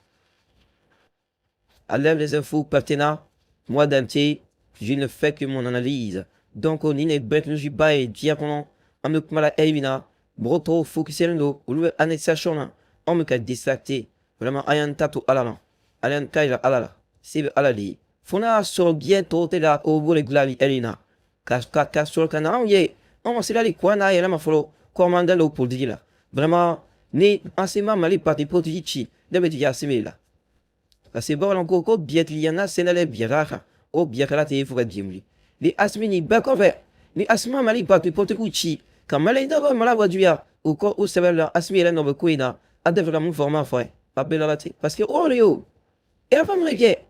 À l'air des infos pertinentes, moi d'anté, je ne fais que mon analyse. Donc, on n'est pas de bail, diavono, on me mala evina. Broto focusendo ulu annexation on me ka distracté vraiment ayan tatu alala ayan kaila alala sibe alali fona so bientôt te la au vole glali elina ka sur kana ye on c'est là les quoi na yela ma folo commande lo pour dire là vraiment ni asima mali parti politici debe di asimila c'est bon encore ko biet liana senale biara o biara te faut être bien les asmini bakove ni asma mali parti politici quand Malayda va mala waduya ou ko ou sebela asmi no bekuina ade vraiment format foi papelati parce que oh yo et la femme rege et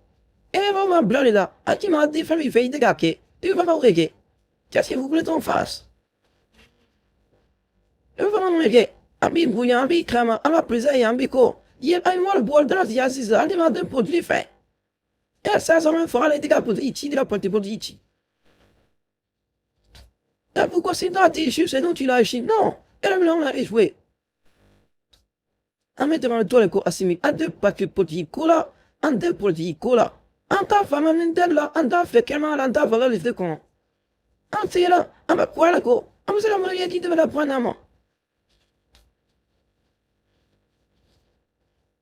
vraiment blanc a qui m'a dit famille fait de gake tu vas pas rege qu'est-ce que vous voulez en face et vraiment rege abi bouya abi krama ala prisa et ambi ko Ye ay mol bol dara ya sis ande ma de pot li fe. Ya sa ma fora le diga pot ichi dira pot ichi. Ah, pourquoi c'est dans tes issues, c'est non tu l'as ici. Non, elle me l'a échoué. A mettre dans le toile ko asimi ande patu poti kola, ande poti kola. Anta fama nindela, anda fe kema anda vala le fe kon. Ante la, amba kwala ko. Amba se la mo yaki de la prendre moi.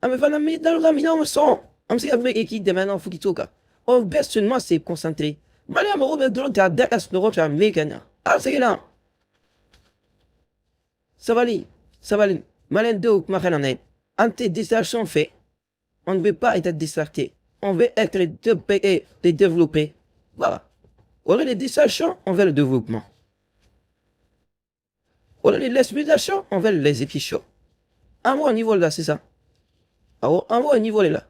Amba fana mi dans la mina mo son. Amba se avec équipe de maintenant faut qu'il toka. Oh best seulement c'est concentré. Malé mo robe de l'autre à dakas no rocha mekana. Ah c'est là. Ça va aller. Malin de ma canane. Ante distraction fait. On ne veut pas être distracté. On veut être de développer. Voilà. On a les distractions, on veut le développement. On a les l'explications, on veut les efficients. À moi, au niveau là, c'est ça. À moi, au niveau là.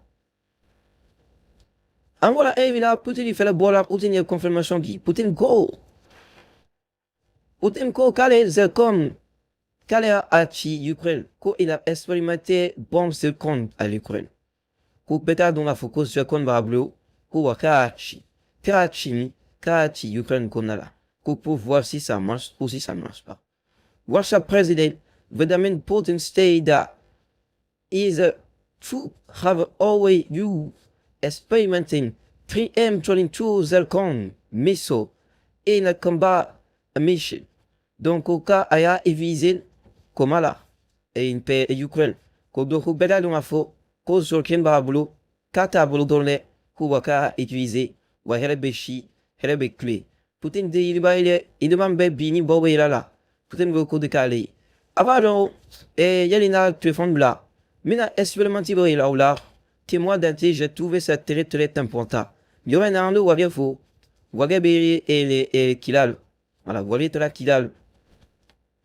À moi, là, il a Poutine, il fait le bois là, Poutine, il y a confirmation qui. Poutine, go. Poutine, go, calé, comme. Calé à Ukraine. Quand il a expérimenté bombe seconde à l'Ukraine. Pour peut-être dans la focus seconde va bleu. Pour Kachi. Kachi, Ukraine, qu'on a là. Pour voir si ça marche ou si ça marche pas. Russia president Vladimir Putin stated that is to have always you experimenting 3M22 Zircon missile in a combat mission. Donc, au cas aya visé comme là, et une paix Ukraine. Quand on beda dans la fo, quand sur kin babulu, kata bulu donne, kuwaka utilisé, wa helbeshi, helbekle. Putin de il demande bini bobe là. Putin veut coup de calé. Avant, yalina téléphone là. Mina expérimenté là ou là. Témoin d'un j'ai trouvé ça très important. Il y a un an où il faut. Wagabiri et Kilal. Voilà, voilà, tu la Kilal.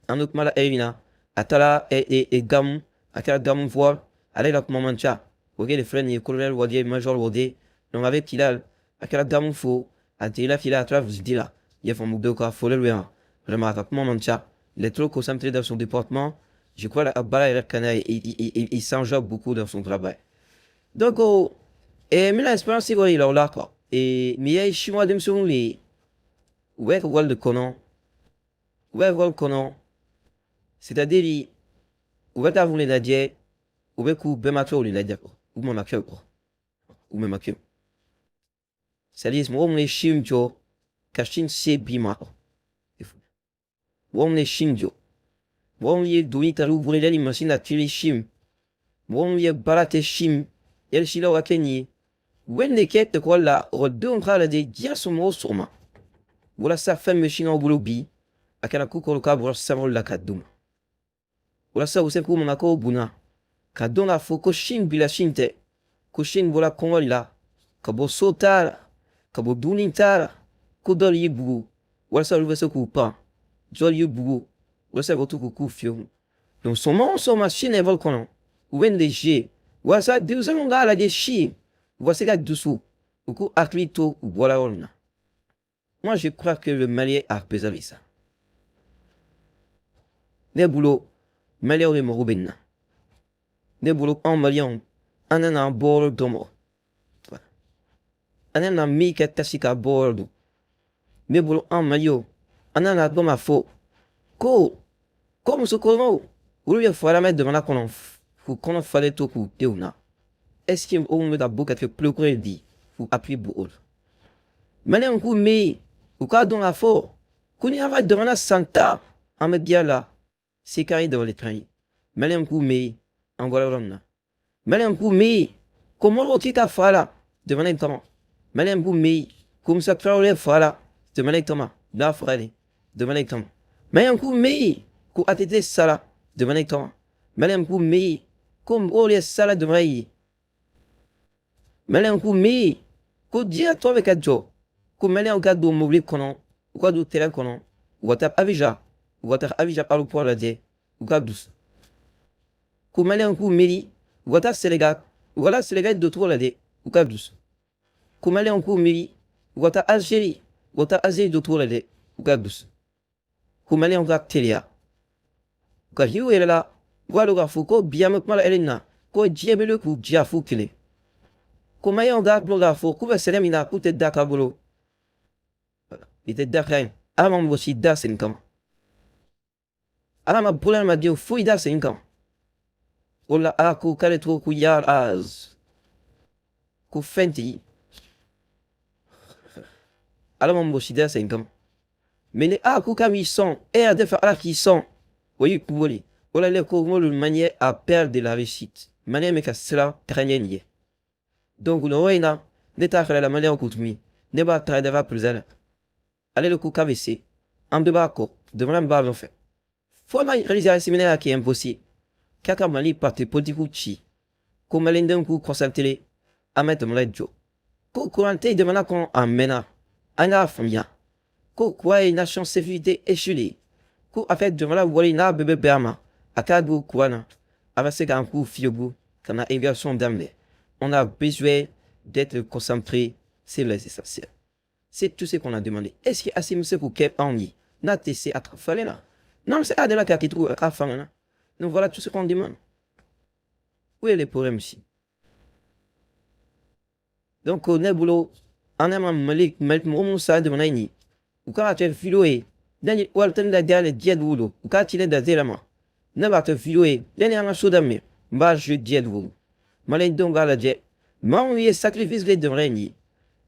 Un autre mal à Elina. Atala et Gam. Atala Gam voir. Allez là, moment chat. Wagé les frères, les colonels, Wagé, major, Wagé. Donc avec Kilal. Atala Gam faux. Atala Fila, Atala, vous dites là. Il y a un moudoka, faut le lui. Vraiment, à moment chat. Il est trop concentré dans son département. Je crois que il s'enjappe beaucoup dans son travail. Donc, mais l'expérience, c'est vrai, il est là, quoi. Et, mais il y a chez moi, des gens qui ouais, voilà le conon. Ouais, voilà le conon. C'est-à-dire, ouais, t'as voulu la dire, ouais, coup, ben, ma tour, la dire, ou mon accueil, ou même accueil. C'est-à-dire, moi, on est chim, jo, cachine, c'est bima. On est chim, jo. Bon ye doni taru bure dali machine atili shim. Bon ye barate shim. El shila wakeni. Wen de ket de quoi la rodon kala de dia somo soma. Voilà sa femme machine au boulot bi. Akana kuko loka bro samol la kadum. Voilà ça vous savez comment on a ko buna. Kadon la foko shin bila shinte. Ko shin voilà konwa la. Kabo sotar. Kabo dunintar. Kodol ye bugu. Voilà ça le ko pa. Jol ye bugu. Você voltou com o filme. Então, só machine é volcano. O NDG. Você Deus não dá lá de chi. Você gâte dessous. O coup aclito voilà on. Moi, je crois que le Malien a pesé ça. Les boulots, Malien de Morobin. Les boulots en Malien. Un an à bord d'homme. Un an à mi katasika bord. Les boulots en Malien. Un an à d'homme à faux. Comme ce qu'on il faut la mettre devant la qu'on faut qu'on fallait tout coup théona. Est-ce qu'il on me da beaucoup fait plus que dit faut appuyer beaucoup. Mais un coup mais au cas dans la fort qu'on y va devant la santa en me dire là c'est carré devant les trains. Mais un coup mais en voilà là. Mais un coup mais comment on t'a fait là devant les temps. Mais un coup mais comme ça faire les fois là devant les temps. Là frère devant les temps. Mais un coup mais ku atete sala devant les temps. Malem ku me comme all les sala devant y. Malem ku me ku dia toi avec adjo. Ku malem au gado mobile konon. Ou quoi do terrain konon. Ou tap avija. Ou tap avija par le poids la die. Ou gadous. Ku malem ku meri. Ou tap selega. Ou voilà selega de trop la die. Ou gadous. Ku malem ku meri. Ou tap Algérie. Ou tap Algérie de trop la die. Ou gadous. Ku malem ku telia. Quand il est là, voilà le Foucault, bien me mal Elena, ko jiebele ku jiafu kile ko mayon ga bloga fo ku veselem ina ku te daka bolo ite dakain ama mo si da sen kam ama bulan ma dio fu ida sen kam ola aku kale to ku yar az ku fenti alama mo si da sen kam mais les aku kam ils sont et à faire ala qui sont oui kuboli ola le ko mo le manière à perdre de la réussite manière me ka cela traîner donc no wayna ne ta khala la manière kutumi ne ba tra de va plus elle allez le coup KVC en de bako de vraiment ba en fait faut ma réaliser un séminaire qui est impossible kaka mali parti politikuchi ko malenden ku consulter à mettre mon radio ko courante de mana kon amena anga famia ko quoi une nation sécurité échulée ko affaire de mana wali na bébé berma akadu kwana avec un coup fiobu kana aviation d'amne on a besoin d'être concentré sur les essentiels. C'est tout ce qu'on a demandé. Est-ce qu'il y a assez de pour qu'elle en y n'a tessé à faire là? Non, c'est Adela qui trouve à faire là. Donc voilà tout ce qu'on demande. Où est le problème ici? Donc on est boulot. On a malik mon ça de mon ani. Ou quand tu es filoué, Daniel Walton la dernière diète boulot. Ou quand il est dans la main. N'a pas te filoué. Dernièrement chaud d'amé. Bah je diète boulot. Malin donc à la diète. Man wie sacrifice de reni.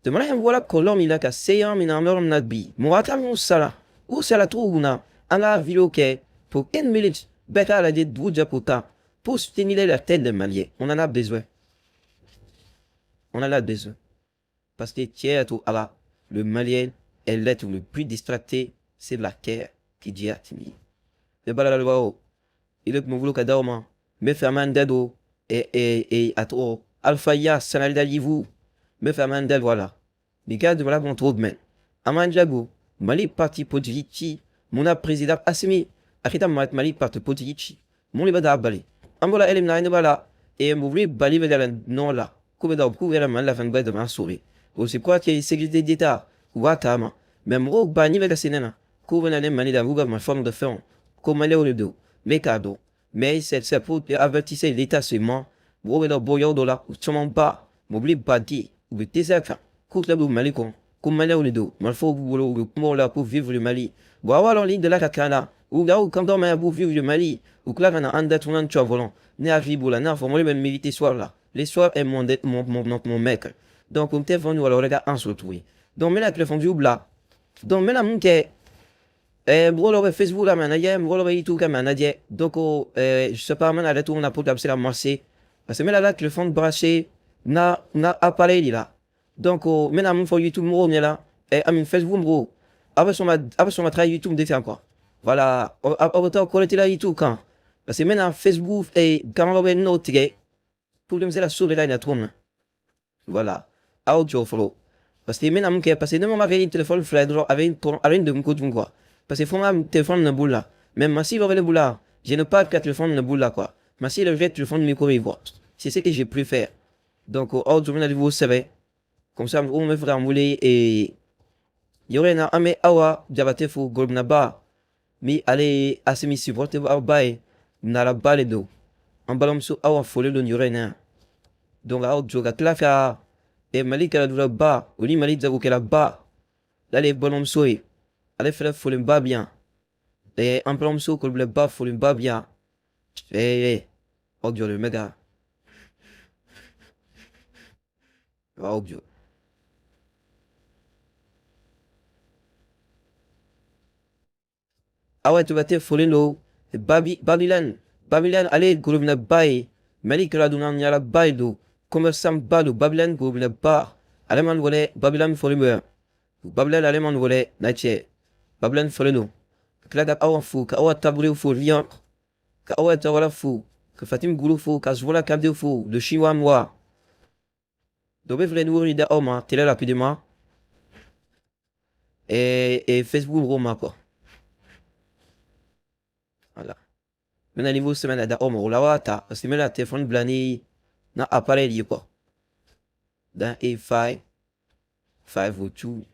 De manière voilà kolom il a cassé un minamor nadbi. Moata mon sala. Où c'est la trouna? En la viloque. Pour une minute. Beta la dit d'oudja pota. Pour soutenir la tête de Malien. On en a besoin. On en a besoin. Parce que tiens tout à la. Le Malien est l'être le plus distracté. C'est la guerre qui dit à Timi. Le balalwao. Il est mon vouloir kadama. Me faire mandado. Et à trop. Alpha ya sanalida yivu me fait mandel voilà les gars de voilà mon trouve men amanjago mali parti podrichi mon président asmi akita mali parti podrichi mon libada bali ambola elim na bala et mouvri bali vedala non là comme dans beaucoup vers la fin de ma souris aussi quoi qu'il y ait sécurité d'état ou atama même ro bani veda senena couvre na mani da ma forme de fond comme aller au dos mais cadeau mais c'est pour avertir l'état seulement vous êtes boyau de là, sûrement pas, m'oublie pas dit, vous êtes des affaires, courte la boue malicon, comme malheur au dos, mal faut vous pour là pour vivre le Mali. Vous avoir en ligne de la cacana, ou là où quand on m'a pour vivre le Mali, ou que là on a un date tournant de volant, né à Riboula, n'a formé même militer soir là. Les soirs est mon mec. Donc on t'est venu alors regarde un sur tout. Donc mais là téléphone du là. Donc mais là mon t'es bro Facebook là maintenant, bro YouTube là maintenant, donc je sais pas maintenant là tout on a pour c'est la marché. Parce que là, le fond branché, na appareil là. Donc, maintenant, mon YouTube, mon là, et à mon Facebook, mon après son travail YouTube, défait encore. Voilà, après, on était là, YouTube, quand. Parce que maintenant, Facebook, et quand on va voir notre pour le la souris là, il y a trop. Voilà, audio follow. Parce que maintenant, parce que nous, on avait un téléphone flat, avec une de mon côté, quoi. Parce que faut un téléphone, une boule là. Même si vous avez le boule là, je n'ai pas de téléphone, une boule là, quoi. Mais si le téléphone de micro, c'est ce que j'ai préféré. Donc, aujourd'hui, vous savez, comme ça, on me fera mouler et il y aurait un ame awa, diabate fou, golnaba, mais allez, à ce missi, votre bail, n'a la balle d'eau. En ballon sous awa folle de n'yaurait. Donc, à joga clafa, et malika la doula bas, ou li malik zago que la bas, là les ballons soué, allez faire folle bas bien. Et en ballon sous, que le bas folle bas bien. Oh Dieu, le méga. Oh Dieu. Ah ouais, tu vas te foller l'eau. Babylone. Babylone, allez, groupe na bail. Malik la dunan yala bail do. Comme ça balo, Babylone, groupe na bar. Allemand volet, Babylone folle meur. Babylone, allemand volet, nature. Babylone folle no. Clagat awa fou, ka awa taboué fou, viande. Ka awa tawala fou. Que Fatim goulou fou, ka zvola kabde fou, de chinois moi. Dobe vle nourrir da oma, télé rapidement. Et Facebook Roma quoi. Voilà. Maintenant niveau semaine da oma ulawa ta, parce que là téléphone blani na appareil quoi. Dans A5 502